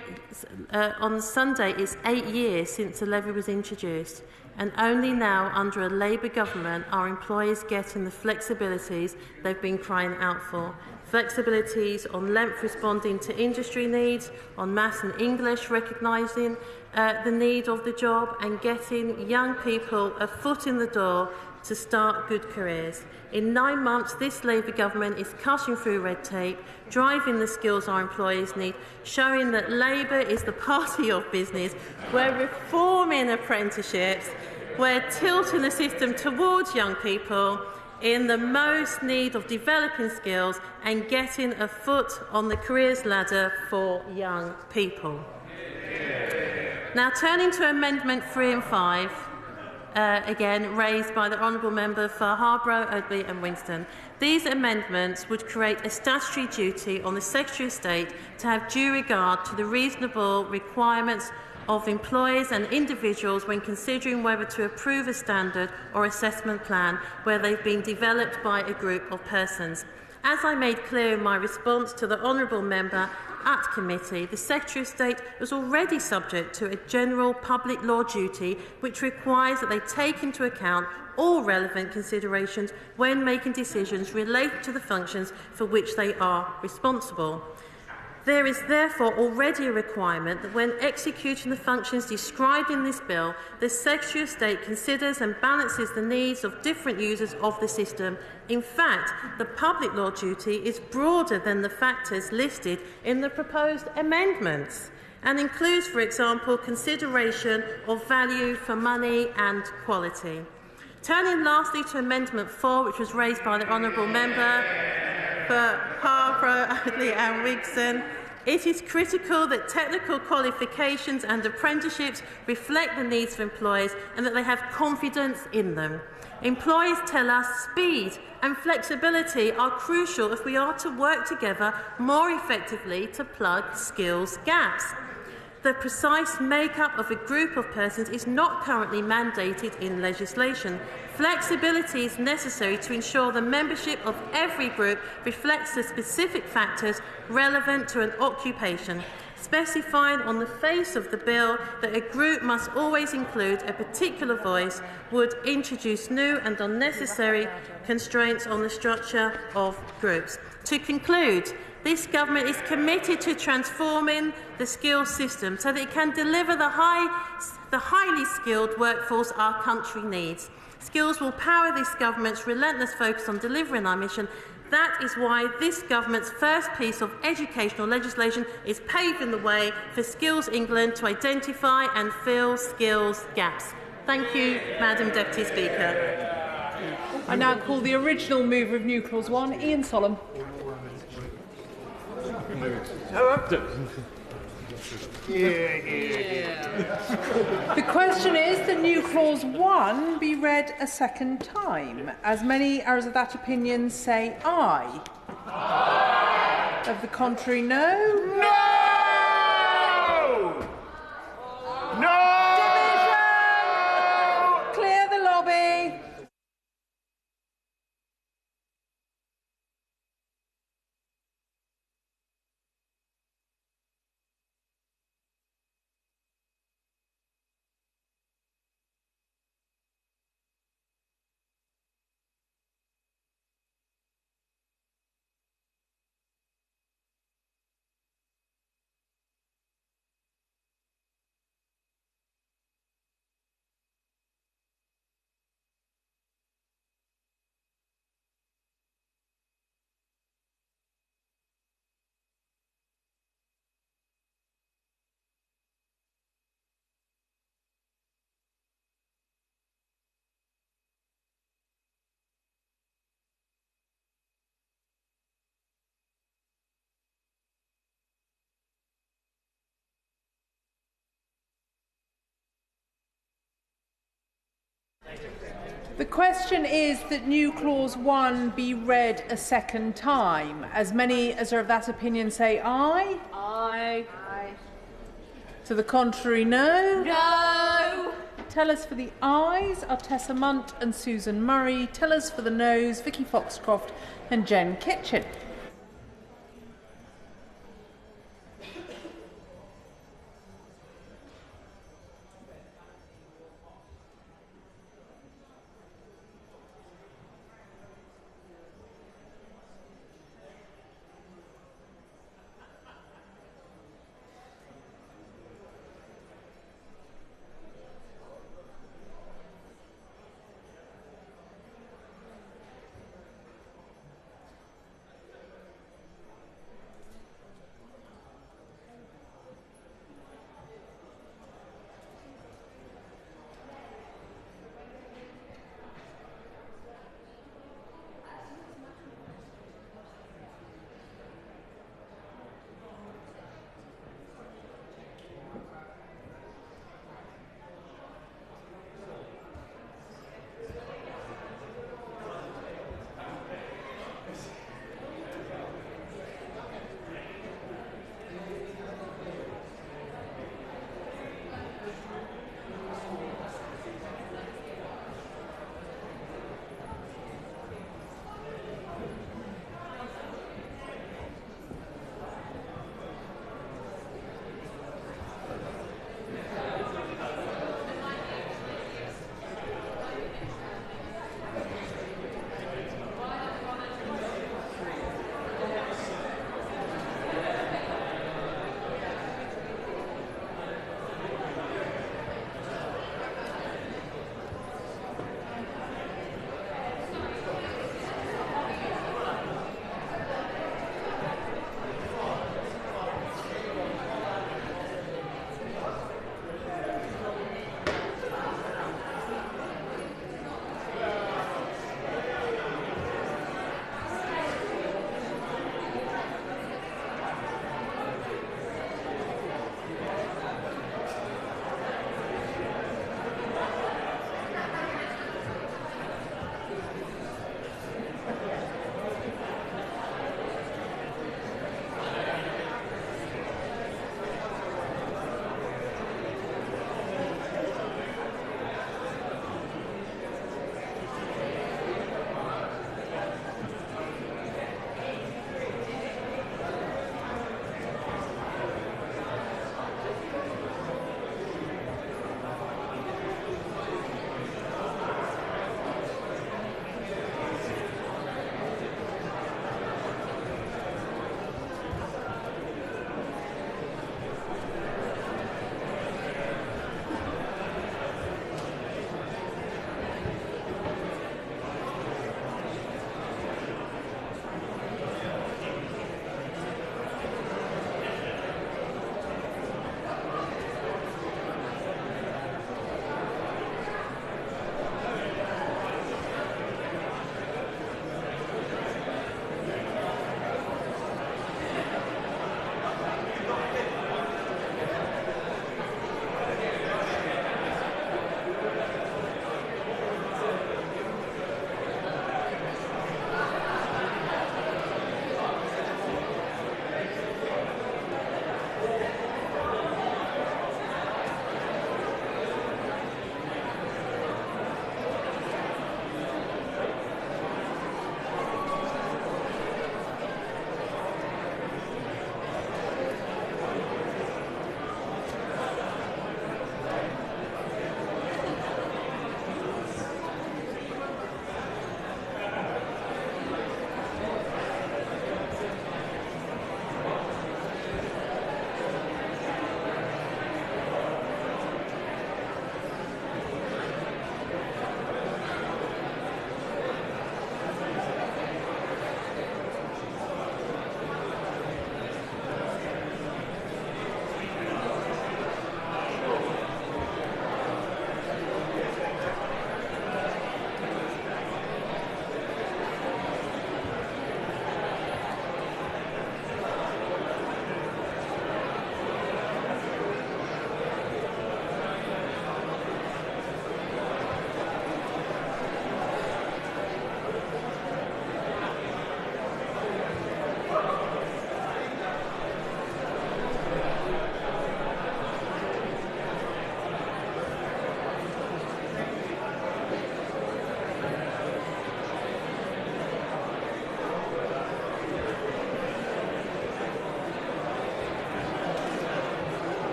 years since the levy was introduced, and only now, under a Labour government, are employers getting the flexibilities they've been crying out for. Flexibilities on length responding to industry needs, on maths and English recognising the need of the job, and getting young people a foot in the door to start good careers. In 9 months, this Labour government is cutting through red tape, driving the skills our employers need, showing that Labour is the party of business. We're reforming apprenticeships, we're tilting the system towards young people in the most need of developing skills and getting a foot on the careers ladder for young people. Now, turning to Amendment 3 and 5, again raised by the Honourable Member for Harborough, Oadby and Wigston. These amendments would create a statutory duty on the Secretary of State to have due regard to the reasonable requirements of employers and individuals when considering whether to approve a standard or assessment plan where they've been developed by a group of persons. As I made clear in my response to the Honourable Member at committee, the Secretary of State was already subject to a general public law duty which requires that they take into account all relevant considerations when making decisions related to the functions for which they are responsible. There is therefore already a requirement that when executing the functions described in this bill, the Secretary of State considers and balances the needs of different users of the system. In fact, the public law duty is broader than the factors listed in the proposed amendments and includes, for example, consideration of value for money and quality. Turning lastly to Amendment 4, which was raised by the Honourable Member for Harborough, Oadby and Wigston, it is critical that technical qualifications and apprenticeships reflect the needs of employers and that they have confidence in them. Employers tell us speed and flexibility are crucial if we are to work together more effectively to plug skills gaps. The precise makeup of a group of persons is not currently mandated in legislation. Flexibility is necessary to ensure the membership of every group reflects the specific factors relevant to an occupation. Specifying on the face of the bill that a group must always include a particular voice would introduce new and unnecessary constraints on the structure of groups. To conclude, this government is committed to transforming the skills system so that it can deliver the highly skilled workforce our country needs. Skills will power this government's relentless focus on delivering our mission. That is why this government's first piece of educational legislation is paving the way for Skills England to identify and fill skills gaps. Thank you, Madam Deputy Speaker. I now call the original mover of New Clause 1, Ian Sollom. The question is that New Clause 1 be read a second time. As many as of that opinion say aye. Aye. Of the contrary, no. No! No! Division! Clear the lobby. The question is that New Clause 1 be read a second time. As many as are of that opinion say aye. Aye. Aye. To the contrary, no. No. Tellers for the ayes are Tessa Munt and Susan Murray. Tellers for the noes, Vicky Foxcroft and Jen Kitchen.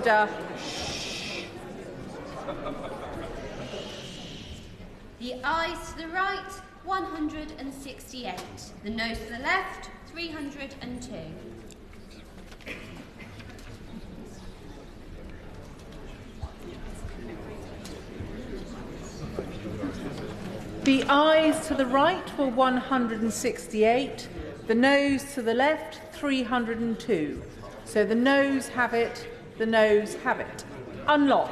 Order. The ayes to the right, 168. The noes to the left, 302. The ayes to the right were 168. The noes to the left, 302. So the noes have it. The noes have it. Unlock.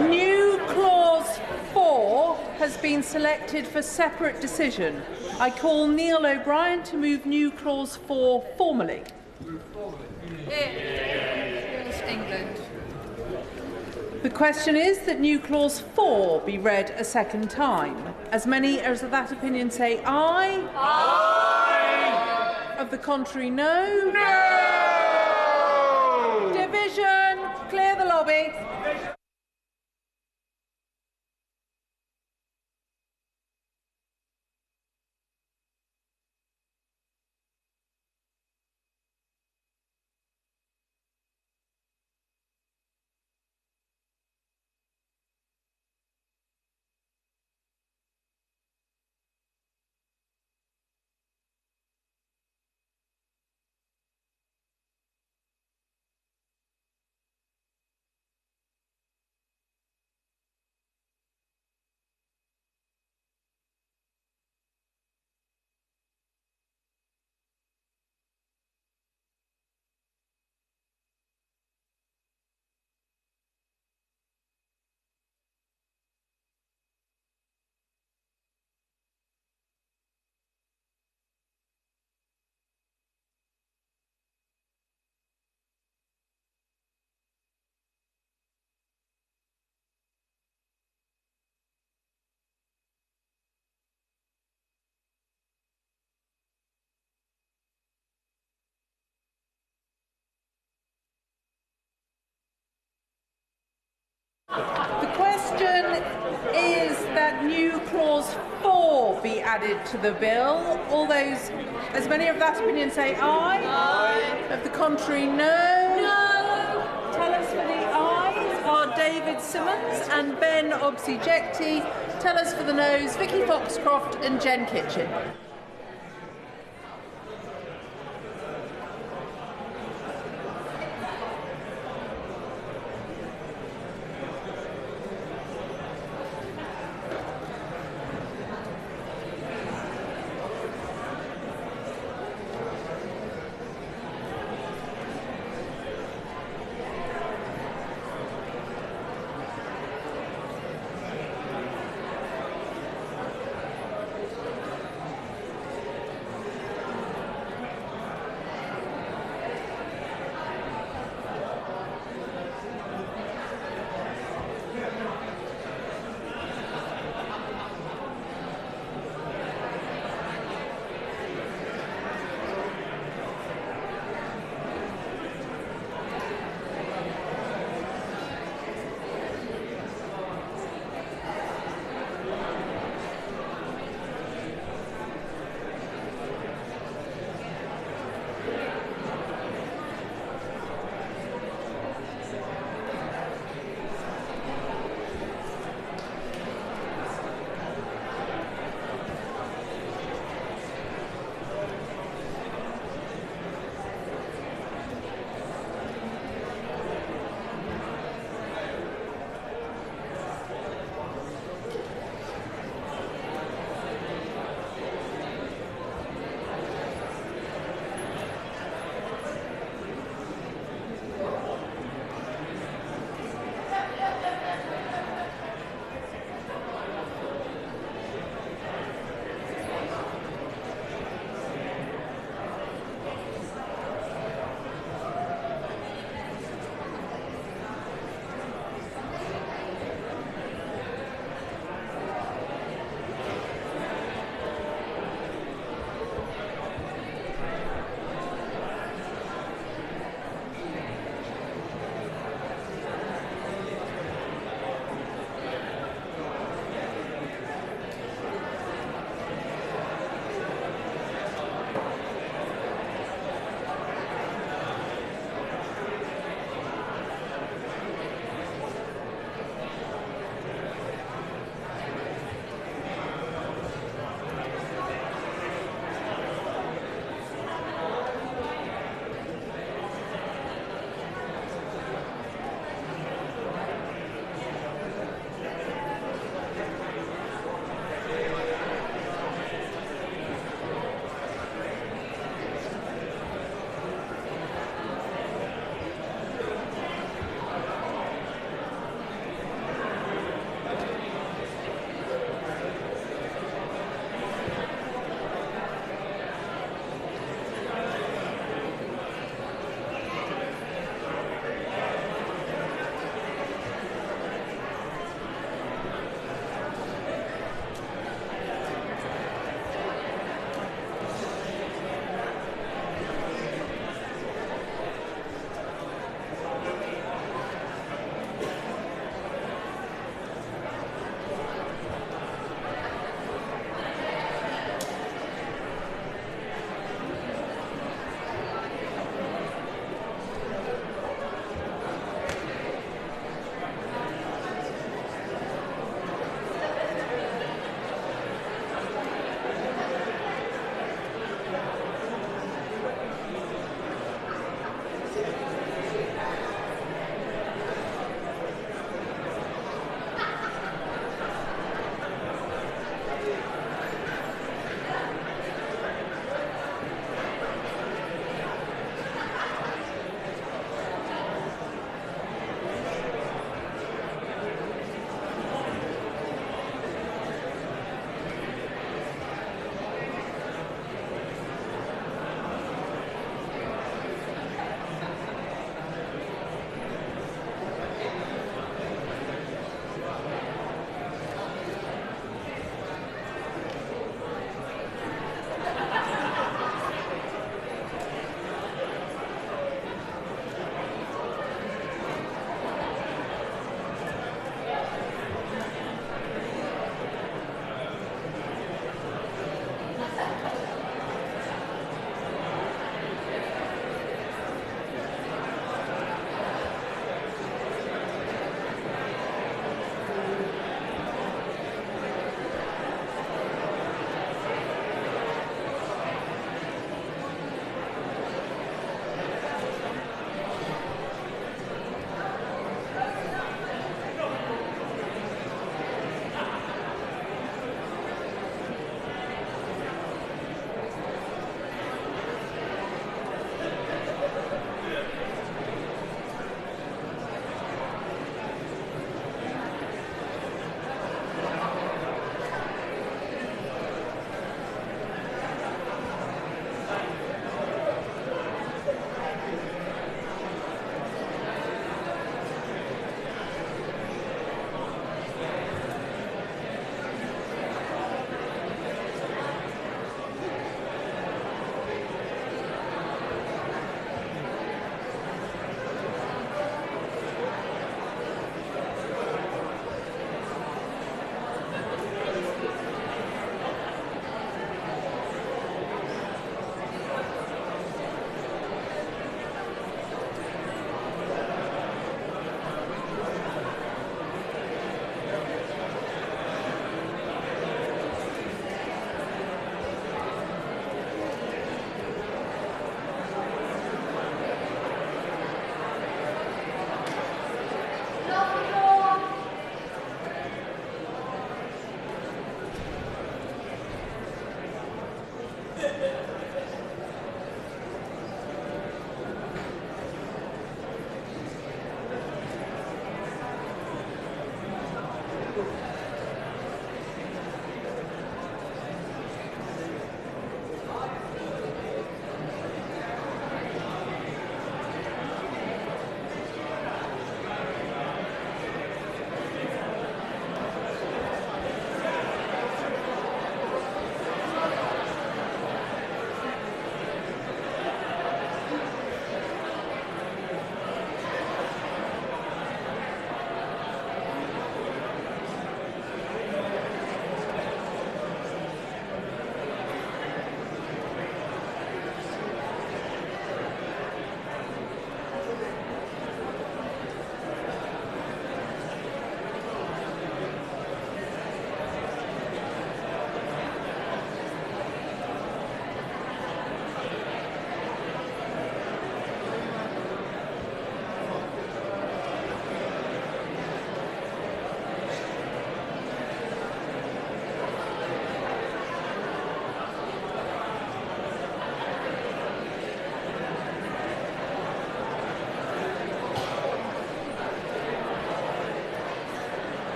New clause 4 has been selected for separate decision. I call Neil O'Brien to move new clause 4 formally. England. The question is that new clause 4 be read a second time. As many as of that opinion say aye. Aye. Of the contrary, no. No. Division. Clear the lobby. The question is that new clause 4 be added to the bill. All those, as many of that opinion say aye. Aye. Of the contrary, no. No. Tell us for the ayes are David Simmons and Ben Obsijekti. Tell us for the noes, Vicky Foxcroft and Jen Kitchen.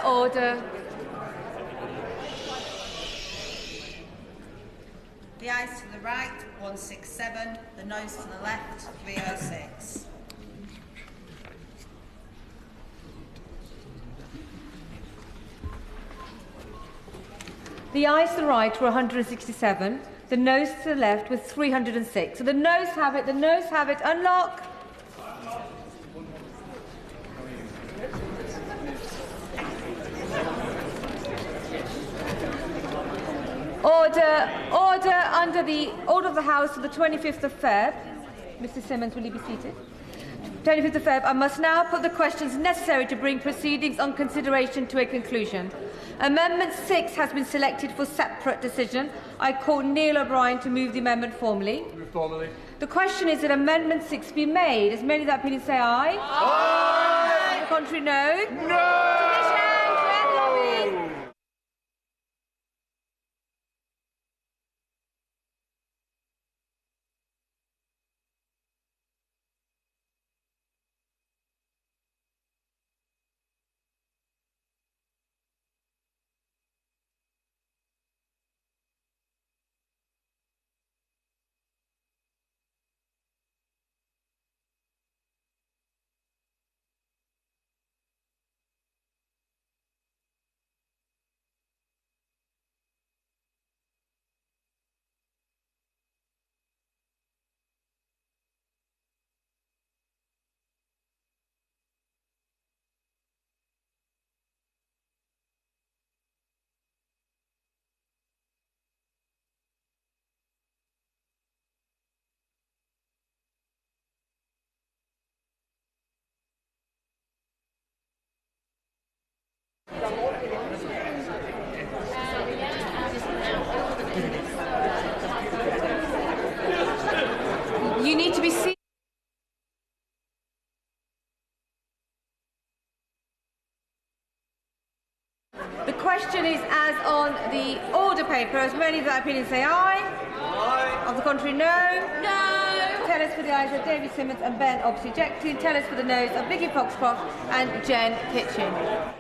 Order. The ayes to the right, 167. The noes to the left, 306. The ayes to the right were 167. The noes to the left was 306. So the noes have it. The noes have it. Unlock. Order under the order of the House of the 25th of Feb. Mr. Simmons, will you be seated? 25th of Feb. I must now put the questions necessary to bring proceedings on consideration to a conclusion. Amendment 6 has been selected for separate decision. I call Neil O'Brien to move the amendment formally. Move formally. The question is that Amendment 6 be made. As many of that opinion say aye. Aye. contrary, no. You need to be seen. The question is as on the order paper. As many of that opinion say aye. Aye. On the contrary, no. No. Tell us for the ayes of David Simmons and Ben obviously ejected. Tell us for the noes of Vicky Foxcroft and Jen Kitchen.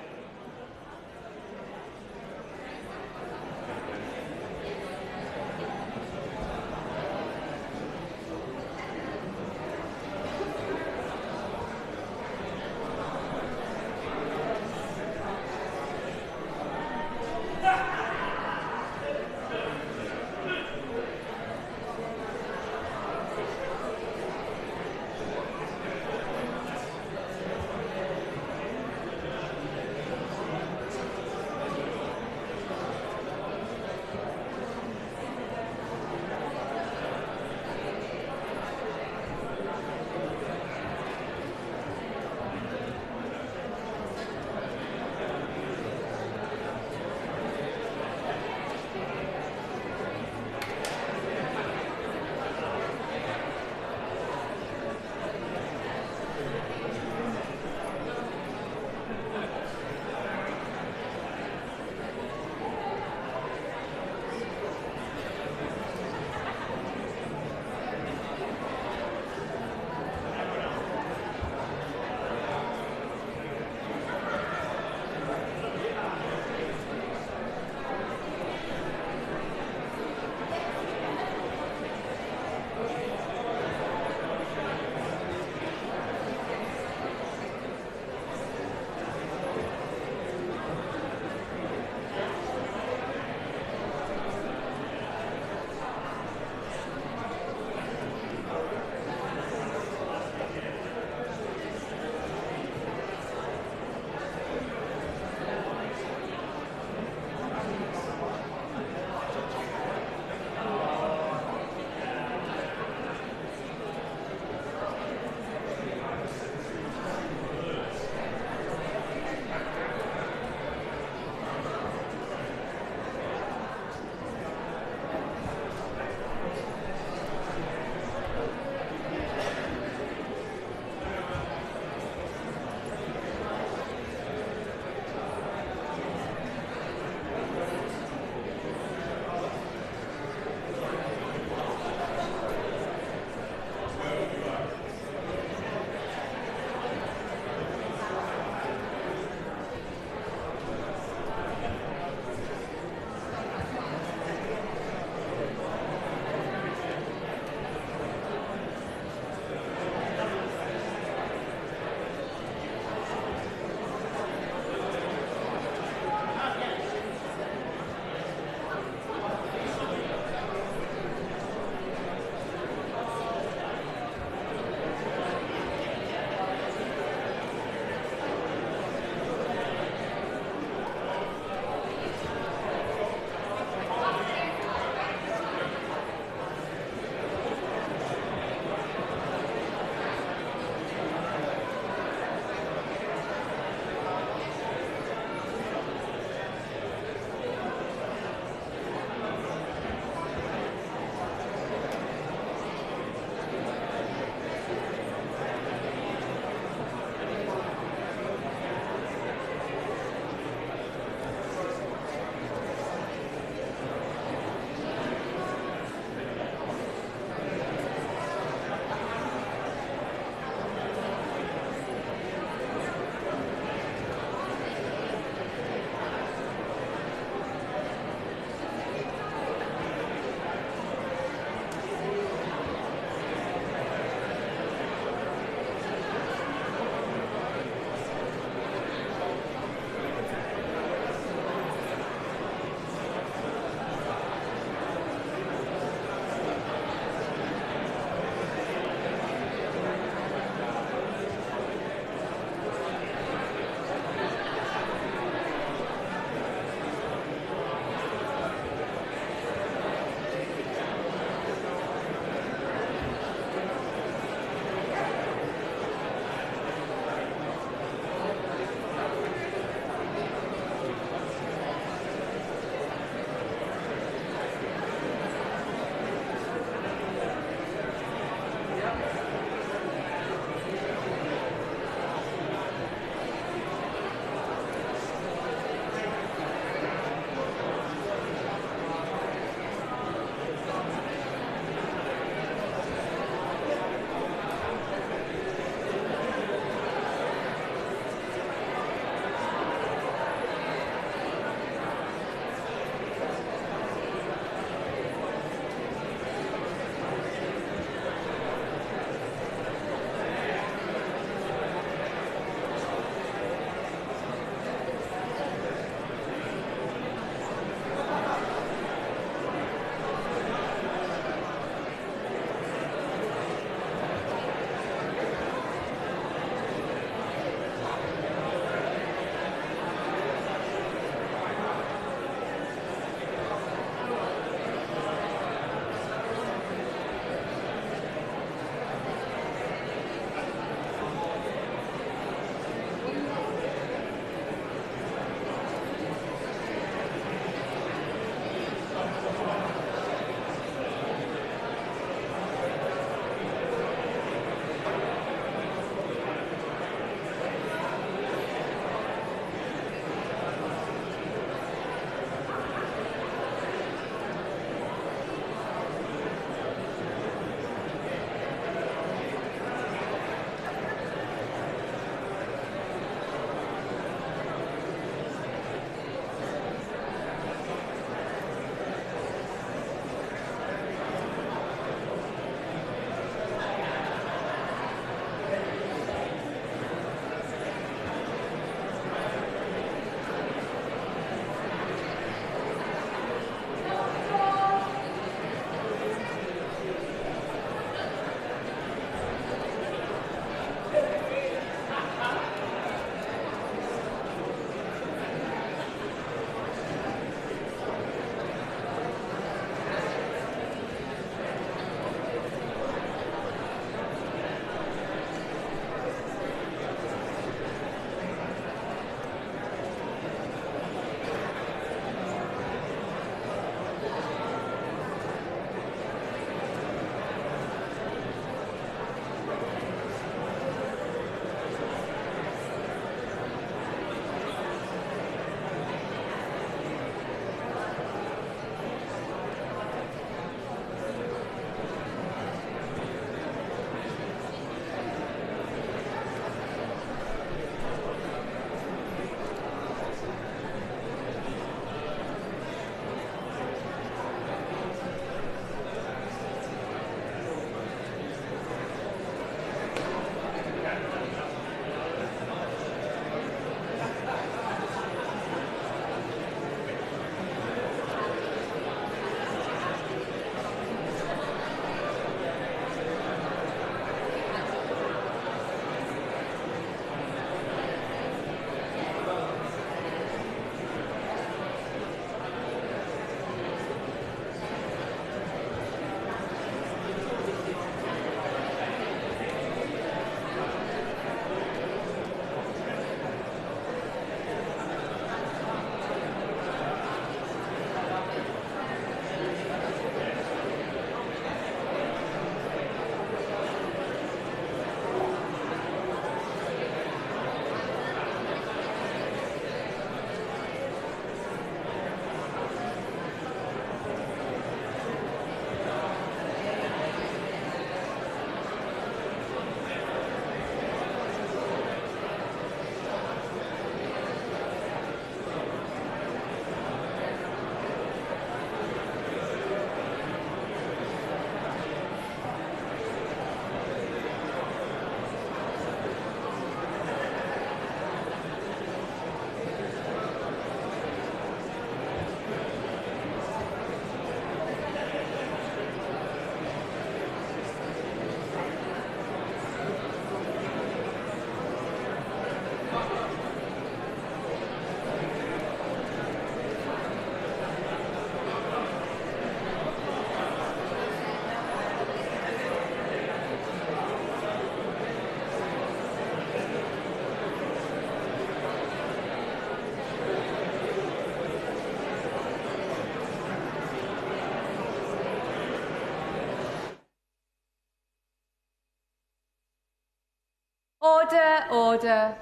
order.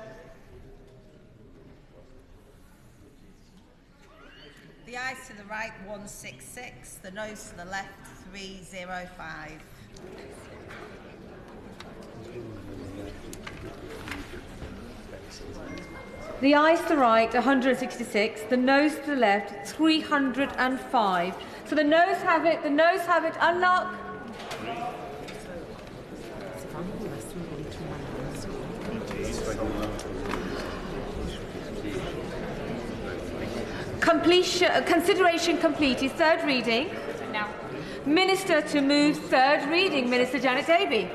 The ayes to the right, 166. The noes to the left, 305. The ayes to the right, 166. The noes to the left, 305. So the noes have it. The noes have it. Unlock. Consideration completed. Third reading. Now. Minister to move third reading. Minister Janet Davey.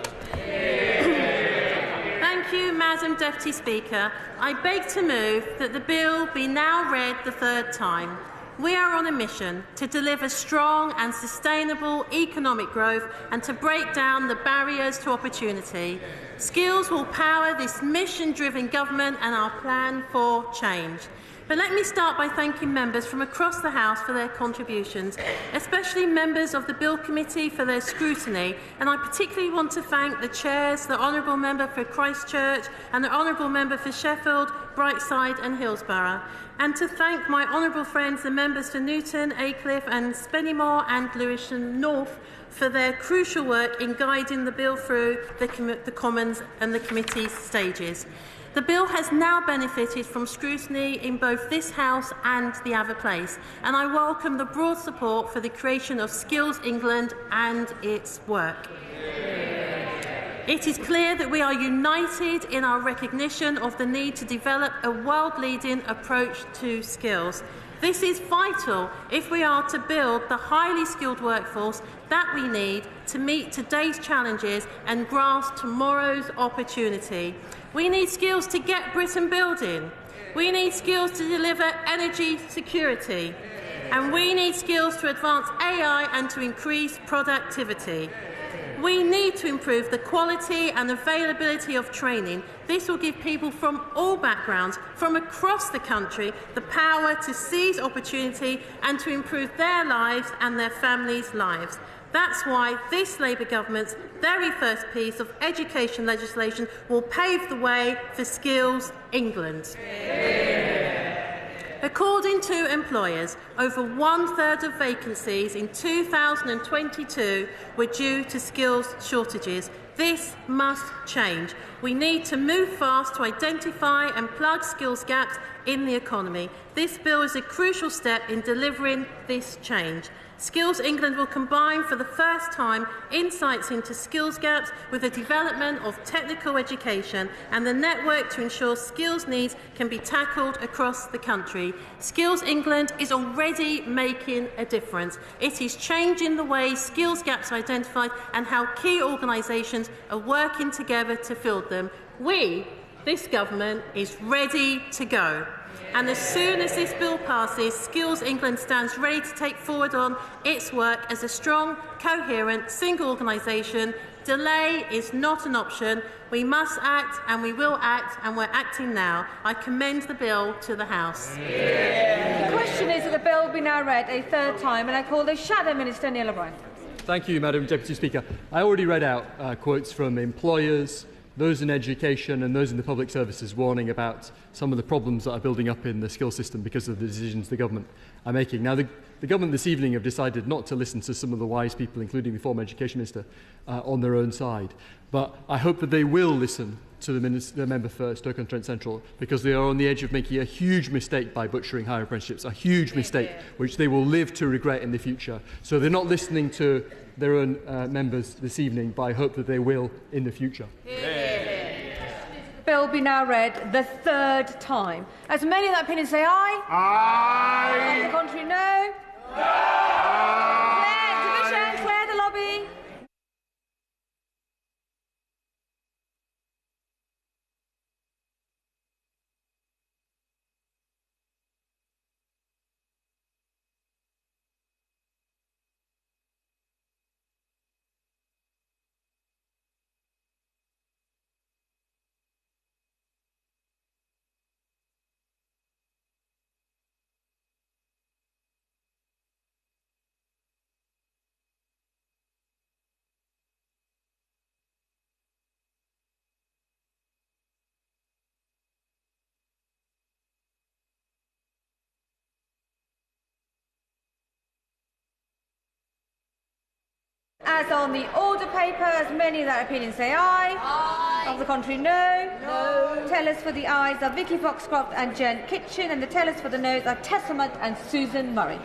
Thank you, Madam Deputy Speaker. I beg to move that the bill be now read the third time. We are on a mission to deliver strong and sustainable economic growth and to break down the barriers to opportunity. Skills will power this mission-driven government and our plan for change. But let me start by thanking members from across the House for their contributions, especially members of the Bill Committee for their scrutiny. And I particularly want to thank the chairs, the Honourable Member for Christchurch and the Honourable Member for Sheffield, Brightside and Hillsborough. And to thank my honourable friends, the members for Newton, Aycliffe and Spennymoor and Lewisham North for their crucial work in guiding the bill through the Commons and the committee stages. The bill has now benefited from scrutiny in both this House and the other place, and I welcome the broad support for the creation of Skills England and its work. It is clear that we are united in our recognition of the need to develop a world-leading approach to skills. This is vital if we are to build the highly skilled workforce that we need to meet today's challenges and grasp tomorrow's opportunity. We need skills to get Britain building. We need skills to deliver energy security. And we need skills to advance AI and to increase productivity. We need to improve the quality and availability of training. This will give people from all backgrounds, from across the country, the power to seize opportunity and to improve their lives and their families' lives. That's why this Labour government's very first piece of education legislation will pave the way for Skills England. According to employers, over one-third of vacancies in 2022 were due to skills shortages. This must change. We need to move fast to identify and plug skills gaps in the economy. This bill is a crucial step in delivering this change. Skills England will combine for the first time insights into skills gaps with the development of technical education and the network to ensure skills needs can be tackled across the country. Skills England is already making a difference. It is changing the way skills gaps are identified and how key organisations are working together to fill them. We, this government, is ready to go. And as soon as this bill passes, Skills England stands ready to take forward on its work as a strong, coherent, single organisation. Delay is not an option. We must act and we will act, and we're acting now. I commend the bill to the House. The question is that the bill be now read a third time, and I call the Shadow Minister Neil O'Brien. Thank you, Madam Deputy Speaker. I already read out quotes from employers, those in education and those in the public services warning about some of the problems that are building up in the skill system because of the decisions the government are making. Now, the government this evening have decided not to listen to some of the wise people, including the former Education Minister, on their own side. But I hope that they will listen to the member for Stoke-on-Trent Central, because they are on the edge of making a huge mistake by butchering higher apprenticeships, a huge mistake which they will live to regret in the future. So they're not listening to their own members this evening, but I hope that they will in the future. The bill be now read the third time. As many of that opinion say aye. Aye. On the contrary, no. Clear division, clear the lobby. As on the order paper, as many of that opinion say aye. Aye. Of the contrary, no. No. Tellers for the ayes are Vicky Foxcroft and Jen Kitchen, and the tellers for the noes are Tessa Mudd and Susan Murray.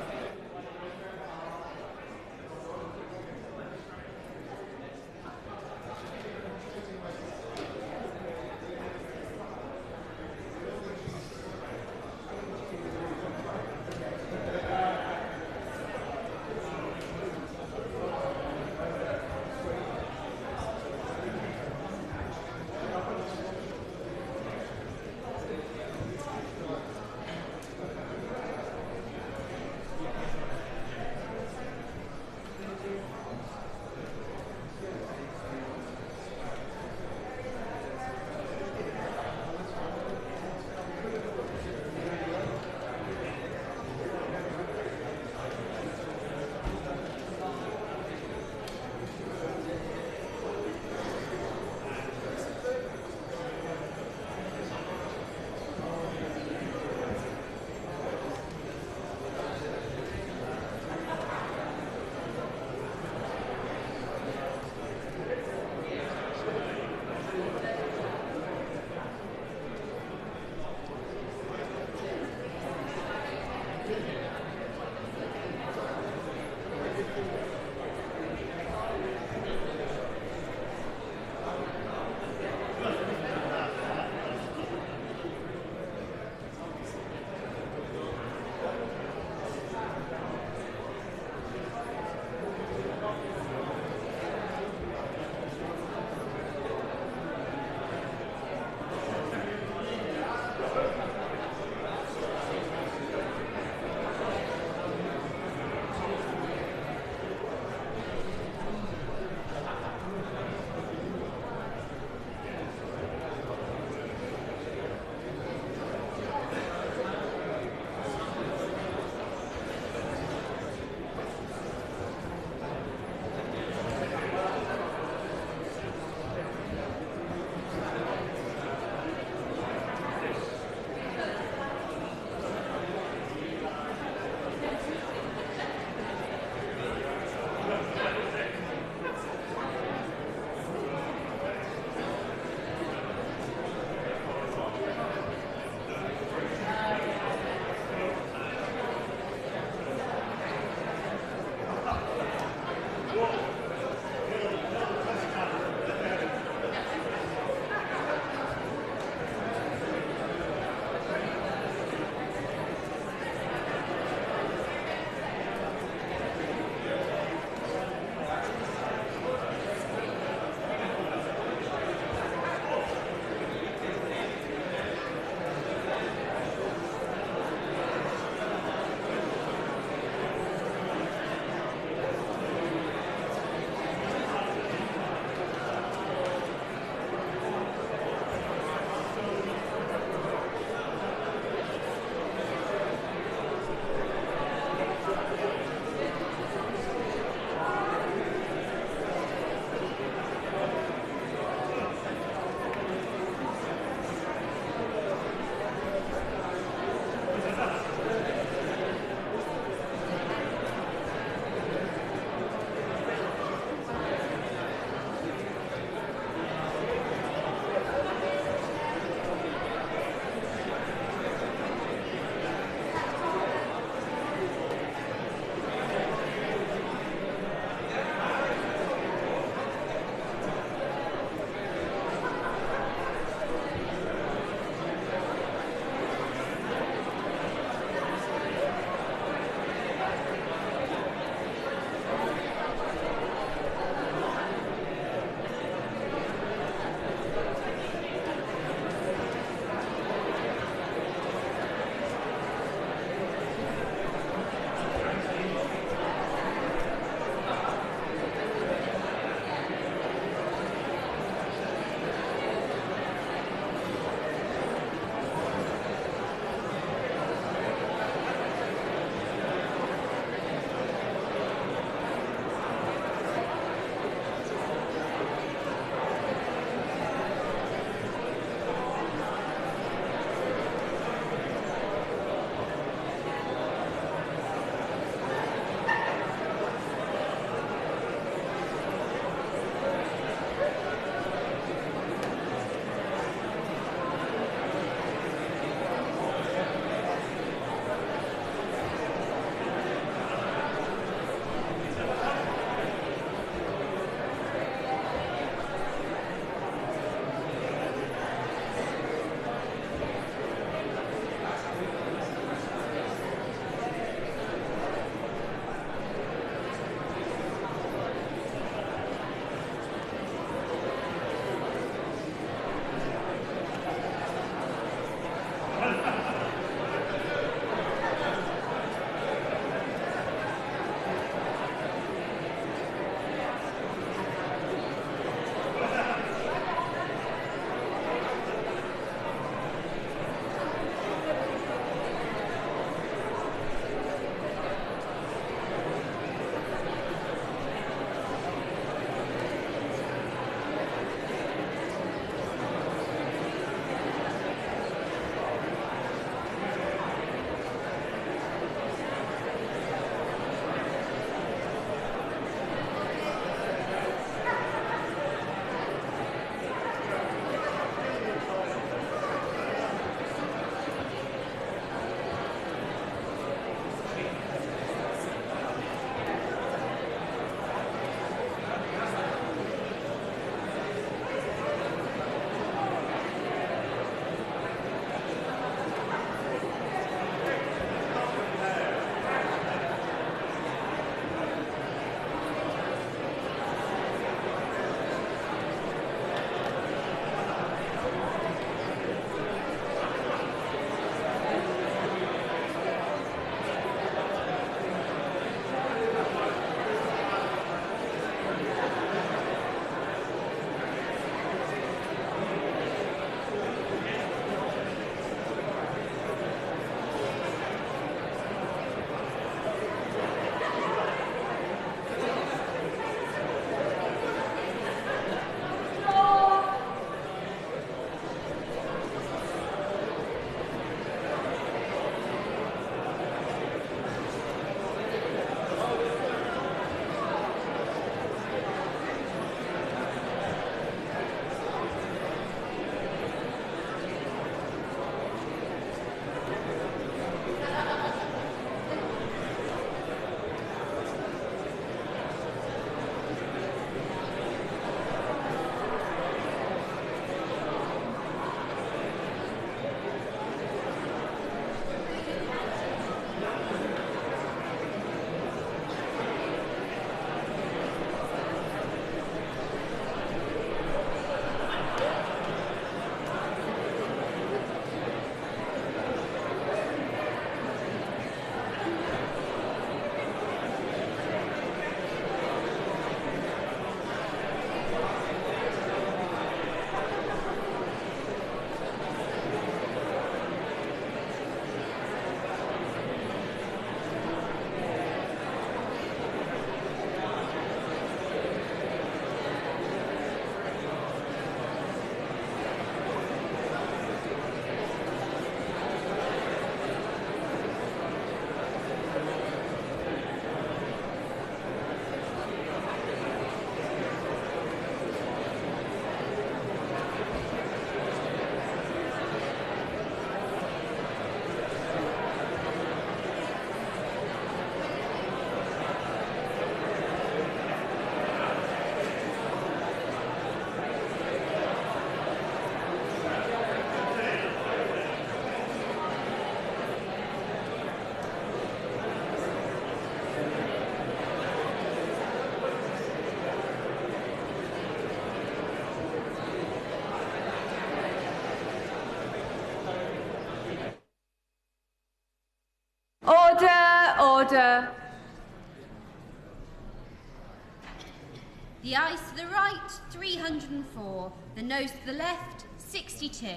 The ayes to the right, 304. The noes to the left, 62.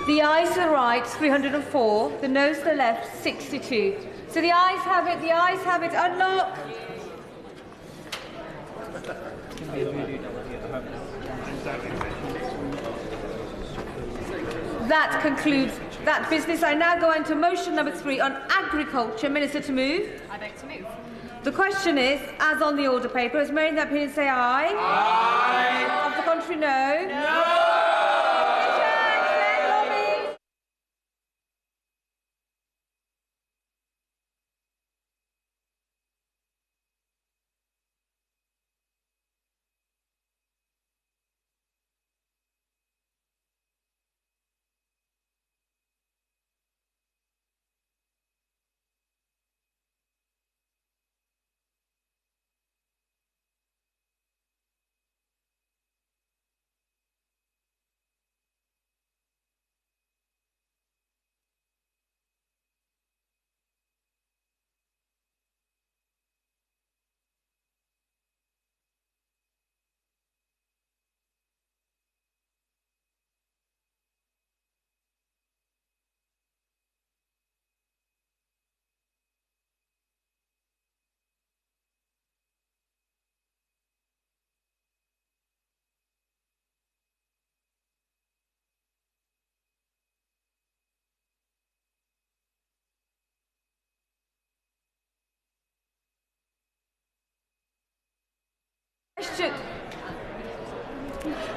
The ayes to the right, 304. The noes to the left, 62. So the ayes have it. The ayes have it. Unlock. That concludes that business. I now go on to motion number 3 on agriculture. Minister to move. I beg to move. The question is, as on the order paper, has made that opinion say aye? Aye. Of the contrary, no. No.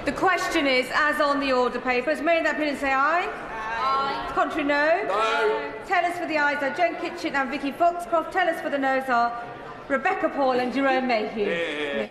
The question is, as on the order paper, has made that opinion say aye? Aye. Contrary, no? No. Tell us for the ayes are Jen Kitchen and Vicky Foxcroft. Tell us for the noes are Rebecca Paul and Jerome Mayhew. Yeah.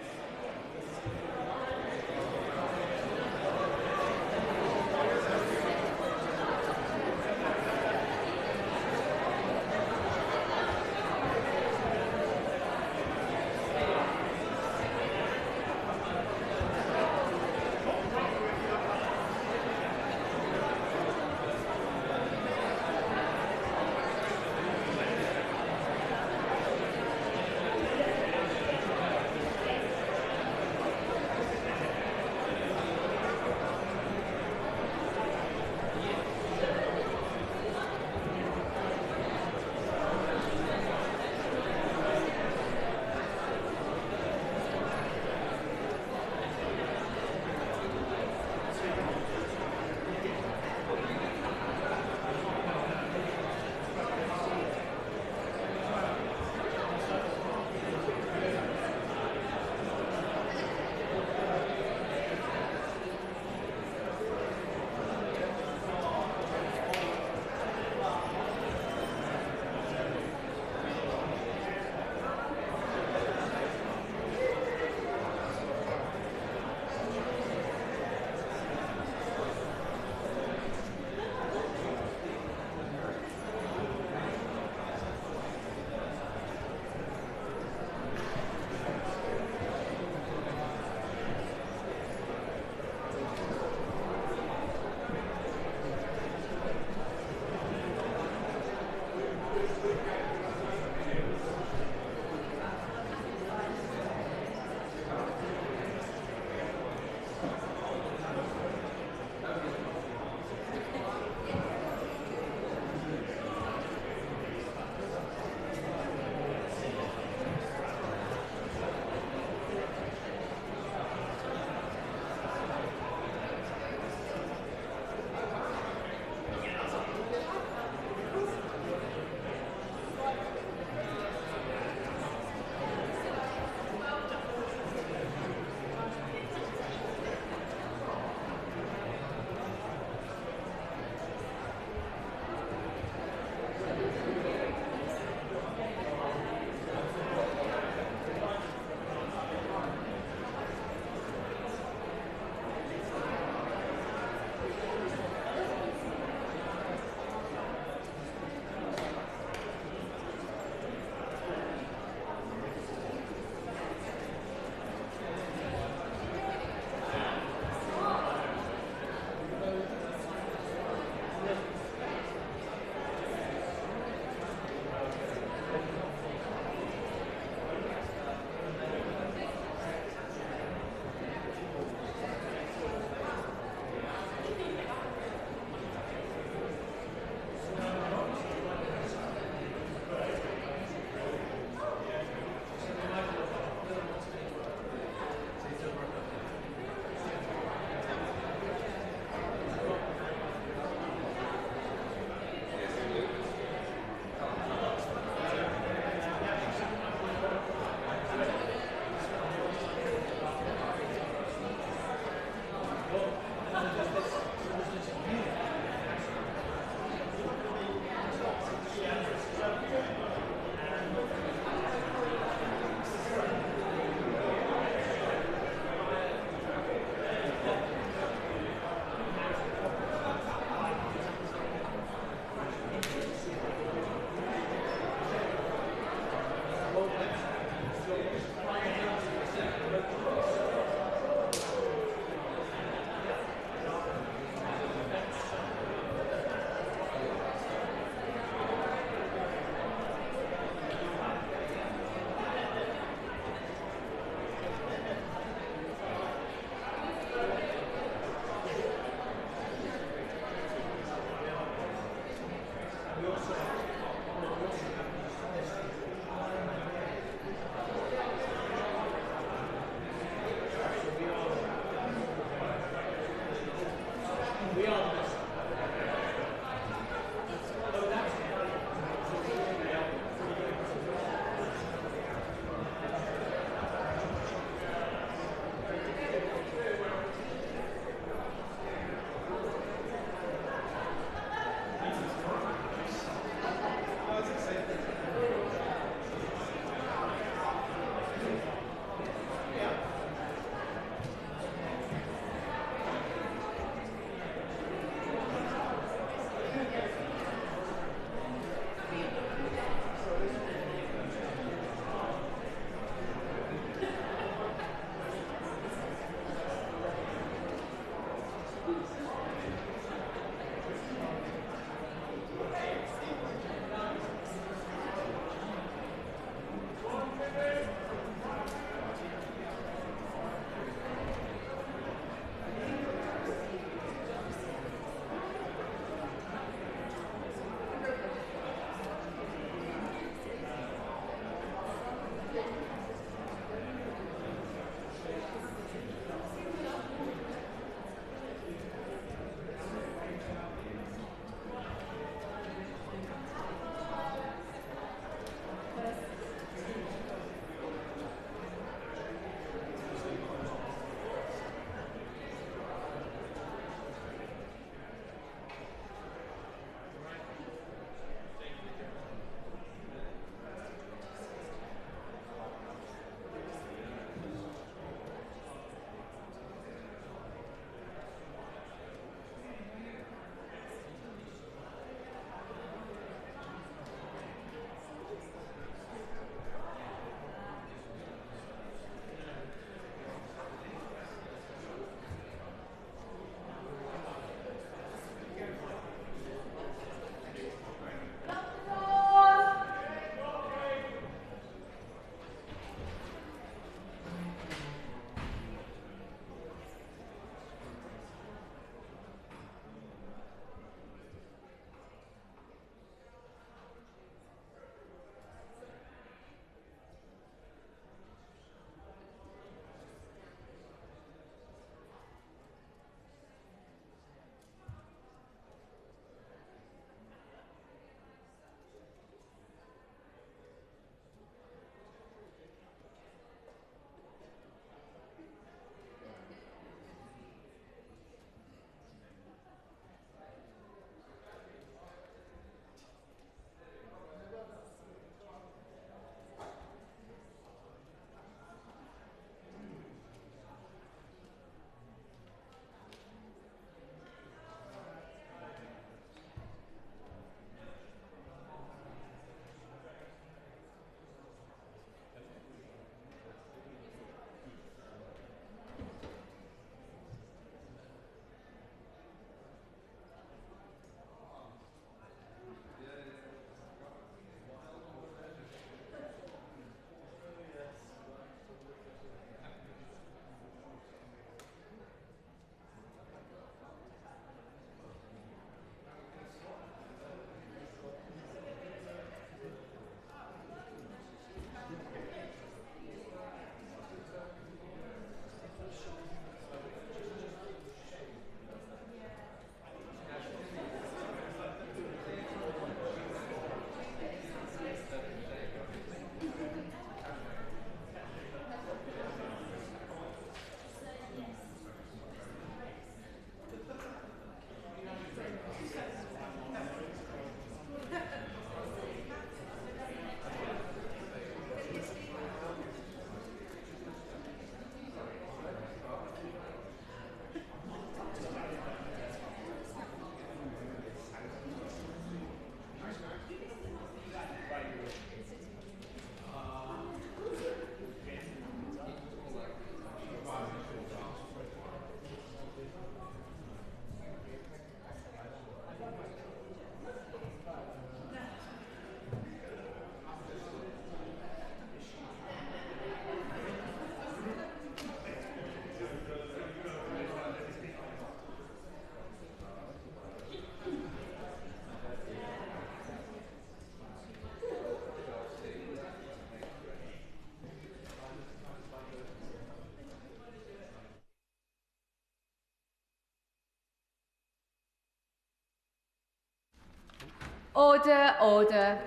Order, order.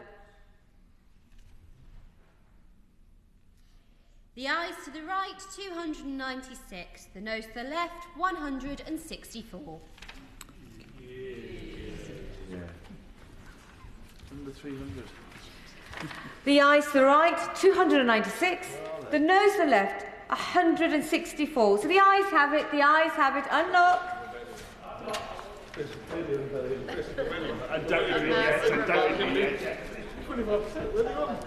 The ayes to the right, 296. The noes to the left, 164. Under 300. The ayes to the right, 296. The noes to the left, 164. So the ayes have it, the ayes have it. Unlock. I don't agree yet. I don't agree yet. 25%, where are they on?